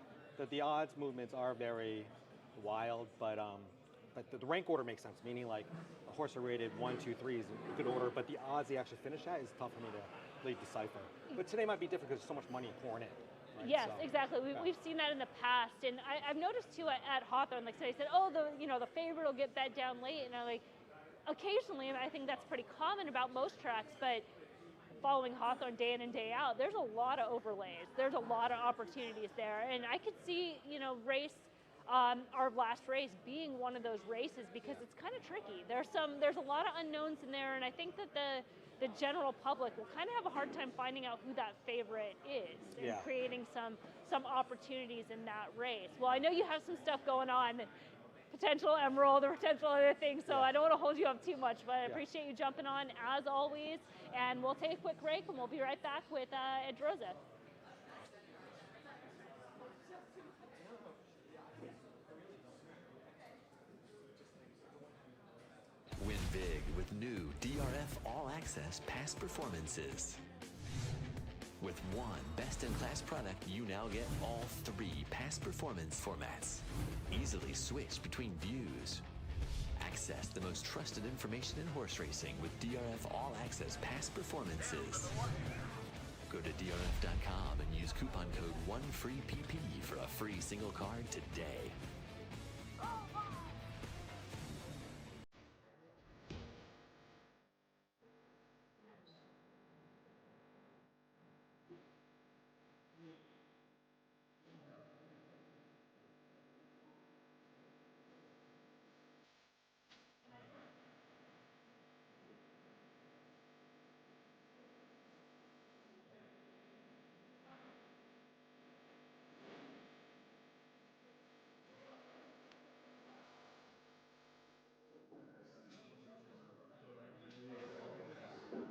The odds movements are very wild, but the rank order makes sense, meaning like a horse are rated 1, 2, 3 is a good order, but the odds they actually finish at is tough for me to really decipher. But today might be different because there's so much money pouring in. Right? Yes, So, exactly. We've seen that in the past, and I've noticed too at Hawthorne. Like somebody said, oh, the favorite will get bet down late, and I'm like, occasionally, and I think that's pretty common about most tracks, but following Hawthorne day in and day out, there's a lot of overlays. There's a lot of opportunities there, and I could see our last race being one of those races because it's kind of tricky. There's a lot of unknowns in there, and I think that the general public will kind of have a hard time finding out who that favorite is and creating some opportunities in that race. Well, I know you have some stuff going on, potential emerald or potential other things, so I don't want to hold you up too much, but I appreciate you jumping on as always, and we'll take a quick break and we'll be right back with DeRosa. Win big with new DRF All Access past performances. With one best-in-class product, you now get all 3 past performance formats. Easily switch between views. Access the most trusted information in horse racing with DRF All Access past performances. Go to DRF.com and use coupon code 1FREEPP for a free single card today.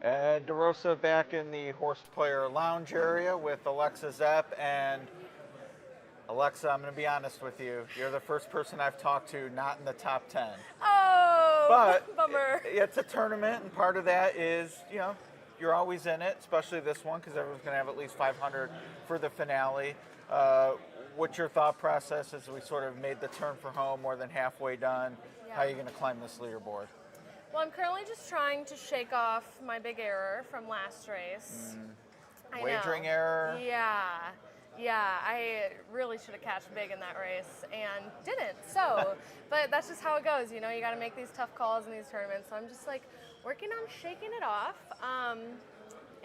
And DeRosa back in the horse player lounge area with Alexa Zepp. And Alexa, I'm going to be honest with you. You're the first person I've talked to not in the top 10. Oh, but bummer. It's a tournament, and part of that is, you're always in it, especially this one, because everyone's going to have at least 500 for the finale. What's your thought process as we sort of made the turn for home, more than halfway done? Yeah. How are you going to climb this leaderboard? Well, I'm currently just trying to shake off my big error from last race. Wagering error? Yeah, I really should have cashed big in that race and didn't. So, but that's just how it goes. You got to make these tough calls in these tournaments. So I'm just like working on shaking it off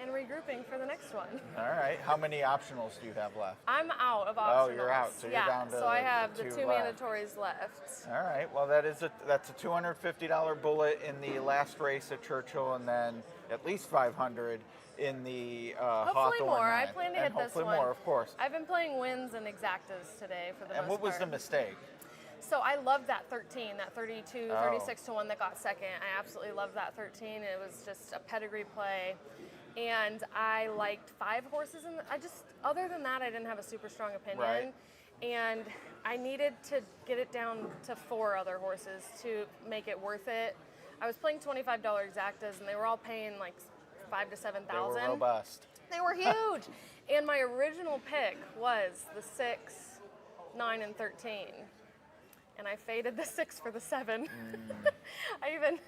and regrouping for the next one. All right. How many optionals do you have left? I'm out of optionals. Oh, you're out. So you're down to so I have the 2 left. mandatories left. All right. Well, that's a $250 bullet in the last race at Churchill, and then at least 500 in the Hopefully Hawthorne more. 9. I plan to hit this hopefully one. more, of course. I've been playing wins and exactas today for the most part. And what was the mistake? So I loved that 13, that 32, Oh. 36 to 1 that got second. I absolutely loved that 13. It was just a pedigree play. And I liked 5 horses. Other than that, I didn't have a super strong opinion. Right. And I needed to get it down to 4 other horses to make it worth it. I was playing $25 exactas, and they were all paying like $5,000 to $7,000. They were robust. They were huge. And my original pick was the 6, 9, and 13. And I faded the 6 for the 7. I even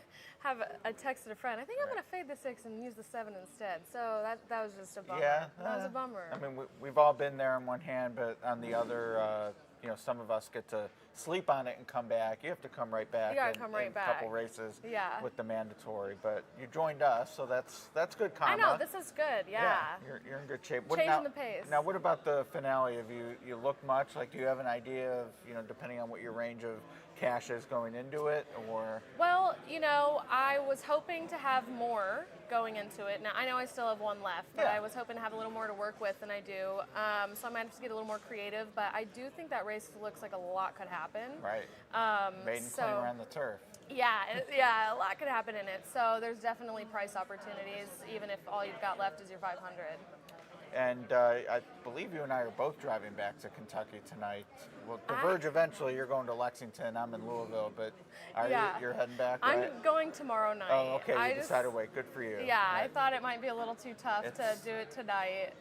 I texted a friend, I think I'm going to fade the 6 and use the 7 instead. So that was just a bummer. Yeah. That was a bummer. I mean, we've all been there on one hand, but on the other, some of us get to sleep on it and come back. You have to come right back. You gotta come right in back. a couple races with the mandatory. But you joined us, so that's good karma. I know, this is good, yeah. You're in good shape. Changing the pace. Now, what about the finale? Have you looked much? Like, do you have an idea of, depending on what your range of cash is going into it, or? Well, I was hoping to have more going into it. Now, I know I still have one left, but I was hoping to have a little more to work with than I do. So I might have to get a little more creative, but I do think that race looks like a lot could happen. Right. Maiden so, claim around the turf. Yeah, a lot could happen in it. So there's definitely price opportunities, even if all you've got left is your 500. And I believe you and I are both driving back to Kentucky tonight. We'll diverge eventually. You're going to Lexington. I'm in Louisville, but you're heading back, right? I'm going tomorrow night. Oh, okay. You decided to wait. Good for you. Yeah, right. I thought it might be a little too tough to do it tonight.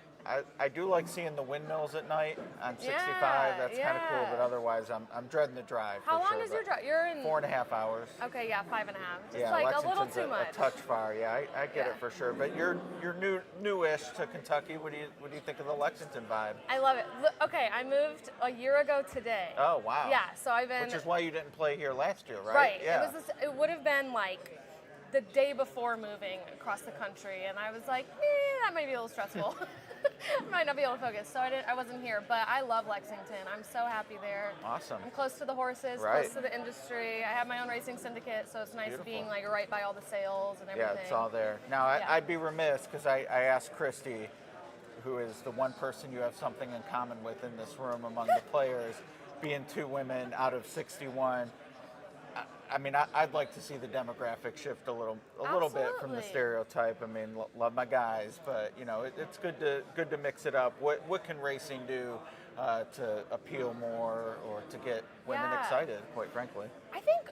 I do like seeing the windmills at night on 65. That's kind of cool, but otherwise I'm dreading the drive. How long is your drive? You're in 4.5 hours. Okay, 5.5. Just like a little too much. A touch far. Yeah, I get it for sure. But you're newish to Kentucky. What do you think of the Lexington vibe? I love it. Okay, I moved a year ago today. Oh wow. Yeah, so I've been. Which is why you didn't play here last year, right? Right. Yeah. It would have been like the day before moving across the country, and I was like, that might be a little stressful. Might not be able to focus, so I wasn't here. But I love Lexington. I'm so happy there. Awesome. I'm close to the horses, close to the industry. I have my own racing syndicate, so it's nice being like right by all the sales and everything. Yeah, it's all there. Now I'd be remiss because I asked Christy, who is the one person you have something in common with in this room among the players, being 2 women out of 61. I mean, I'd like to see the demographic shift a little bit from the stereotype. I mean, love my guys, but it's good to mix it up. What can racing do to appeal more or to get women excited? Quite frankly, I think.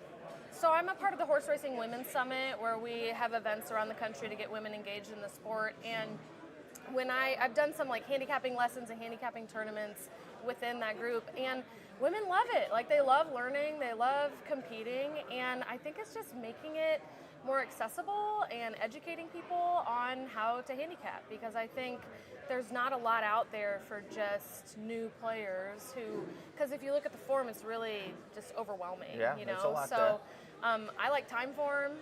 So I'm a part of the Horse Racing Women's Summit, where we have events around the country to get women engaged in the sport. And when I've done some like handicapping lessons and handicapping tournaments within that group, and women love it. Like, they love learning, they love competing, and I think it's just making it more accessible and educating people on how to handicap, because I think there's not a lot out there for just new players because if you look at the form, it's really just overwhelming. There's a lot so there. I like time form.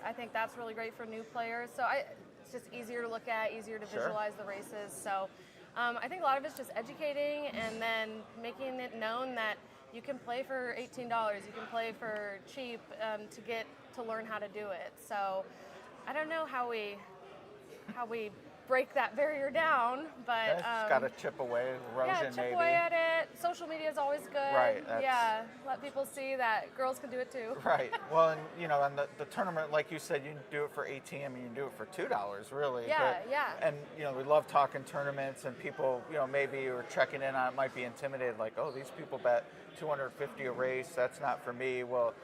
I think that's really great for new players. So it's just easier to look at, easier to visualize the races. So I think a lot of it's just educating and then making it known that you can play for $18, you can play for cheap to learn how to do it. So I don't know how we break that barrier down, but just got to chip away, erosion chip maybe. away at it. Social media is always good. Right. Let people see that girls can do it too. Right. Well, and and the tournament, like you said, you can do it for $18. I mean, you can do it for $2, really. Yeah. And we love talking tournaments, and people, maybe are checking in on it, might be intimidated, like, oh, these people bet $250 a race. That's not for me. Well,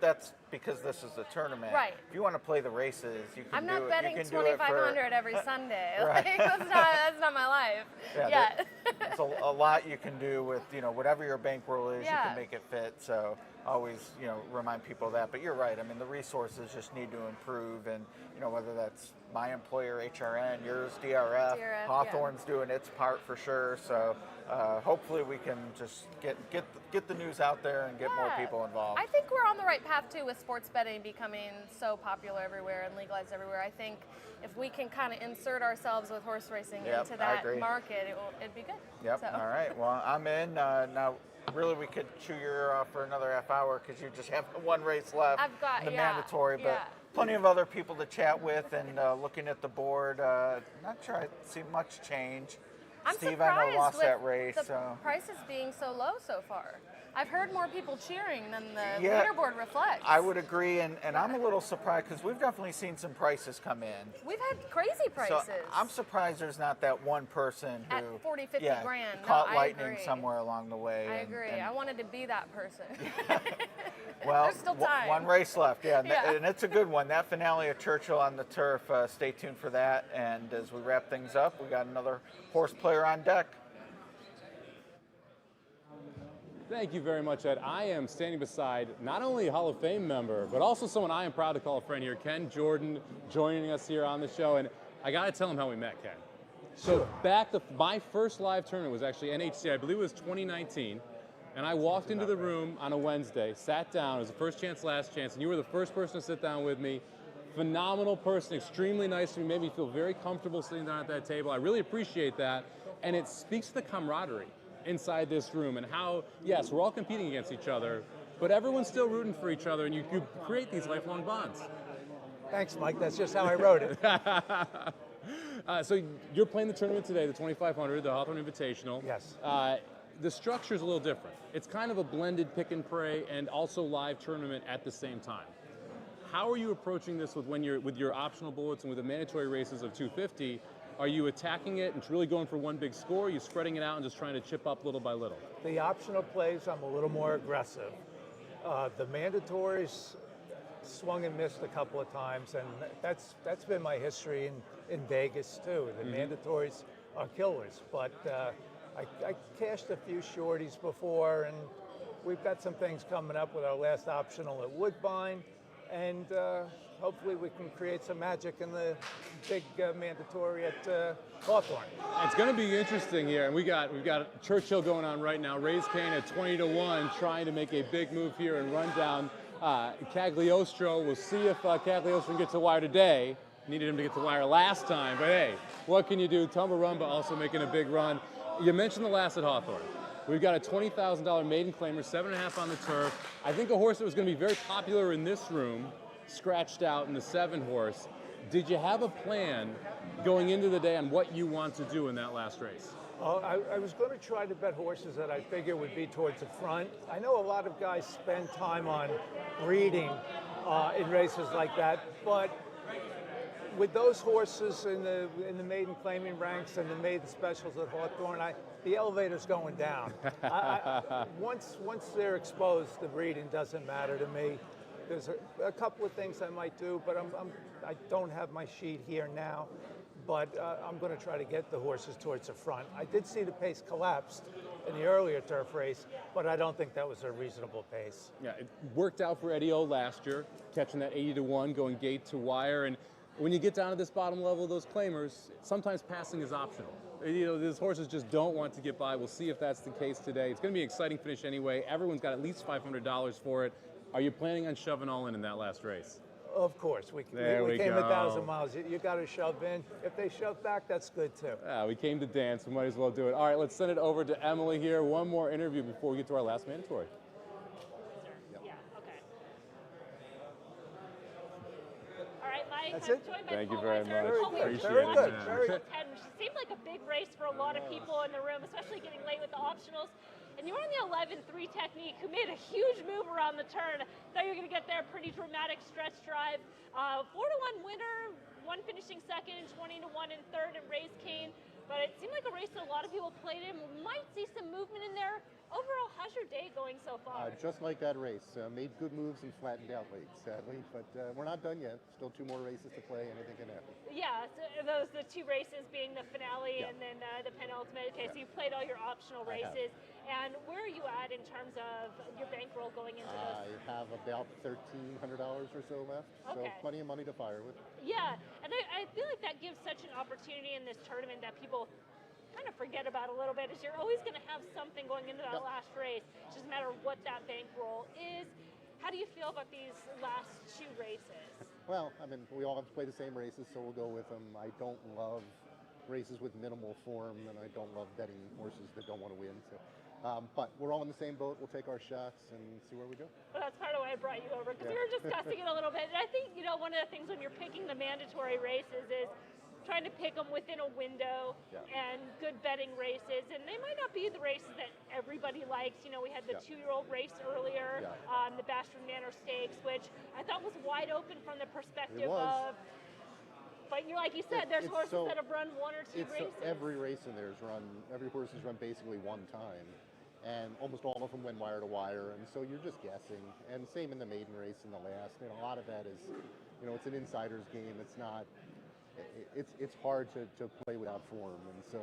that's because this is a tournament. Right. If you want to play the races, you can. I'm do not it. betting you can do it $2,500 every Sunday. Right. Like, that's not my life. Yeah. There's a lot you can do with whatever your bankroll is. You can make it fit. So always remind people of that. But you're right. I mean, the resources just need to improve, and whether that's my employer, HRN, yours, DRF, Hawthorne's doing its part for sure. So hopefully we can just get the news out there and get more people involved. I think we're on the right path too with sports betting becoming so popular everywhere and legalized everywhere. I think if we can kind of insert ourselves with horse racing into that market, it'd be good. Yep. So. All right. Well, I'm in now. Really, we could chew your ear off for another half hour because you just have one race left. I've got the mandatory, but plenty of other people to chat with. And looking at the board, not sure I see much change. I'm Steve, I know, lost with that race. The prices being so low so far. I've heard more people cheering than the Yeah, leaderboard reflects. I would agree, and I'm a little surprised because we've definitely seen some prices come in. We've had crazy prices. So I'm surprised there's not that one person who At 40, 50 grand. caught No, I lightning agree. somewhere along the way. I agree. I wanted to be that person. Well, There's still time. One race left, Yeah. and it's a good one. That finale of Churchill on the turf, stay tuned for that. And as we wrap things up, we got another horse player on deck. Thank you very much, Ed. I am standing beside not only a Hall of Fame member, but also someone I am proud to call a friend here, Ken Jordan, joining us here on the show. And I got to tell him how we met, Ken. So my first live tournament was actually NHC, I believe it was 2019. And I walked into the room on a Wednesday, sat down. It was the first chance, last chance. And you were the first person to sit down with me. Phenomenal person, extremely nice to me, made me feel very comfortable sitting down at that table. I really appreciate that. And it speaks to the camaraderie inside this room and how, yes, we're all competing against each other, but everyone's still rooting for each other, and you create these lifelong bonds. Thanks, Mike. That's just how I wrote it. So you're playing the tournament today, the 2500, the Hawthorne Invitational. Yes. The structure's a little different. It's kind of a blended pick and pray and also live tournament at the same time. How are you approaching this with your optional bullets and with the mandatory races of 250? Are you attacking it and really going for one big score? Are you spreading it out and just trying to chip up little by little? The optional plays, I'm a little more aggressive. The mandatories swung and missed a couple of times, and that's been my history in Vegas too. The mandatories are killers, but I cashed a few shorties before, and we've got some things coming up with our last optional at Woodbine, and hopefully we can create some magic in the big mandatory at Hawthorne. It's going to be interesting here, and we've got Churchill going on right now. Raise Kane at 20-1, trying to make a big move here and run down Cagliostro. We'll see if Cagliostro gets the wire today. Needed him to get the wire last time, but hey, what can you do? Tumbarumba also making a big run. You mentioned the last at Hawthorne. We've got a $20,000 maiden claimer, 7.5 on the turf. I think a horse that was going to be very popular in this room, scratched out in the 7 horse. Did you have a plan going into the day on what you want to do in that last race? I was going to try to bet horses that I figure would be towards the front. I know a lot of guys spend time on breeding in races like that, but with those horses in the maiden claiming ranks and the maiden specials at Hawthorne, the elevator's going down. Once they're exposed, the breeding doesn't matter to me. There's a couple of things I might do, but I don't have my sheet here now. But I'm going to try to get the horses towards the front. I did see the pace collapsed in the earlier turf race, but I don't think that was a reasonable pace. Yeah, it worked out for Eddie O last year, catching that 80-1, going gate to wire. And when you get down to this bottom level of those claimers, sometimes passing is optional. You know, these horses just don't want to get by. We'll see if that's the case today. It's going to be an exciting finish anyway. Everyone's got at least $500 for it. Are you planning on shoving all in that last race? Of course. We came 1,000 miles. You got to shove in. If they shove back, that's good too. Yeah, we came to dance. We might as well do it. All right, let's send it over to Emily here. One more interview before we get to our last mandatory. Yeah, okay. All right, Mike. That's I'm it? joined by Thank you Paul very Reiser. much. Paul, we Appreciate Very it. good. man. Very good. Which seemed like a big race for a lot of people in the room, especially getting late with the optionals. And you were on the 11-3 technique, who made a huge move around the turn. Thought you were going to get there, pretty dramatic stretch drive. 4-1 winner, one finishing second, 20-1 in third, and Raise Kane. But it seemed like a race that a lot of people played in. We might see some movement in there. Overall, how's your day going so far? Just like that race. Made good moves and flattened out late, sadly. But we're not done yet. Still 2 more races to play. Anything can happen. Yeah, so those the 2 races being the finale and then the penultimate. Okay, so you've played all your optional races. And where are you at in terms of your bankroll going into those? I have about $1,300 or so left. Okay. So plenty of money to fire with. Yeah, and I feel like that gives such an opportunity in this tournament that people kind of forget about a little bit, is you're always going to have something going into that last race. It doesn't matter what that bankroll is. How do you feel about these last 2 races? Well, I mean, we all have to play the same races, so we'll go with them. I don't love races with minimal form, and I don't love betting horses that don't want to win. So, but we're all in the same boat. We'll take our shots and see where we go. Well, that's part of why I brought you over, because we were discussing it a little bit. And I think, one of the things when you're picking the mandatory races is trying to pick them within a window and good betting races. And they might not be the races that everybody likes. We had the 2-year-old race earlier, the Bastard Manor Stakes, which I thought was wide open from the perspective of. But like you said, there's horses that have run 1 or 2 races. Every race in there is run, every horse is run basically 1 time. And almost all of them went wire to wire. And so you're just guessing. And same in the maiden race in the last. And a lot of that is, it's an insider's game. It's not. It's hard to play without form, and so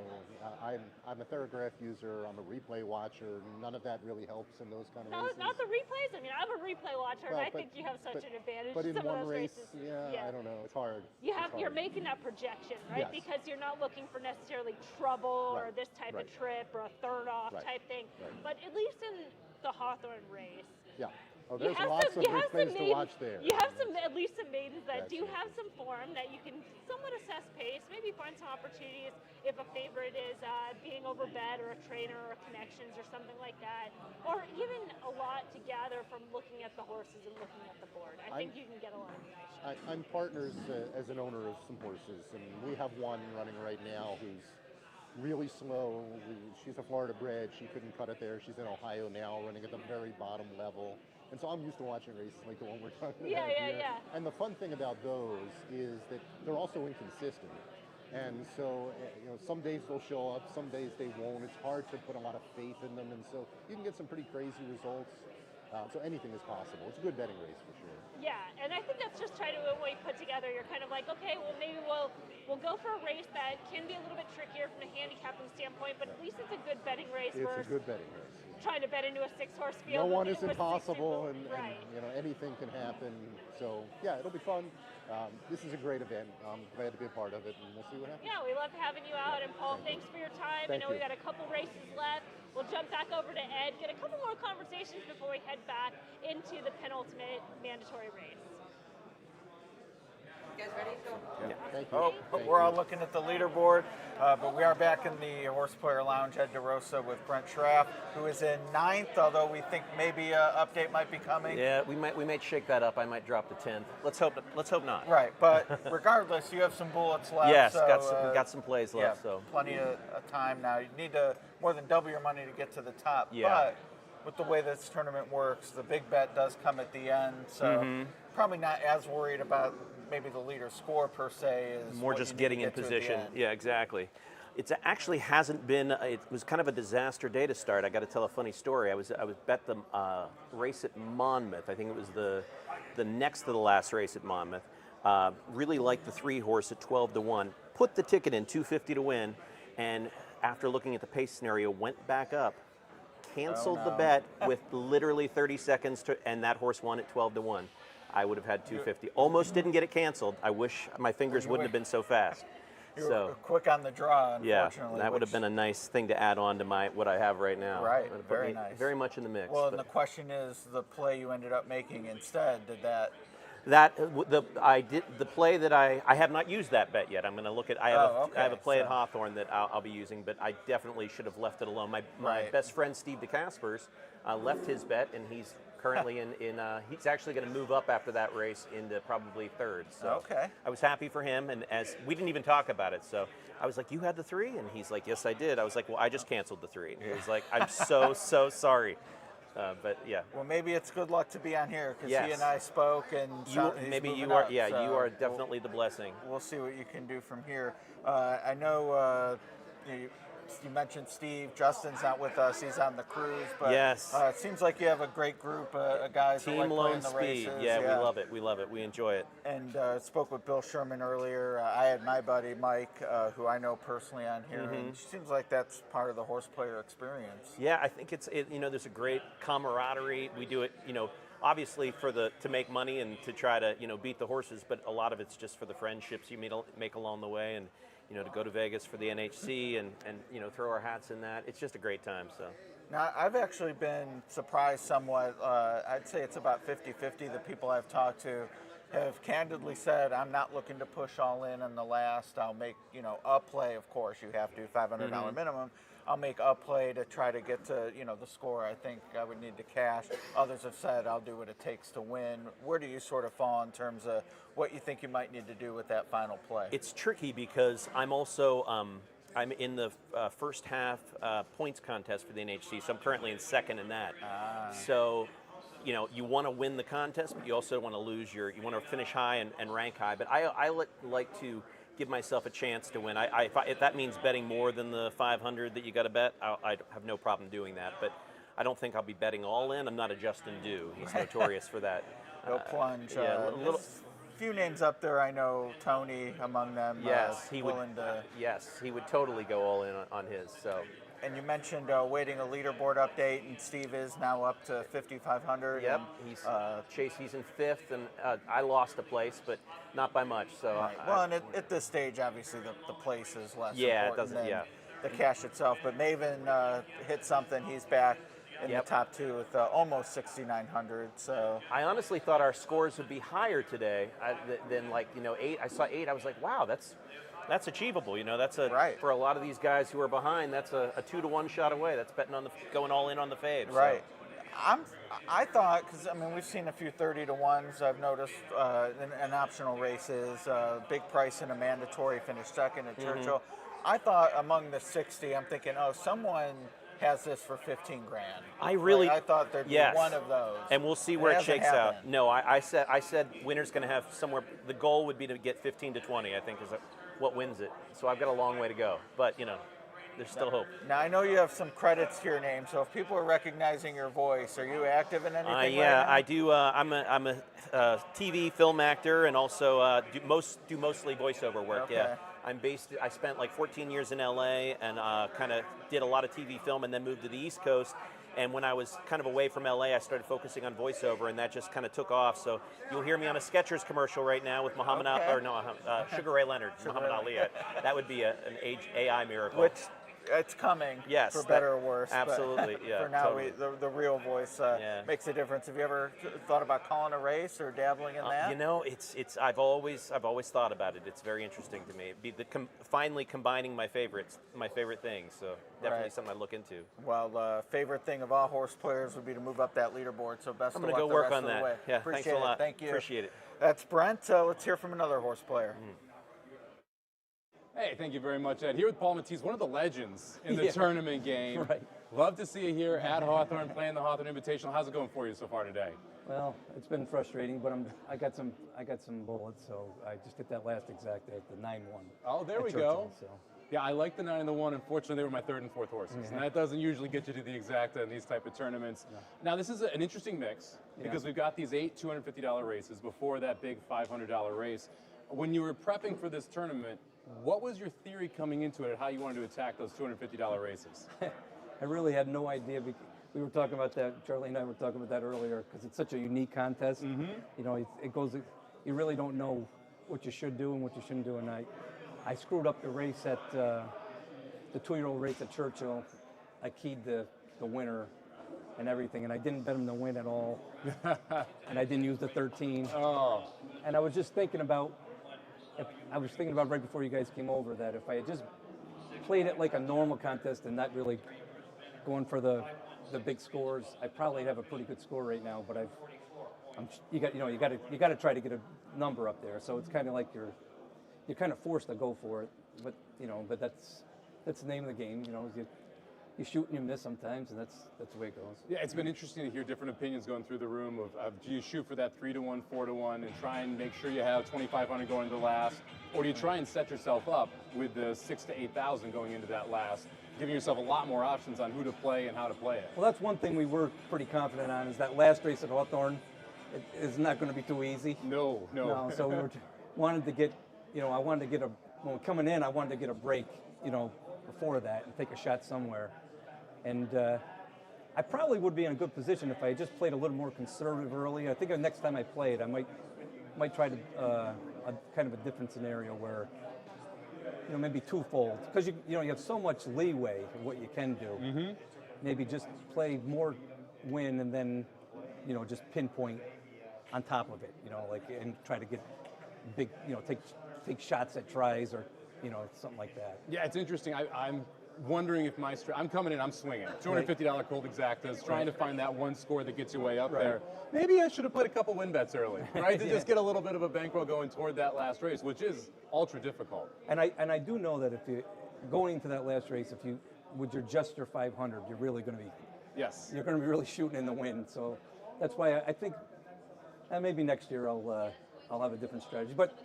I'm a Theragraph user. I'm a replay watcher. None of that really helps in those kind of races. Not the replays. I mean, I'm a replay watcher, and I think you have such an advantage. But in some one of those race, races. I don't know. It's hard. You're making that projection, right? Yes. Because you're not looking for necessarily trouble or this type of trip or a third off type thing. But at least in the Hawthorne race. Yeah. Oh, there's lots of good things to watch there. You have at least some maidens that do have some form that you can somewhat assess pace, maybe find some opportunities if a favorite is being overbet or a trainer or connections or something like that. Or even a lot lot to gather from looking at the horses and looking at the board. I think you can get a lot of information. I'm partners as an owner of some horses, and we have one running right now who's really slow. She's a Florida bred. She couldn't cut it there. She's in Ohio now, running at the very bottom level. And so I'm used to watching races like the one we're talking about here. And the fun thing about those is that they're also inconsistent. And so, some days they'll show up, some days they won't. It's hard to put a lot of faith in them, and so you can get some pretty crazy results. So anything is possible. It's a good betting race for sure. Yeah, and I think that's just trying to what you put together. You're kind of like, okay, well maybe we'll go for a race that can be a little bit trickier from a handicapping standpoint, but at least it's a good betting race. It's a good betting race. Trying to bet into a 6-horse field. No one is impossible, and anything can happen. So yeah, it'll be fun. This is a great event. I'm glad to be a part of it, and we'll see what happens. Yeah, we love having you out. And Paul, thanks for your time. I know we got a couple races left. We'll jump back over to Ed, get a couple more conversations before we head back into the penultimate mandatory race. You guys ready? Yeah. Thank you. Oh, we're all looking at the leaderboard, but we are back in the Horse Player Lounge at DeRosa with Brent Schraff, who is in 9th, although we think maybe an update might be coming. Yeah, we might shake that up. I might drop to 10th. Let's hope not. Right, but regardless, you have some bullets left. Yes, so, got some plays left. Yeah, so plenty of time now. You need to more than double your money to get to the top. Yeah. But with the way this tournament works, the big bet does come at the end, so probably not as worried about maybe the leader score per se. Is more just getting in position. Yeah, exactly. It actually hasn't been. It was kind of a disaster day to start. I got to tell a funny story. I was bet the race at Monmouth. I think it was the next to the last race at Monmouth. Really liked the 3-horse at 12-1. Put the ticket in 250 to win, and after looking at the pace scenario, went back up. Canceled the bet with literally 30 seconds and that horse won at 12-1. I would have had 250. Almost didn't get it canceled. I wish my fingers wouldn't have been so fast. You were quick on the draw, unfortunately. Yeah, that would have been a nice thing to add on to what I have right now. Right, very nice. Very much in the mix. Well, and the question is, the play you ended up making instead, did that... I did the play that I have not used that bet yet. I'm going to look at. I have a play at Hawthorne that I'll be using, but I definitely should have left it alone. My best friend Steve DeCaspers left his bet, and he's currently in. He's actually going to move up after that race into probably 3rd. So I was happy for him, and as we didn't even talk about it, so I was like, "You had the 3?" And he's like, "Yes, I did." I was like, "Well, I just canceled the 3." And he was like, "I'm so sorry." But yeah. Well, maybe it's good luck to be on here because he and I spoke, and maybe you are. Yeah, you are definitely the blessing. We'll see what you can do from here. I know you mentioned Steve. Justin's not with us; he's on the cruise. But it seems like you have a great group of guys. Team that like Lone the Speed. races. Yeah, we love it. We love it. We enjoy it. And spoke with Bill Sherman earlier. I had my buddy Mike, who I know personally, on here, and it seems like that's part of the horse player experience. Yeah, I think there's a great camaraderie. We do it, obviously to make money and to try to beat the horses, but a lot of it's just for the friendships you make along the way, and to go to Vegas for the NHC and throw our hats in that. It's just a great time. So. Now, I've actually been surprised somewhat. I'd say it's about 50-50. The people I've talked to have candidly said, I'm not looking to push all in on the last. I'll make, a play, of course. You have to, $500 minimum. I'll make a play to try to get to, the score I think I would need to cash. Others have said, I'll do what it takes to win. Where do you sort of fall in terms of what you think you might need to do with that final play? It's tricky because I'm also, I'm in the first half points contest for the NHC, so I'm currently in 2nd in that. So, you want to win the contest, but you also want to you want to finish high and rank high. But I like to give myself a chance to win. If that means betting more than the 500 that you got to bet, I have no problem doing that. But I don't think I'll be betting all in. I'm not a Justin Dew. He's notorious for that. No plunge. Yeah, few names up there. I know Tony among them. Yes, he would. Yes, he would totally go all in on his. So. And you mentioned waiting a leaderboard update, and Steve is now up to 5,500. Yep, he's in 5th, and I lost a place, but not by much. So and at this stage, obviously the place is less important than the cash itself. But Maven hit something. He's back in the top 2 with almost 6,900. So I honestly thought our scores would be higher today than 8. I saw 8. I was like, wow, that's achievable. That's for a lot of these guys who are behind. That's a 2-to-1 shot away. That's betting on going all in on the fade. Right. So. I thought, because I mean we've seen a few 30 to 1s. I've noticed in optional races, big price in a mandatory finished second at Churchill. I thought among the 60, I'm thinking, oh, someone has this for 15 grand. I thought there'd be one of those. And we'll see where it shakes out. No, I said winner's going to have somewhere. The goal would be to get 15 to 20. I think is what wins it. So I've got a long way to go, but there's still hope. Now I know you have some credits to your name, so if people are recognizing your voice, are you active in anything? Yeah, right now? I do. I'm a TV film actor, and also do mostly voiceover work. Okay. Yeah, I spent like 14 years in LA, and kind of did a lot of TV film, and then moved to the East Coast. And when I was kind of away from LA, I started focusing on voiceover, and that just kind of took off. So you'll hear me on a Skechers commercial right now with Muhammad Ali, or no, Sugar Ray Leonard, Muhammad Ali. That would be an AI miracle. Which it's coming, yes, for better or worse. Absolutely, but yeah. For now, totally. the real voice makes a difference. Have you ever thought about calling a race or dabbling in that? It's I've always thought about it. It's very interesting to me. Finally combining my favorite things. So definitely something I look into. Well, favorite thing of all horse players would be to move up that leaderboard. So best I'm of luck going to go the work rest on of the that. way. Yeah, Appreciate thanks a lot. it. Thank you. Appreciate it. That's Brent. Let's hear from another horse player. Hey, thank you very much, Ed. Here with Paul Matisz, one of the legends in the tournament game. Right. Love to see you here at Hawthorne playing the Hawthorne Invitational. How's it going for you so far today? Well, it's been frustrating, but I got some bullets, so I just hit that last exact at the 9-1. Oh, there we go. So. Yeah, I like the 9 and the 1. Unfortunately, they were my 3rd and 4th horses, and that doesn't usually get you to the exacta in these type of tournaments. No. Now, this is an interesting mix because we've got these 8 $250 races before that big $500 race. When you were prepping for this tournament, what was your theory coming into it, how you wanted to attack those $250 races? I really had no idea. We were talking about that, Charlie and I were talking about that earlier, because it's such a unique contest. It goes, you really don't know what you should do and what you shouldn't do. And I screwed up the race at the 2-year-old race at Churchill. I keyed the winner and everything, and I didn't bet him to win at all. And I didn't use the 13. Oh. And I was just thinking about, right before you guys came over, that if I had just played it like a normal contest and not really going for the big scores, I probably have a pretty good score right now. But you got to try to get a number up there. So it's kind of like you're kind of forced to go for it. But that's the name of the game. You shoot and you miss sometimes, and that's the way it goes. Yeah, it's been interesting to hear different opinions going through the room of do you shoot for that 3 to 1, 4 to 1, and try and make sure you have 2,500 going to the last, or do you try and set yourself up with the 6,000 to 8,000 going into that last, giving yourself a lot more options on who to play and how to play it? Well, that's one thing we were pretty confident on, is that last race at Hawthorne is not going to be too easy. No. So we wanted to get, when coming in, I wanted to get a break, before that and take a shot somewhere. And I probably would be in a good position if I had just played a little more conservative early. I think the next time I played, I might try to a kind of a different scenario where, maybe twofold, because you have so much leeway in what you can do. Maybe just play more win and then, just pinpoint on top of it, and try to get big, take shots at tries or, something like that. Yeah, it's interesting. I'm wondering if I'm coming in, I'm swinging. $250 cold exactas, trying to find that one score that gets you way up there. Maybe I should have played a couple win bets early, right? To just get a little bit of a bankroll going toward that last race, which is ultra difficult. And I do know that if you going into that last race, with your just your 500, you're really going to be you're going to be really shooting in the wind. So that's why I think maybe next year I'll have a different strategy. But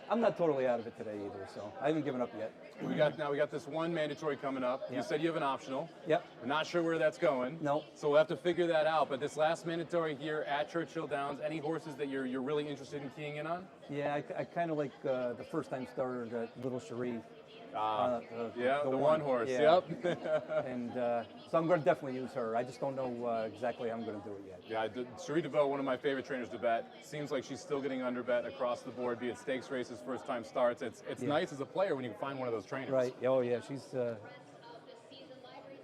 I'm not totally out of it today either, so I haven't given up yet. We got this one mandatory coming up. You said you have an optional. Yep. We're not sure where that's going. No. So we'll have to figure that out. But this last mandatory here at Churchill Downs, any horses that you're really interested in keying in on? Yeah, I kind of like the first-time starter, Little Cherie. The one horse. Yeah. Yep. And so I'm going to definitely use her. I just don't know exactly how I'm going to do it yet. Yeah, Cherie DeVoe, one of my favorite trainers to bet. Seems like she's still getting underbet across the board, be it stakes races, first-time starts. It's nice as a player when you can find one of those trainers. Right. Oh yeah, she's.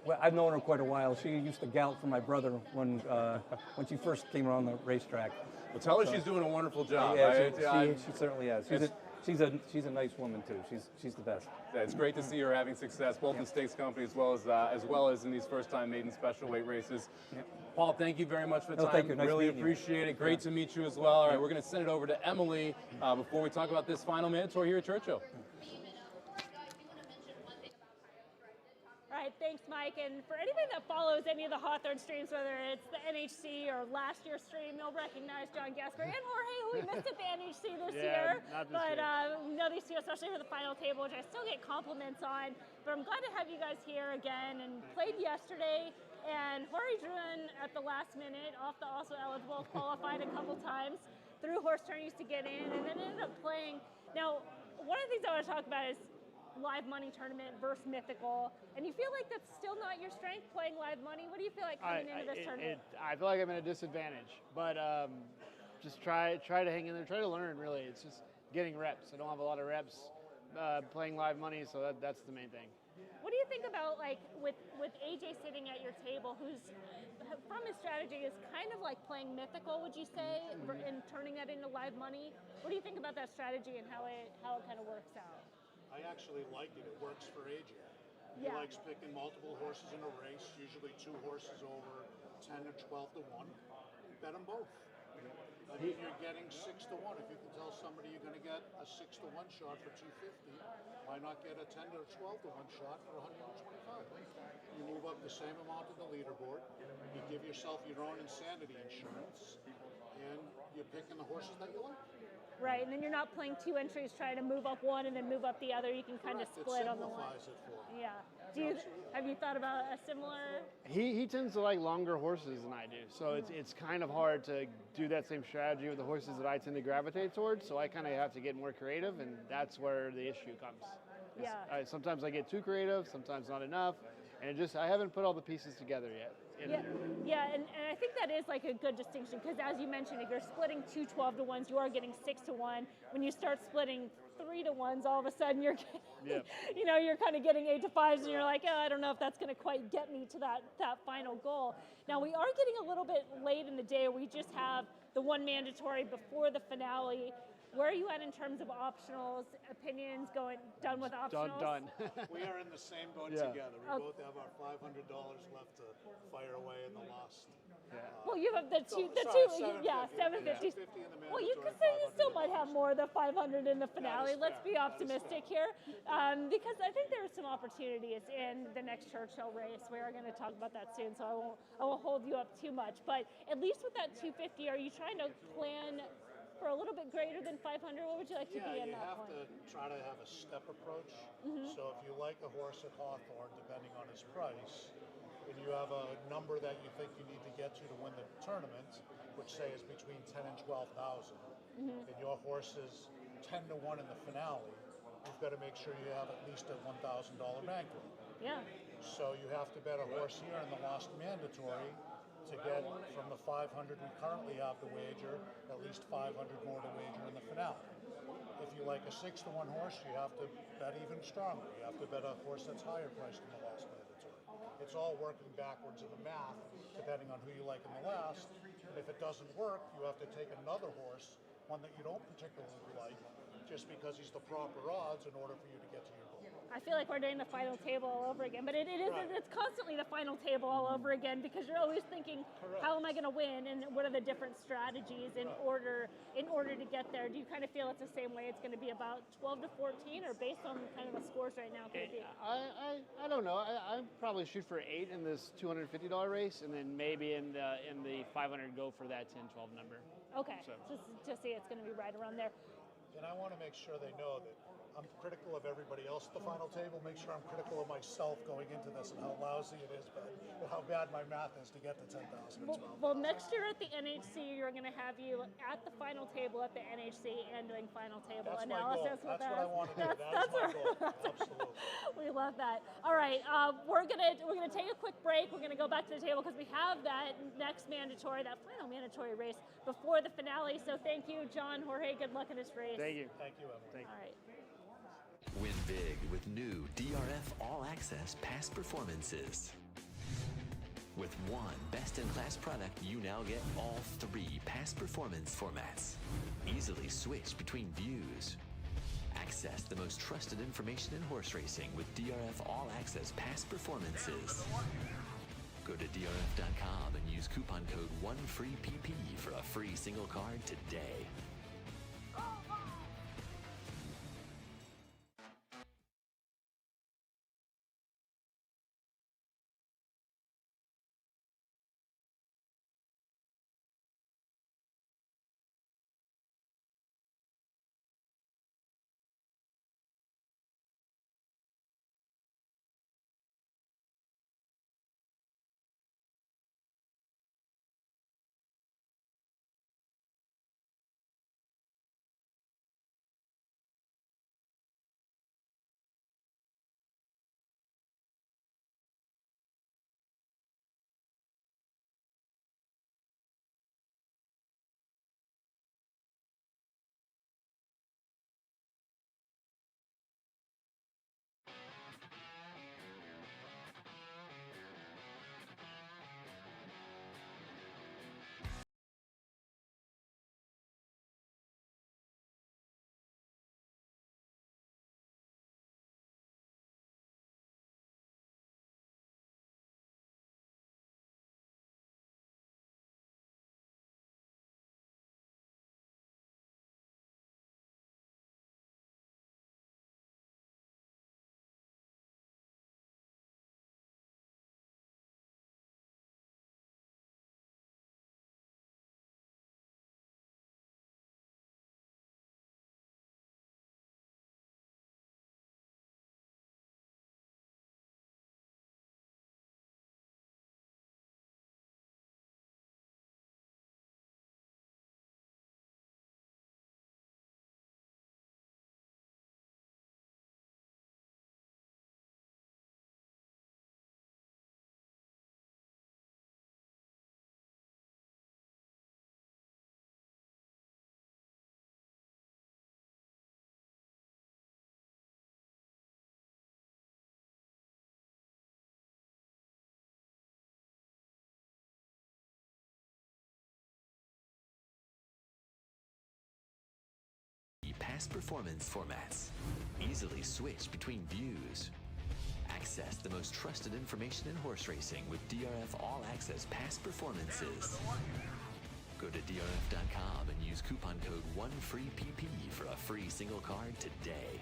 Well, I've known her quite a while. She used to gallop for my brother when she first came around the racetrack. Well, tell her she's doing a wonderful job. Yeah, right? she certainly has. She's a nice woman too. She's the best. Yeah, it's great to see her having success, both in stakes company as well as in these first-time maiden special weight races. Paul, thank you very much for the No, time. thank you. Nice Really meeting you. appreciate it. Great to meet you as well. All right, we're going to send it over to Emily before we talk about this final mandatory here at Churchill. All right, thanks, Mike. And for anybody that follows any of the Hawthorne streams, whether it's the NHC or last year's stream, you'll recognize John Gasper and Jorge, who we missed at the NHC this year. Not this But year. we know these two, especially for the final table, which I still get compliments on. But I'm glad to have you guys here again and played yesterday. And Jorge drew in at the last minute, off the also eligible, qualified a couple times, through horse tourneys to get in, and then ended up playing. Now, one of the things I want to talk about is live money tournament versus mythical, and you feel like that's still not your strength, playing live money. What do you feel like coming into this tournament? I feel like I'm at a disadvantage, but just try to hang in there, try to learn. Really, it's just getting reps. I don't have a lot of reps playing live money, so that's the main thing. What do you think about, like, with AJ sitting at your table, who's from his strategy is kind of like playing mythical, would you say, and turning that into live money? What do you think about that strategy and how it kind of works out? I actually like it. It works for AJ. He Yeah. likes picking multiple horses in a race, usually 2 horses over 10 or 12 to 1. Bet them both. I mean, you're getting 6 to 1. If you can tell somebody you're going to get a 6 to 1 shot for 250, why not get a 10 or 12 to 1 shot for 125? You move up the same amount in the leaderboard. You give yourself your own insanity insurance, and you're picking the horses that you like. Right, and then you're not playing 2 entries, trying to move up one and then move up the other. You can kind of split on the one. It simplifies it for you. Yeah. Have you thought about a similar? He tends to like longer horses than I do, so it's kind of hard to do that same strategy with the horses that I tend to gravitate towards. So I kind of have to get more creative, and that's where the issue comes. Sometimes I get too creative, sometimes not enough, and I haven't put all the pieces together yet. And I think that is like a good distinction, because as you mentioned, if you're splitting 2 12 to 1s, you are getting 6 to 1. When you start splitting 3 to 1s, all of a sudden you're getting, you're kind of getting 8 to 5s, and you're like, oh, I don't know if that's going to quite get me to that final goal. Now we are getting a little bit late in the day. We just have the one mandatory before the finale. Where are you at in terms of optionals, opinions, done with optionals? Done. We are in the same boat together. We both have our $500 left to fire away in the lost. Well, you have the two, 750. Well, you could say you still might have more than 500 in the finale. Let's be optimistic here, because I think there are some opportunities in the next Churchill race. We are going to talk about that soon, so I won't hold you up too much. But at least with that 250, are you trying to plan for a little bit greater than 500? What would you like to be in that point? You have to try to have a step approach. So if you like a horse at Hawthorne, depending on his price, and you have a number that you think you need to get to win the tournament, which say is between 10 and 12,000, and your horse is 10 to 1 in the finale, you've got to make sure you have at least a $1,000 bankroll. Yeah. So you have to bet a horse here in the lost mandatory to get from the 500 we currently have to wager, at least 500 more to wager in the finale. If you like a 6 to 1 horse, you have to bet even stronger. You have to bet a horse that's higher priced in the last mandatory. It's all working backwards in the math, depending on who you like in the last. And if it doesn't work, you have to take another horse, one that you don't particularly like, just because he's the proper odds in order for you to get to your goal. I feel like we're doing the final table all over again, but it's constantly the final table all over again, because you're always thinking, how am I going to win, and what are the different strategies in order to get there? Do you kind of feel it's the same way? It's going to be about 12 to 14, or based on kind of the scores right now? Could it be? I don't know. I probably shoot for 8 in this $250 race, and then maybe in the 500 go for that 10-12 number. Okay, so just see it's going to be right around there. And I want to make sure they know that I'm critical of everybody else at the final table. Make sure I'm critical of myself going into this and how lousy it is, but how bad my math is to get to 10,000. Well, next year at the NHC, you're going to have you at the final table at the NHC and doing final table analysis with us. That's what I want to do. That's my goal. Absolutely. We love that. All right, we're gonna take a quick break. We're gonna go back to the table because we have that next mandatory, that final mandatory race before the finale. So thank you, John, Jorge. Good luck in this race. Thank you. Thank you, Emily. All right. Win big with new DRF All Access past performances. With one best-in-class product, you now get all 3 past performance formats. Easily switch between views. Access the most trusted information in horse racing with DRF All Access past performances. Go to DRF.com and use coupon code 1FREEPP for a free single card today. Past performance formats. Easily switch between views. Access the most trusted information in horse racing with DRF All Access Past Performances. Go to DRF.com and use coupon code 1FREEPP for a free single card today.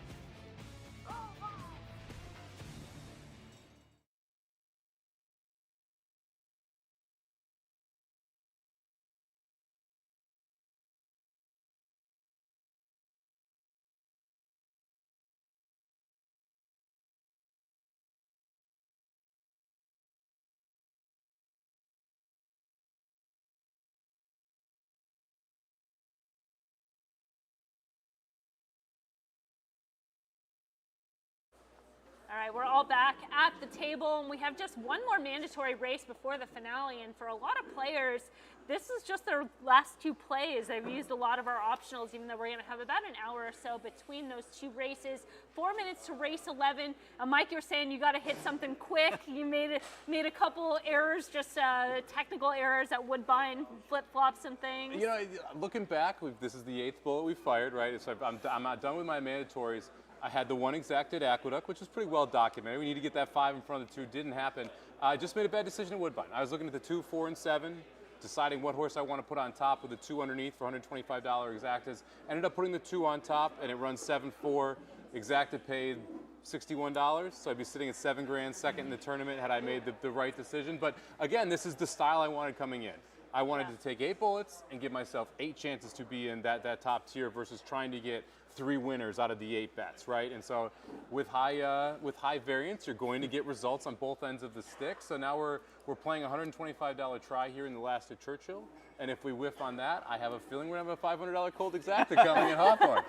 All right, we're all back at the table, and we have just one more mandatory race before the finale. And for a lot of players, this is just their last two plays. They've used a lot of our optionals, even though we're going to have about an hour or so between those two races. 4 minutes to race 11. Mike, you're saying you got to hit something quick. You made a couple errors, just technical errors at Woodbine, flip-flops and things. You know, looking back, this is the 8th bullet we fired, right? So I'm not done with my mandatories. I had the one exact at Aqueduct, which is pretty well documented. We need to get that 5 in front of the 2. Didn't happen. I just made a bad decision at Woodbine. I was looking at the 2, 4, and 7, deciding what horse I want to put on top with the 2 underneath for $125 exactas. Ended up putting the 2 on top, and it runs 7-4. Exacta paid $61, so I'd be sitting at $7 grand, second in the tournament had I made the right decision. But again, this is the style I wanted coming in. I wanted to take 8 bullets and give myself 8 chances to be in that top tier versus trying to get 3 winners out of the 8 bets, right? And so with high variance, you're going to get results on both ends of the stick. So now we're playing a $125 try here in the last at Churchill. And if we whiff on that, I have a feeling we're going to have a $500 cold exacta coming in Hawthorne.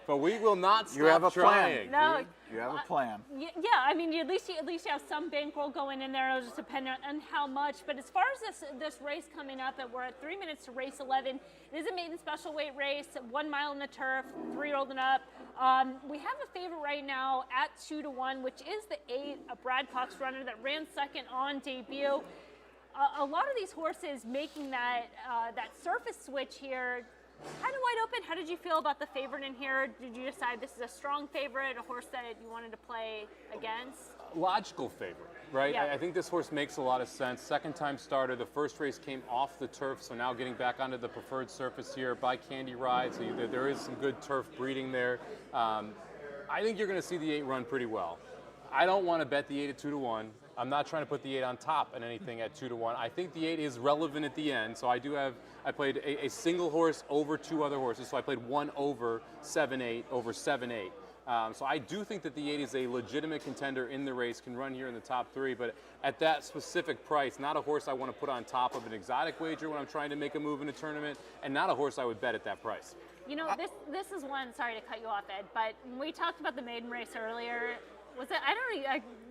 But we will not stop You have a trying. plan. No. You have a plan. Yeah, I mean, at least you have some bankroll going in there. It'll just depend on how much. But as far as this race coming up, and we're at 3 minutes to race 11. It is a maiden special weight race, 1 mile in the turf, 3-year-old and up. We have a favorite right now at 2-1, which is the 8, a Brad Cox runner that ran second on debut. A lot of these horses making that surface switch here, kind of wide open. How did you feel about the favorite in here? Did you decide this is a strong favorite, a horse that you wanted to play against? Logical favorite. right? Yeah. I think this horse makes a lot of sense. Second time starter. The first race came off the turf, so now getting back onto the preferred surface here by Candy Ride. So there is some good turf breeding there. I think you're going to see the 8 run pretty well. I don't want to bet the 8 at 2-1. I'm not trying to put the 8 on top and anything at 2-1. I think the 8 is relevant at the end. So I played a single horse over 2 other horses. So I played 1 over 7-8 over 7-8. So I do think that the 8 is a legitimate contender in the race, can run here in the top 3, but at that specific price, not a horse I want to put on top of an exotic wager when I'm trying to make a move in a tournament, and not a horse I would bet at that price. You know, this is one, sorry to cut you off, Ed, but when we talked about the maiden race earlier,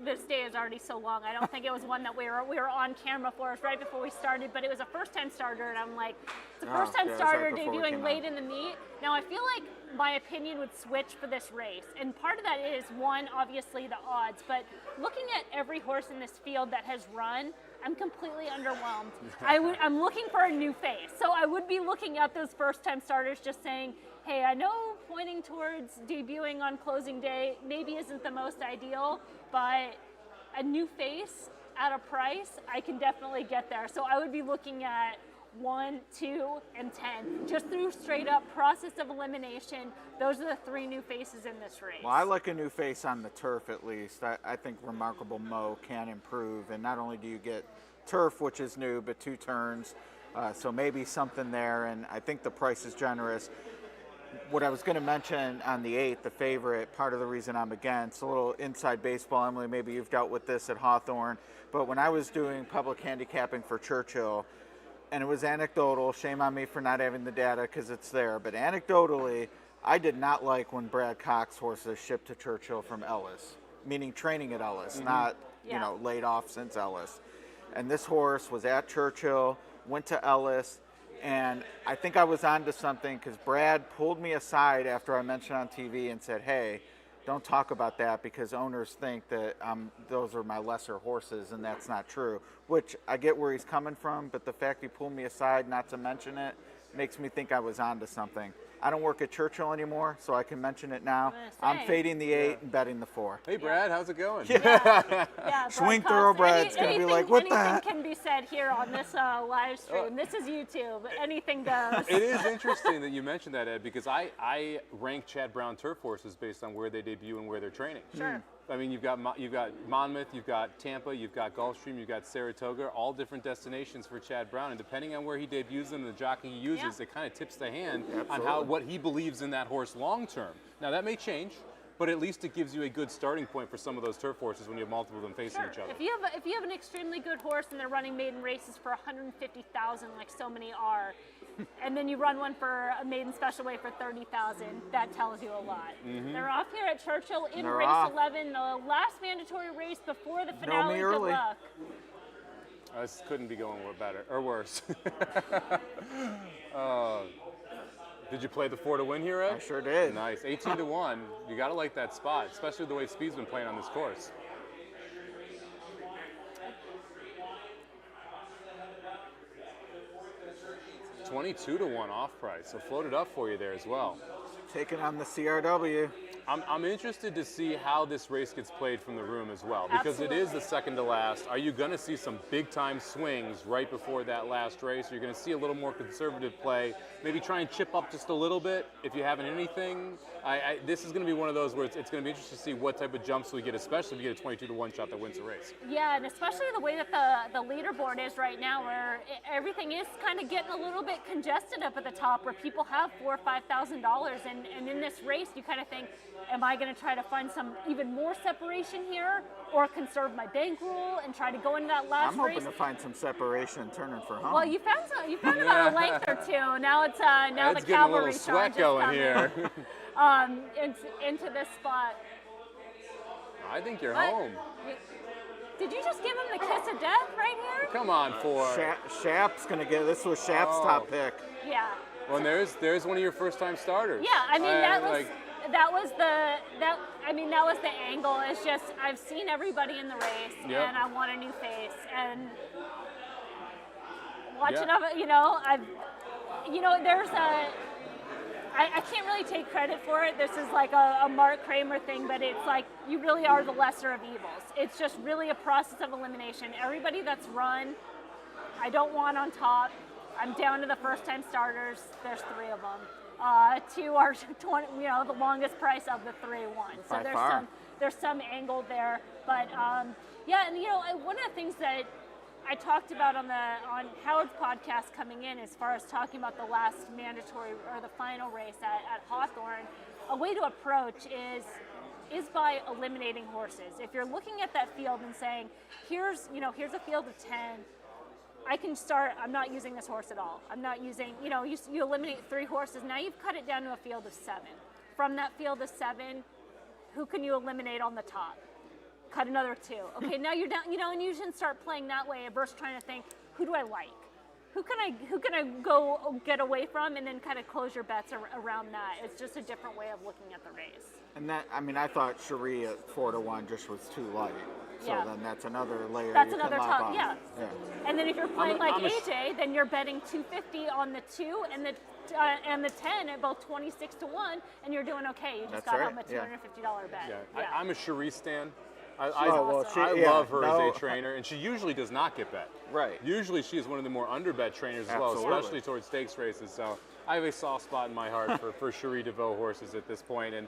this day is already so long. I don't think it was one that we were on camera for. It was right before we started, but it was a first-time starter, and I'm like, it's a first-time starter debuting late in the meet. Now, I feel like my opinion would switch for this race, and part of that is, one, obviously the odds, but looking at every horse in this field that has run, I'm completely underwhelmed. I'm looking for a new face, so I would be looking at those first-time starters just saying, hey, I know pointing towards debuting on closing day maybe isn't the most ideal, but a new face at a price, I can definitely get there. So I would be looking at 1, 2, and 10. Just through straight up process of elimination, those are the 3 new faces in this race. Well, I like a new face on the turf at least. I think Remarkable Mo can improve, and not only do you get turf, which is new, but 2 turns, so maybe something there, and I think the price is generous. What I was going to mention on the 8, the favorite, part of the reason I'm against, a little inside baseball, Emily, maybe you've dealt with this at Hawthorne, but when I was doing public handicapping for Churchill, and it was anecdotal, shame on me for not having the data because it's there, but anecdotally, I did not like when Brad Cox horses shipped to Churchill from Ellis, meaning training at Ellis, not laid off since Ellis. And this horse was at Churchill, went to Ellis, and I think I was onto something because Brad pulled me aside after I mentioned on TV and said, hey, don't talk about that because owners think that those are my lesser horses, and that's not true, which I get where he's coming from, but the fact he pulled me aside not to mention it makes me think I was onto something. I don't work at Churchill anymore, so I can mention it now. I'm fading the 8 and betting the 4. Hey, Brad, how's it going? Swing Thoroughbred's going to be like, what the heck? Anything can be said here on this live stream. This is YouTube. Anything goes. It is interesting that you mentioned that, Ed, because I rank Chad Brown turf horses based on where they debut and where they're training. Sure. I mean, you've got Monmouth, you've got Tampa, you've got Gulfstream, you've got Saratoga, all different destinations for Chad Brown, and depending on where he debuts them and the jockey he uses, it kind of tips the hand on what he believes in that horse long term. Now that may change, but at least it gives you a good starting point for some of those turf horses when you have multiple of them facing each other. If you have an extremely good horse and they're running maiden races for $150,000, like so many are, and then you run one for a maiden special weight for $30,000, that tells you a lot. They're off here at Churchill in race 11, the last mandatory race before the finale. Good luck. This couldn't be going better or worse. Did you play the 4 to win here, Ed? I sure did. Nice. 18-1. You got to like that spot, especially the way Speed's been playing on this course. $22-1 off price, so floated up for you there as well. Taking on the CRW. I'm interested to see how this race gets played from the room as well, because it is the second to last. Are you going to see some big-time swings right before that last race? Are you going to see a little more conservative play? Maybe try and chip up just a little bit if you haven't anything. This is going to be one of those where it's going to be interesting to see what type of jumps we get, especially if you get a 22-1 shot that wins the race. Yeah, and especially the way that the leaderboard is right now, where everything is kind of getting a little bit congested up at the top, where people have $4,000 or $5,000, and in this race, you kind of think, am I going to try to find some even more separation here, or conserve my bankroll and try to go into that last race? I'm hoping to find some separation turning for home. Well, you found about a length or two. Now it's now the cavalry charge is going here. into this spot. I think you're home. Did you just give him the kiss of death right here? Come on, Shap's gonna get this. Was Shap's top pick? Yeah. Well, there's one of your first-time starters. Yeah, I mean that was the angle. It's just I've seen everybody in the race, and I want a new face. And watching of it, there's I can't really take credit for it. This is like a Mark Kramer thing, but it's like you really are the lesser of evils. It's just really a process of elimination. Everybody that's run, I don't want on top. I'm down to the first-time starters. There's 3 of them. 2 are 20, the longest price of the 3 won. So there's some angle there. But yeah, and one of the things that I talked about on Howard's podcast coming in, as far as talking about the last mandatory or the final race at Hawthorne, a way to approach is by eliminating horses. If you're looking at that field and saying, here's a field of 10, I can start, I'm not using this horse at all. I'm not using, you eliminate 3 horses. Now you've cut it down to a field of 7. From that field of 7, who can you eliminate on the top? Cut another 2. Okay, now you're down, and you should start playing that way versus trying to think, who do I like? Who can I go get away from, and then kind of close your bets around that. It's just a different way of looking at the race. And that, I thought Cherie at 4-1 just was too light. So then that's another layer. That's you another can lop top, on. yeah. And then if you're playing like AJ, then you're betting 250 on the 2 and the 10 at both 26-1, and you're doing okay. You just got home a $250 bet. Yeah. I'm a Cherie stan. I I love her as a trainer, and she usually does not get bet. Right. Usually she is one of the more underbet trainers as well, especially towards stakes races. So I have a soft spot in my heart for Cherie DeVaux horses at this point. And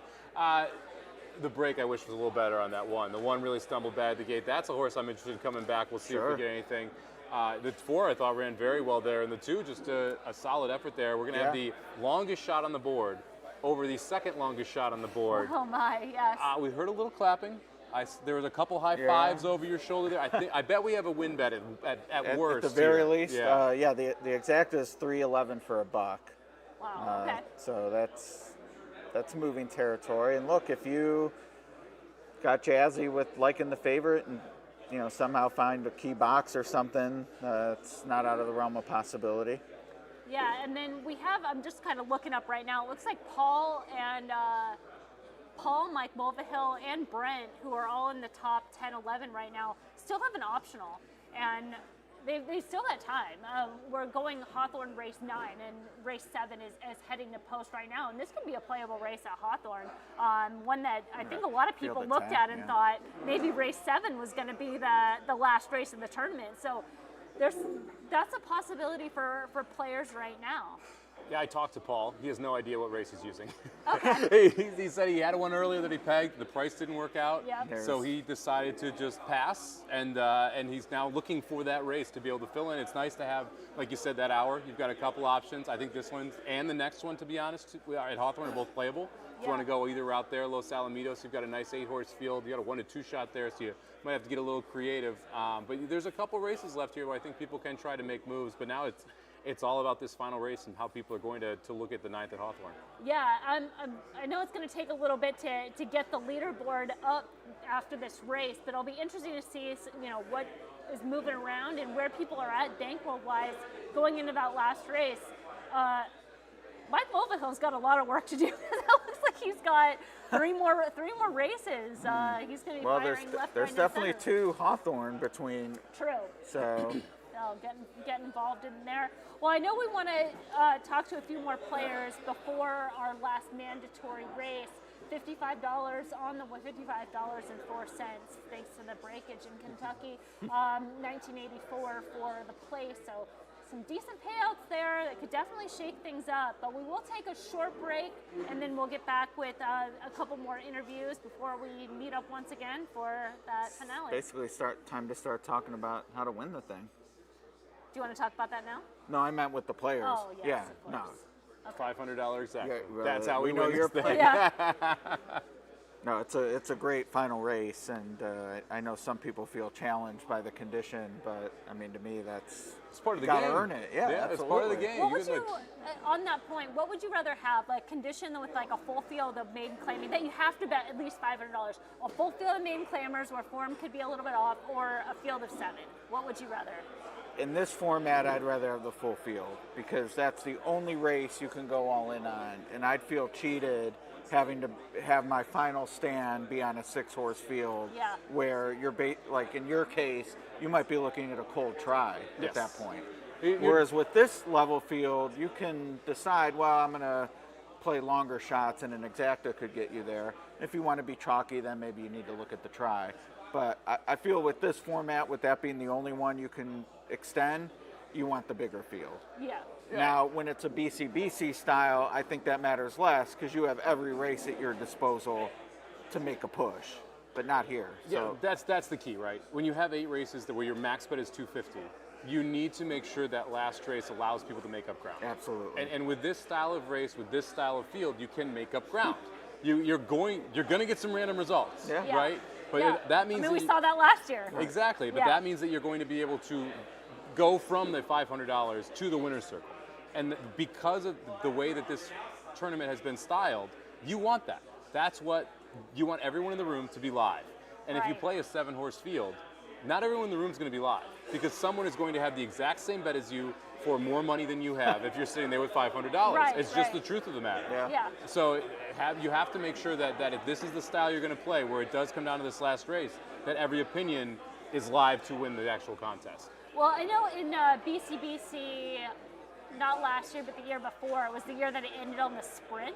the break I wish was a little better on that one. The 1 really stumbled bad at the gate. That's a horse I'm interested in coming back. We'll see if we get anything. The 4 I thought ran very well there, and the 2 just a solid effort there. We're going to have the longest shot on the board over the second longest shot on the board. Oh my, yes. We heard a little clapping. There was a couple high fives over your shoulder there. I bet we have a win bet at worst. At the very least, the exact is 311 for $1. Wow. Okay. So that's moving territory. And look, if you got jazzy with liking the favorite and somehow find a key box or something, it's not out of the realm of possibility. Yeah, and then we have, I'm just kind of looking up right now, it looks like Paul, Mike Mulvihill, and Brent, who are all in the top 10, 11 right now, still have an optional. And they still got time. We're going Hawthorne race 9, and race 7 is heading to post right now. And this could be a playable race at Hawthorne. One that I think a lot of people looked at and thought maybe race 7 was going to be the last race of the tournament. So that's a possibility for players right now. Yeah, I talked to Paul. He has no idea what race he's using. Okay. he said he had one earlier that he pegged. The price didn't work out. Yep. So he decided to just pass, and he's now looking for that race to be able to fill in. It's nice to have, like you said, that hour. You've got a couple options. I think this one and the next one, to be honest, at Hawthorne are both playable. If you want to go either route there, Los Alamitos, you've got a nice 8-horse field. You got a 1-2 shot there, so you might have to get a little creative. But there's a couple races left here where I think people can try to make moves. But now it's all about this final race and how people are going to look at the 9th at Hawthorne. Yeah, I know it's going to take a little bit to get the leaderboard up after this race, but it'll be interesting to see what is moving around and where people are at bankroll-wise going into that last race. Mike Mulvihill's got a lot of work to do. It looks like he's got three more races. He's going to be firing left, there's right, definitely and center. 2 Hawthorne between. True. So. Get involved in there. Well, I know we want to talk to a few more players before our last mandatory race. $55 on the $55.04 thanks to the breakage in Kentucky. 1984 for the place. So some decent payouts there that could definitely shake things up. But we will take a short break, and then we'll get back with a couple more interviews before we meet up once again for that finale. Basically, time to start talking about how to win the thing. Do you want to talk about that now? No, I meant with the players. Oh, yes, yeah, no. Okay. $500 exactly. Yeah, that's how we know win your this thing. No, it's a great final race, and I know some people feel challenged by the condition, but I mean, to me, it's part of the game. Gotta earn it. Yeah, absolutely. It's part of the game. What would you, on that point, what would you rather have? Like condition with like a full field of maiden claiming that you have to bet at least $500, a full field of maiden claimers where form could be a little bit off, or a field of 7? What would you rather? In this format, I'd rather have the full field because that's the only race you can go all in on, and I'd feel cheated having to have my final stand be on a 6-horse field where you're like in your case, you might be looking at a cold try at that point. Whereas with this level field, you can decide, well, I'm going to play longer shots, and an exacta could get you there. If you want to be chalky, then maybe you need to look at the try. But I feel with this format, with that being the only one you can extend, you want the bigger field. Yeah. Now, when it's a BCBC style, I think that matters less because you have every race at your disposal to make a push, but not here. Yeah, that's the key, right? When you have 8 races where your max bet is 250, you need to make sure that last race allows people to make up ground. Absolutely. And with this style of race, with this style of field, you can make up ground. You're going to get some random results, right? But that means we saw that last year. Exactly, but that means that you're going to be able to go from the $500 to the winner's circle. And because of the way that this tournament has been styled, you want that. That's what you want, everyone in the room to be live. And if you play a 7-horse field, not everyone in the room is going to be live because someone is going to have the exact same bet as you for more money than you have if you're sitting there with $500. It's just the truth of the matter. So you have to make sure that if this is the style you're going to play, where it does come down to this last race, that every opinion is live to win the actual contest. Well, I know in BCBC, not last year, but the year before, it was the year that it ended on the sprint,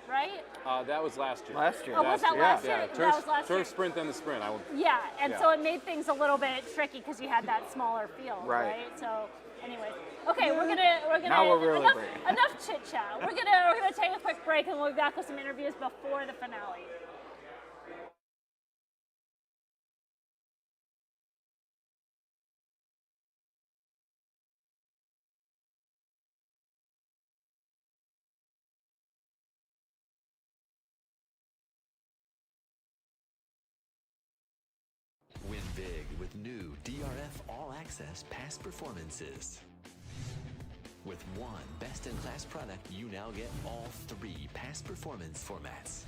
right? That was last year. Last year. Oh, was that last year? Turf, That was last year. turf sprint, then the sprint. So it made things a little bit tricky because you had that smaller field, Right. So, anyways, okay, we're gonna Now we're really breaking. enough chit chat. We're gonna take a quick break and we'll be back with some interviews before the finale. Win big with new DRF All Access past performances. With one best-in-class product, you now get all 3 past performance formats.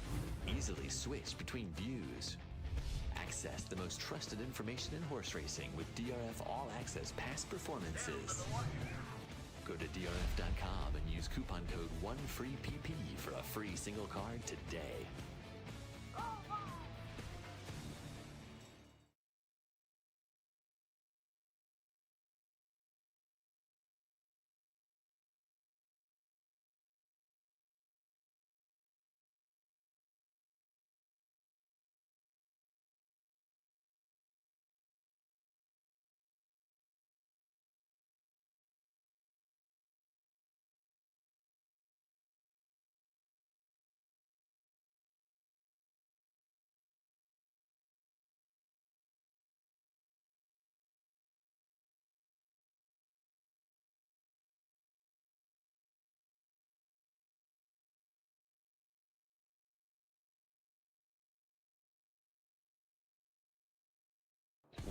Easily switch between views. Access the most trusted information in horse racing with DRF All Access past performances. Go to DRF.com and use coupon code 1FREEPP for a free single card today.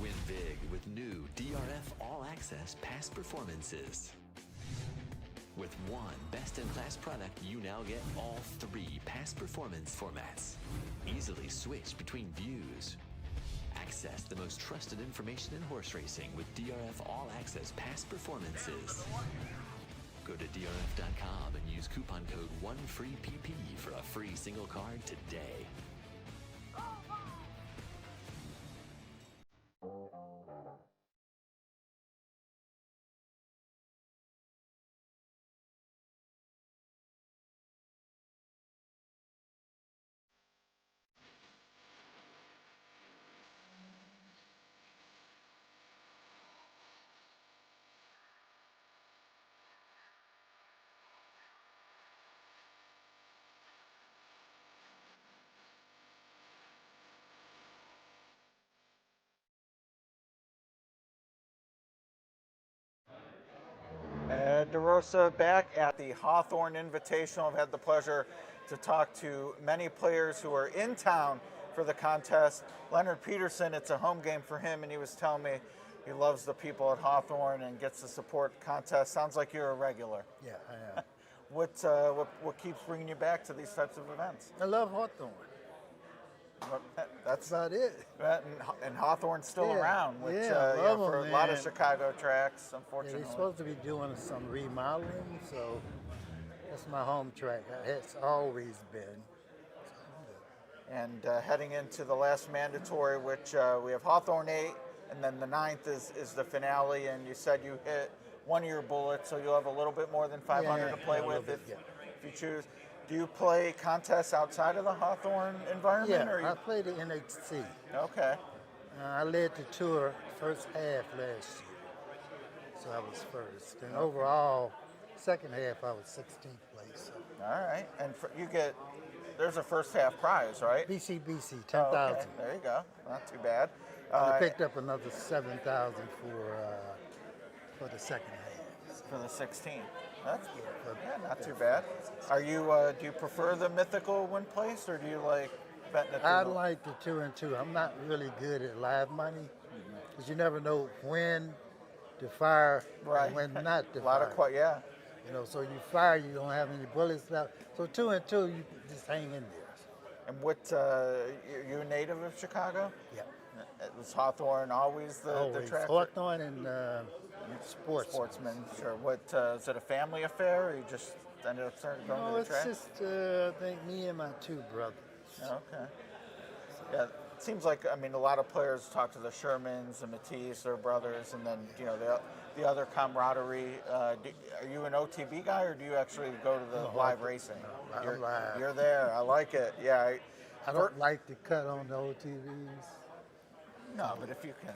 Win big with new DRF All Access past performances. With one best-in-class product, you now get all 3 past performance formats. Easily switch between views. Access the most trusted information in horse racing with DRF All Access past performances. Go to DRF.com and use coupon code 1FREEPP for a free single card today. DeRosa back at the Hawthorne Invitational. I've had the pleasure to talk to many players who are in town for the contest. Leonard Peterson, it's a home game for him, and he was telling me he loves the people at Hawthorne and gets to support contest. Sounds like you're a regular. Yeah, I am. What keeps bringing you back to these types of events? I love Hawthorne. That's about it. And Hawthorne's still around, which love for them, a lot of man. Chicago tracks, unfortunately. They're supposed to be doing some remodeling, so that's my home track. It's always been. And heading into the last mandatory, which we have Hawthorne 8, and then the 9th is the finale, and you said you hit one of your bullets, so you'll have a little bit more than 500 to play with if you choose. Do you play contests outside of the Hawthorne environment? Yeah, Or I played the NHC. Okay. I led the tour first half last year, so I was first. And overall, second half I was 16th place. So. All right, and there's a first half prize, right? VCBC, 10,000. Oh, okay. There you go. Not too bad. I picked up another 7,000 for the second half. For the 16. That's not too bad. Are you? Do you prefer the mythical win place, or do you like betting at the? I like the 2 and 2. I'm not really good at live money because you never know when to fire and when not to fire. A lot of yeah. You know, so you fire, you don't have any bullets left. So 2 and 2, you just hang in there. And what? You a native of Chicago? Yeah. Was Hawthorne always the track? Hawthorne and Sportsman. Sure. What is it? A family affair, or you just ended up starting going to the track? No, it's just I think me and my 2 brothers. Okay. Yeah, it seems like a lot of players talk to the Shermans, the Matisz, their brothers, and then the other camaraderie. Are you an OTB guy, or do you actually go to the live racing? No, I'm live. You're there. I like it. Yeah. I don't like to cut on the OTVs. No, but if you can.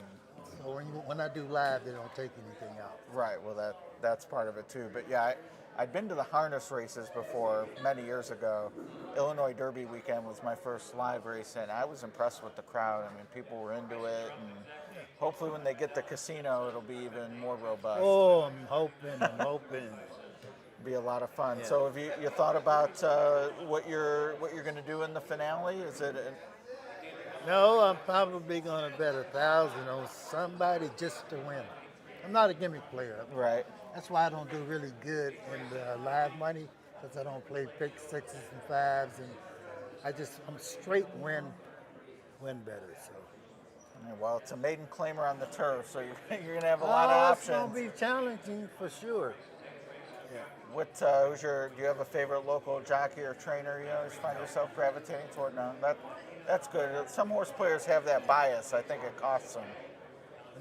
So when I do live, they don't take anything out. Right. Well, that's part of it too. But yeah, I'd been to the harness races before many years ago. Illinois Derby weekend was my first live race, and I was impressed with the crowd. People were into it, and hopefully when they get the casino, it'll be even more robust. Oh, I'm hoping. Be a lot of fun. Yeah. So have you thought about what you're going to do in the finale? Is it? No, I'm probably going to bet 1,000 on somebody just to win. I'm not a gimmick player. Right. That's why I don't do really good in the live money, because I don't play pick 6s and 5s, and I'm straight win better. So. Well, it's a maiden claimer on the turf, so you're going to have a lot of options. It's going to be challenging for sure. Yeah. What do you have a favorite local jockey or trainer? You just find yourself gravitating toward? No, that's good. Some horse players have that bias. I think it costs them.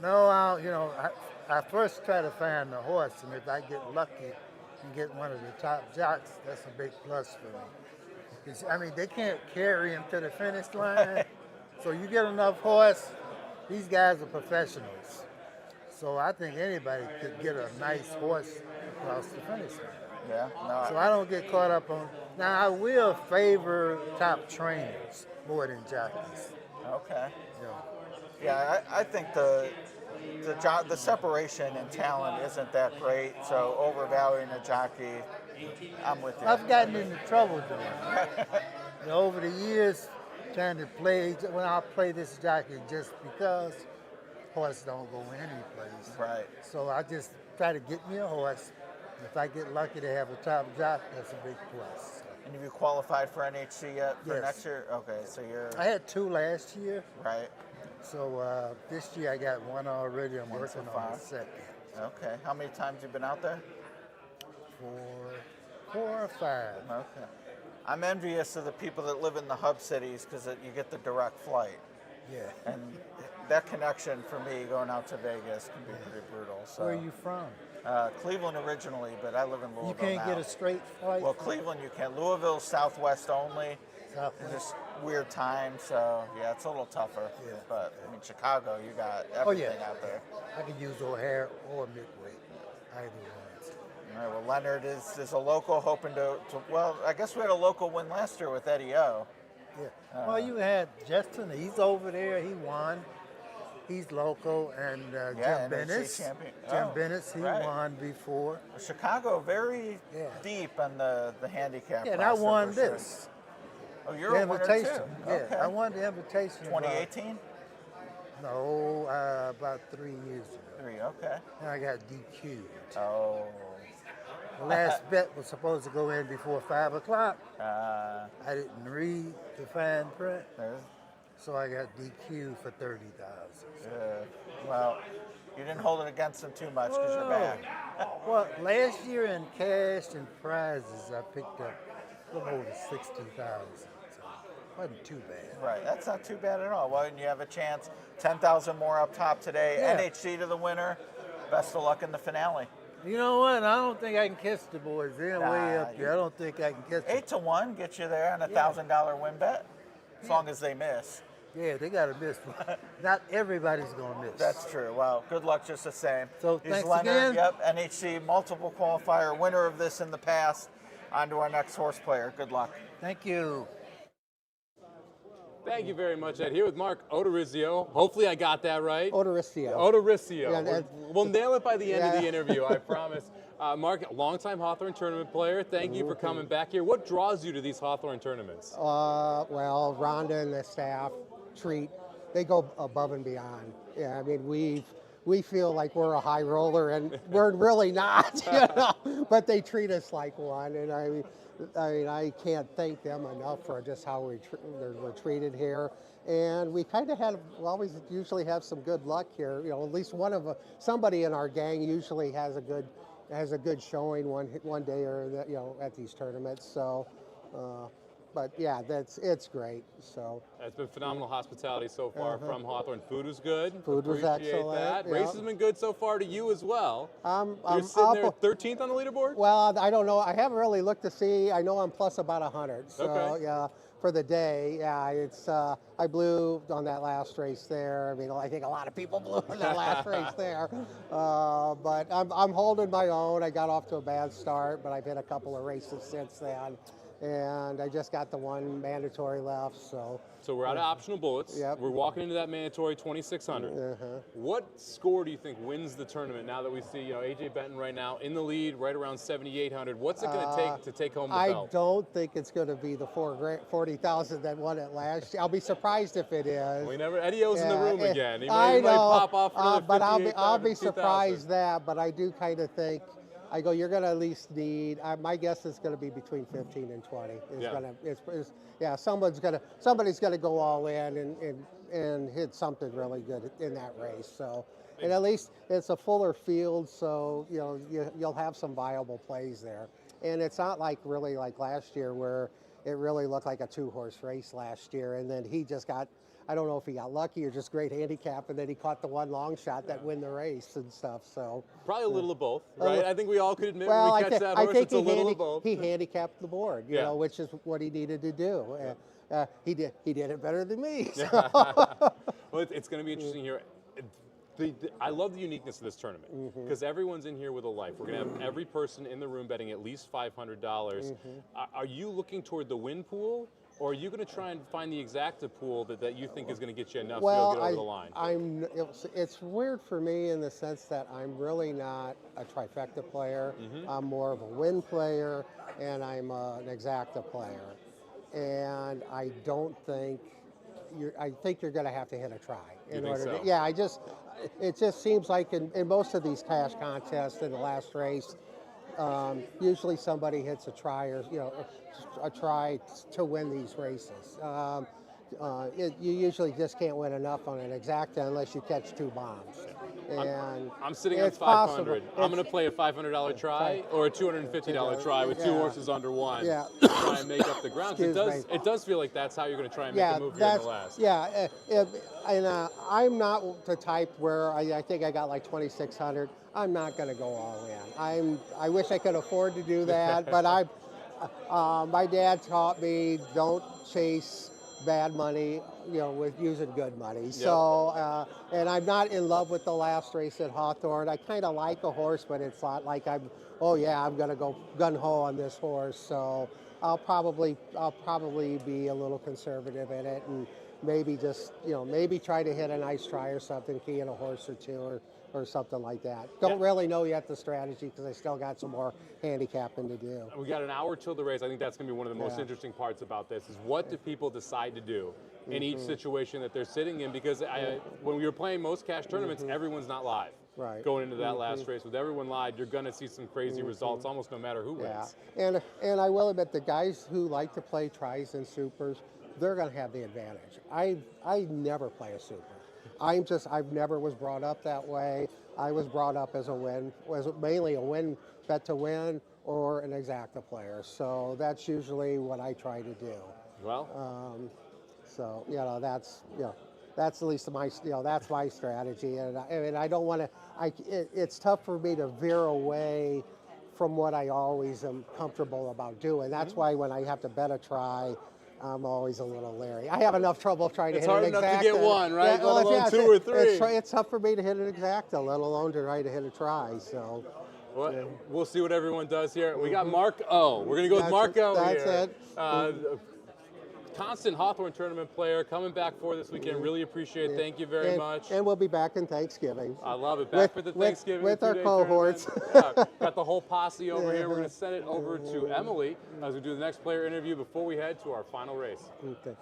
No, I first try to find the horse, and if I get lucky and get one of the top jocks, that's a big plus for me. Because, they can't carry him to the finish line. So you get enough horse, these guys are professionals. So I think anybody could get a nice horse across the finish line. Yeah. No, so I don't get caught up on. Now I will favor top trainers more than jockeys. Okay. Yeah, I think the separation in talent isn't that great. So overvaluing a jockey, I'm with you. I've gotten into trouble doing it. Over the years, trying to play when I play this jockey just because horse don't go any place. Right. So I just try to get me a horse. If I get lucky to have a top jock, that's a big plus. And have you qualified for NHC yet for next year? Okay, so I had 2 last year. Right. So this year I got 1 already. I'm working on the second. Okay. How many times have you been out there? 4 or 5. Okay. I'm envious of the people that live in the hub cities because you get the direct flight. Yeah. And that connection for me going out to Vegas can be pretty brutal. So. Where are you from? Cleveland originally, but I live in Louisville now. You can't get a straight flight? Well, Cleveland you can. Louisville's Southwest only. It's just weird time, so yeah, it's a little tougher. Yeah. But Chicago, you got everything out there. I could use O'Hare or Midway. Either one. All right, well, Leonard is a local hoping to, well, I guess we had a local win last year with Eddie O. Yeah. Well, you had Justin. He's over there. He won. He's local, and Jim Bennis. Jim Bennis, he won before. Chicago, very deep on the handicap. Yeah, and I won this. Oh, you're a winner too. Yeah, okay. I won the invitation. 2018? No, about 3 years ago. 3, okay. And I got DQ'd. Oh. The last bet was supposed to go in before 5 o'clock. I didn't read the fine print. So I got DQ'd for 30,000. Well, you didn't hold it against them too much because you're back. Well, last year in cash and prizes, I picked up a little over 60,000. So it wasn't too bad. Right, that's not too bad at all. Well, and you have a chance. 10,000 more up top today. Yeah. NHC to the winner. Best of luck in the finale. You know what? I don't think I can kiss the boys. They're way up you- there. I don't think I can kiss them. 8-1 gets you there on a $1,000 win bet, as long as they miss. Yeah, they got to miss. Not everybody's going to miss. That's true. Well, good luck just the same. So He's thanks Leonard, again. Yep, NHC multiple qualifier, winner of this in the past. On to our next horse player. Good luck. Thank you. Thank you very much, Ed. Here with Mark Odorisio. Hopefully I got that right. Odorisio. Odorisio. Yeah, We'll nail it by the end of Yeah. the interview, I promise. Mark, longtime Hawthorne tournament player. Thank you for coming back here. What draws you to these Hawthorne tournaments? Well, Rhonda and the staff they go above and beyond. Yeah, I mean, we feel like we're a high roller, and we're really not, you know. But they treat us like one, and I mean, I can't thank them enough for just how we're treated here. And we kind of always usually have some good luck here. You know, at least somebody in our gang usually has a good showing one day or at these tournaments. So. But yeah, it's great. So It's been phenomenal hospitality so far from Hawthorne. Food was good. Food was Appreciate excellent. that. Yeah. Race has been good so far to you as well. You're sitting up- there 13th on the leaderboard? Well, I don't know. I haven't really looked to see. I know I'm plus about 100. So Okay. yeah, for the day, yeah, it's I blew on that last race there. I mean, I think a lot of people blew on that last race there. But I'm holding my own. I got off to a bad start, but I've hit a couple of races since then. And I just got the one mandatory left, so. So we're out of optional bullets. Yep. We're walking into that mandatory 2,600. What score do you think wins the tournament now that we see AJ Benton right now in the lead, right around 7,800? What's it going to take to take home the belt? I don't think it's going to be the 40,000 that won it last year. I'll be surprised if it is. We never. Eddie O's in the room again. He I might know, pop off for another but I'll 58,000, be 2,000. surprised that. But I do kind of think. I go, you're going to at least need. My guess is going to be between 15 and 20. Somebody's going to go all in and hit something really good in that race. So, and at least it's a fuller field, so you'll have some viable plays there. And it's not really like last year where it really looked like a 2-horse race last year, and then he just got. I don't know if he got lucky or just great handicap, and then he caught the one long shot that win the race and stuff. So probably a little of both, right? I think we all could admit well, when we catch that horse, it's a little of both. He handicapped the board, you know, which is what he needed to do. He did it better than me. So. Well, it's going to be interesting here. I love the uniqueness of this tournament because everyone's in here with a life. We're going to have every person in the room betting at least $500. Are you looking toward the win pool? Or are you going to try and find the exacta pool that you think is going to get you enough to get over the line? It's weird for me in the sense that I'm really not a trifecta player. I'm more of a win player, and I'm an exacta player. And I don't think I think you're going to have to hit a try in order to. Yeah, it just seems like in most of these cash contests in the last race. Usually somebody hits a try or a try to win these races. You usually just can't win enough on an exacta unless you catch 2 bombs. And I'm sitting on 500. I'm going to play a $500 try or a $250 try with 2 horses under one. To try and make up the ground. It does feel like that's how you're going to try and make a move here in the last. Yeah, and I'm not the type where I think I got like 2,600. I'm not going to go all in. I wish I could afford to do that, but my dad taught me don't chase bad money, with using good money. Yep. So, and I'm not in love with the last race at Hawthorne. I kind of like a horse, but it's not like I'm going to go gung-ho on this horse. So I'll probably be a little conservative in it and maybe just, maybe try to hit a nice try or something, key in a horse or two or something like that. Don't really know yet the strategy because I still got some more handicapping to do. We got an hour till the race. I think that's going to be one of the most interesting parts about this is what do people decide to do in each situation that they're sitting in, because when we were playing most cash tournaments, everyone's not live. Right. Going into that last race. With everyone live, you're going to see some crazy results almost no matter who wins. And I will admit the guys who like to play tries and supers, they're going to have the advantage. I never play a super. I've never was brought up that way. I was brought up as mainly a win, bet to win, or an exacta player. So that's usually what I try to do. Well. So, that's, That's at least my, that's my strategy. And I don't want to, it's tough for me to veer away from what I always am comfortable about doing. That's why when I have to bet a try, I'm always a little leery. I have enough trouble trying to hit an exacta. It's hard enough to get one, right? Let alone two or three. It's tough for me to hit an exacta, let alone to try to hit a try. So, well, we'll see what everyone does here. We got Mark O. We're going to go with Mark O here. That's it. Constant Hawthorne tournament player coming back for this weekend. Really appreciate it. Thank you very much. And we'll be back in Thanksgiving. I love it. Back for the Thanksgiving. With our cohorts. Got the whole posse over here. We're going to send it over to Emily as we do the next player interview before we head to our final race. Okay.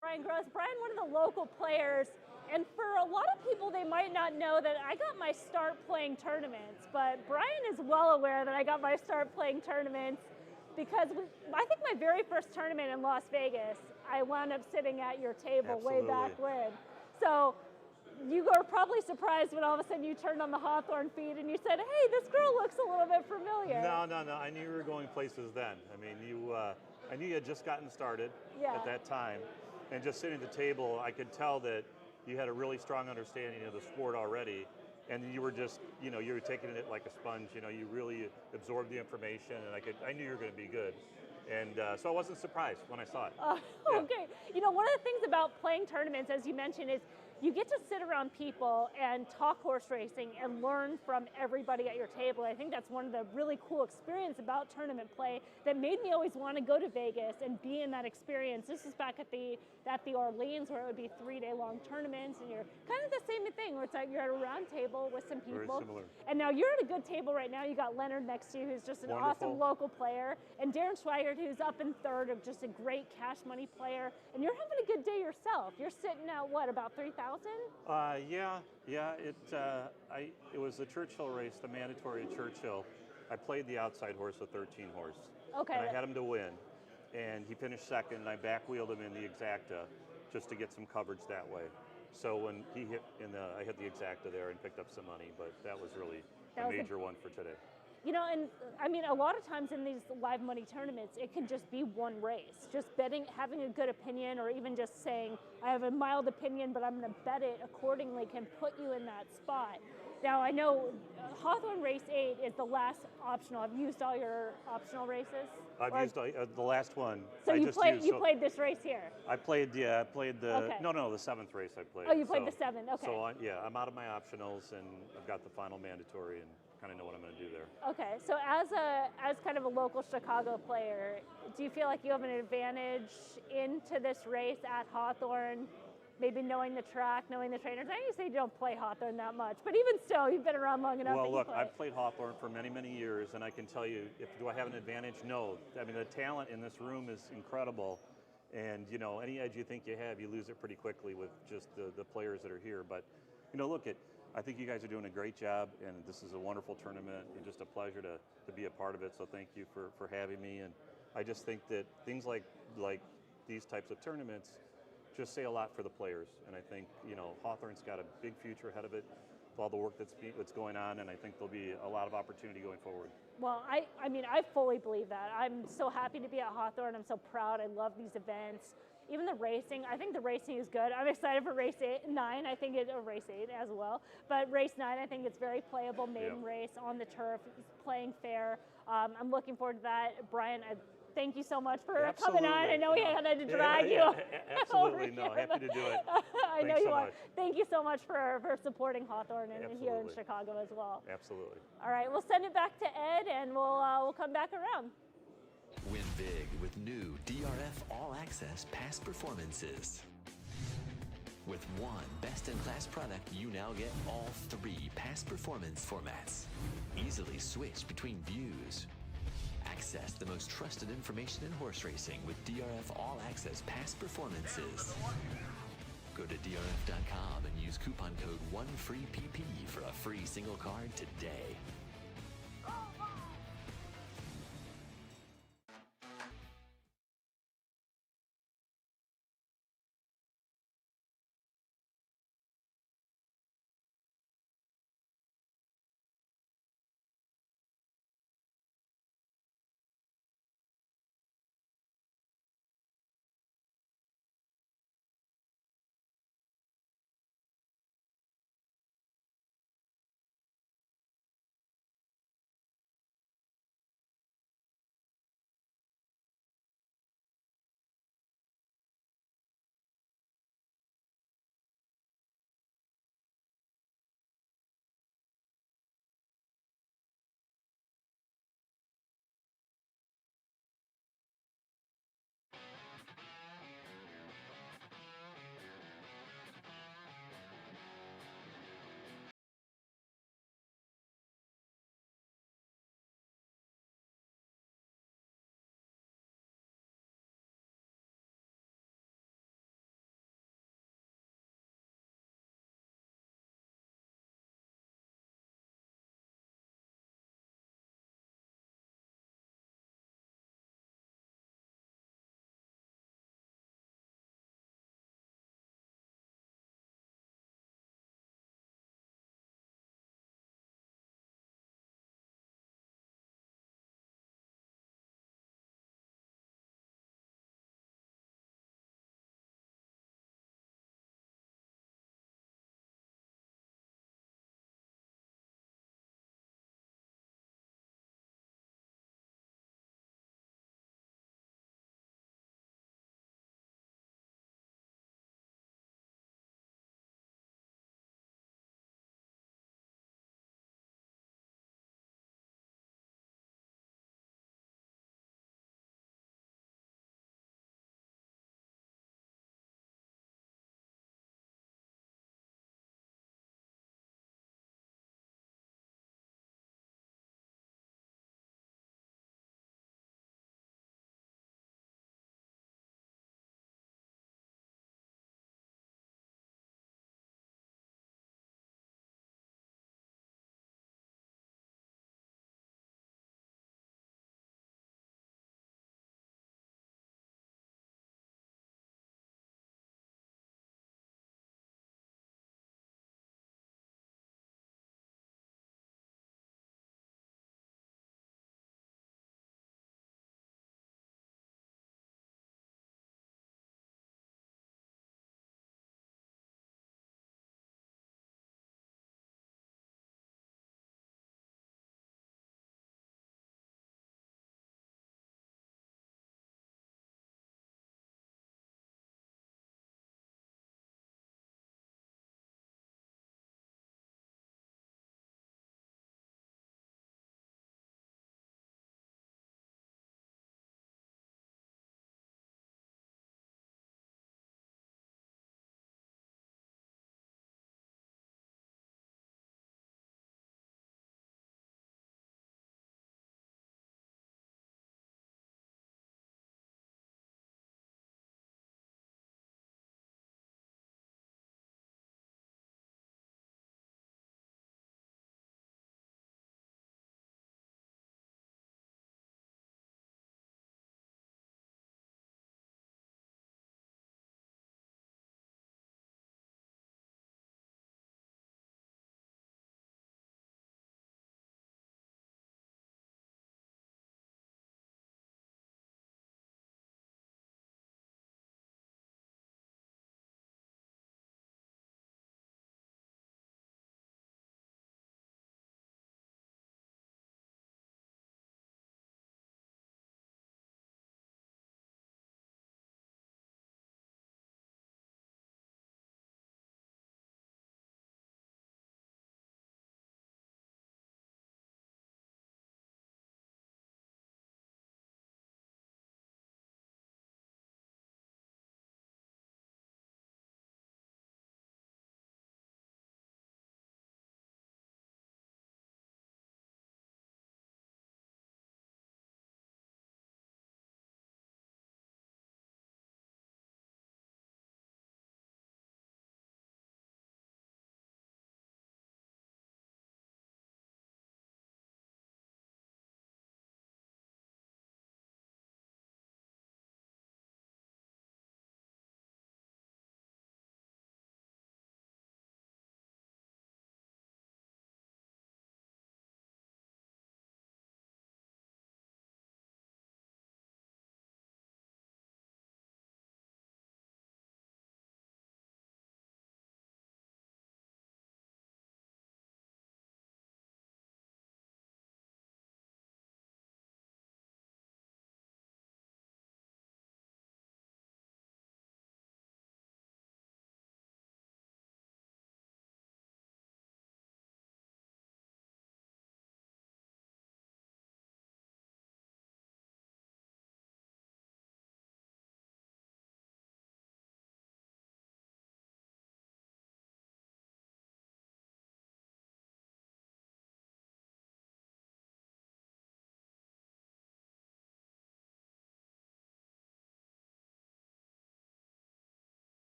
Brian Gross. Brian, one of the local players. And for a lot of people, they might not know that I got my start playing tournaments. But Brian is well aware that I got my start playing tournaments. Because I think my very first tournament in Las Vegas, I wound up sitting at your table way back when. So you were probably surprised when all of a sudden you turned on the Hawthorne feed and you said, hey, this girl looks a little bit familiar. No. I knew you were going places then. I mean, I knew you had just gotten started at that time. And just sitting at the table, I could tell that you had a really strong understanding of the sport already. And you were just, you were taking it like a sponge. You really absorbed the information, and I knew you were going to be good. And so I wasn't surprised when I saw it. Okay. One of the things about playing tournaments, as you mentioned, is you get to sit around people and talk horse racing and learn from everybody at your table. I think that's one of the really cool experiences about tournament play that made me always want to go to Vegas and be in that experience. This is back at the Orleans, where it would be 3-day-long tournaments, and you're kind of the same thing, where it's like you're at a round table with some people. Very similar. And now you're at a good table right now. You got Leonard next to you, who's just an awesome local player, and Darren Schwager, who's up in third, of just a great cash money player. And you're having a good day yourself. You're sitting at what, about 3,000? Yeah. It was the Churchill race, the mandatory at Churchill. I played the outside horse, the 13 horse. Okay. And I had him to win. And he finished second, and I back-wheeled him in the exacta just to get some coverage that way. So when he hit I hit the exacta there and picked up some money, but that was really a major one for today. And I mean, a lot of times in these live money tournaments, it can just be one race. Just betting, having a good opinion, or even just saying, I have a mild opinion, but I'm going to bet it accordingly, can put you in that spot. Now, I know Hawthorne Race 8 is the last optional. Have you used all your optional races? I've used the last one. So you played this race here? I played the, the 7th race I played. Oh, you played the 7th, okay. So, I'm out of my optionals, and I've got the final mandatory, and kind of know what I'm going to do there. Okay, so as kind of a local Chicago player, do you feel like you have an advantage into this race at Hawthorne? Maybe knowing the track, knowing the trainers. I know you don't play Hawthorne that much, but even still, you've been around long enough. Well, look, I've played Hawthorne for many, many years, and I can tell you, do I have an advantage? No. I mean, the talent in this room is incredible, and any edge you think you have, you lose it pretty quickly with just the players that are here. But look, I think you guys are doing a great job, and this is a wonderful tournament, and just a pleasure to be a part of it. So thank you for having me. And I just think that things like these types of tournaments just say a lot for the players, and I think Hawthorne's got a big future ahead of it with all the work that's going on, and I think there'll be a lot of opportunity going forward. Well, I mean, I fully believe that. I'm so happy to be at Hawthorne. I'm so proud. I love these events. Even the racing, I think the racing is good. I'm excited for race 9. I think race 8 as well. But race 9, I think it's very playable maiden race on the turf, playing fair. I'm looking forward to that. Brian, thank you so much for coming on. I know we had to drag you. Absolutely, no, happy to do it. I know you are. Thank you so much for supporting Hawthorne and here in Chicago as well. Absolutely. All right, we'll send it back to Ed, and we'll come back around. Win big with new DRF All Access past performances. With one best-in-class product, you now get all 3 past performance formats. Easily switch between views. Access the most trusted information in horse racing with DRF All Access past performances. Go to DRF.com and use coupon code 1FREEPP for a free single card today.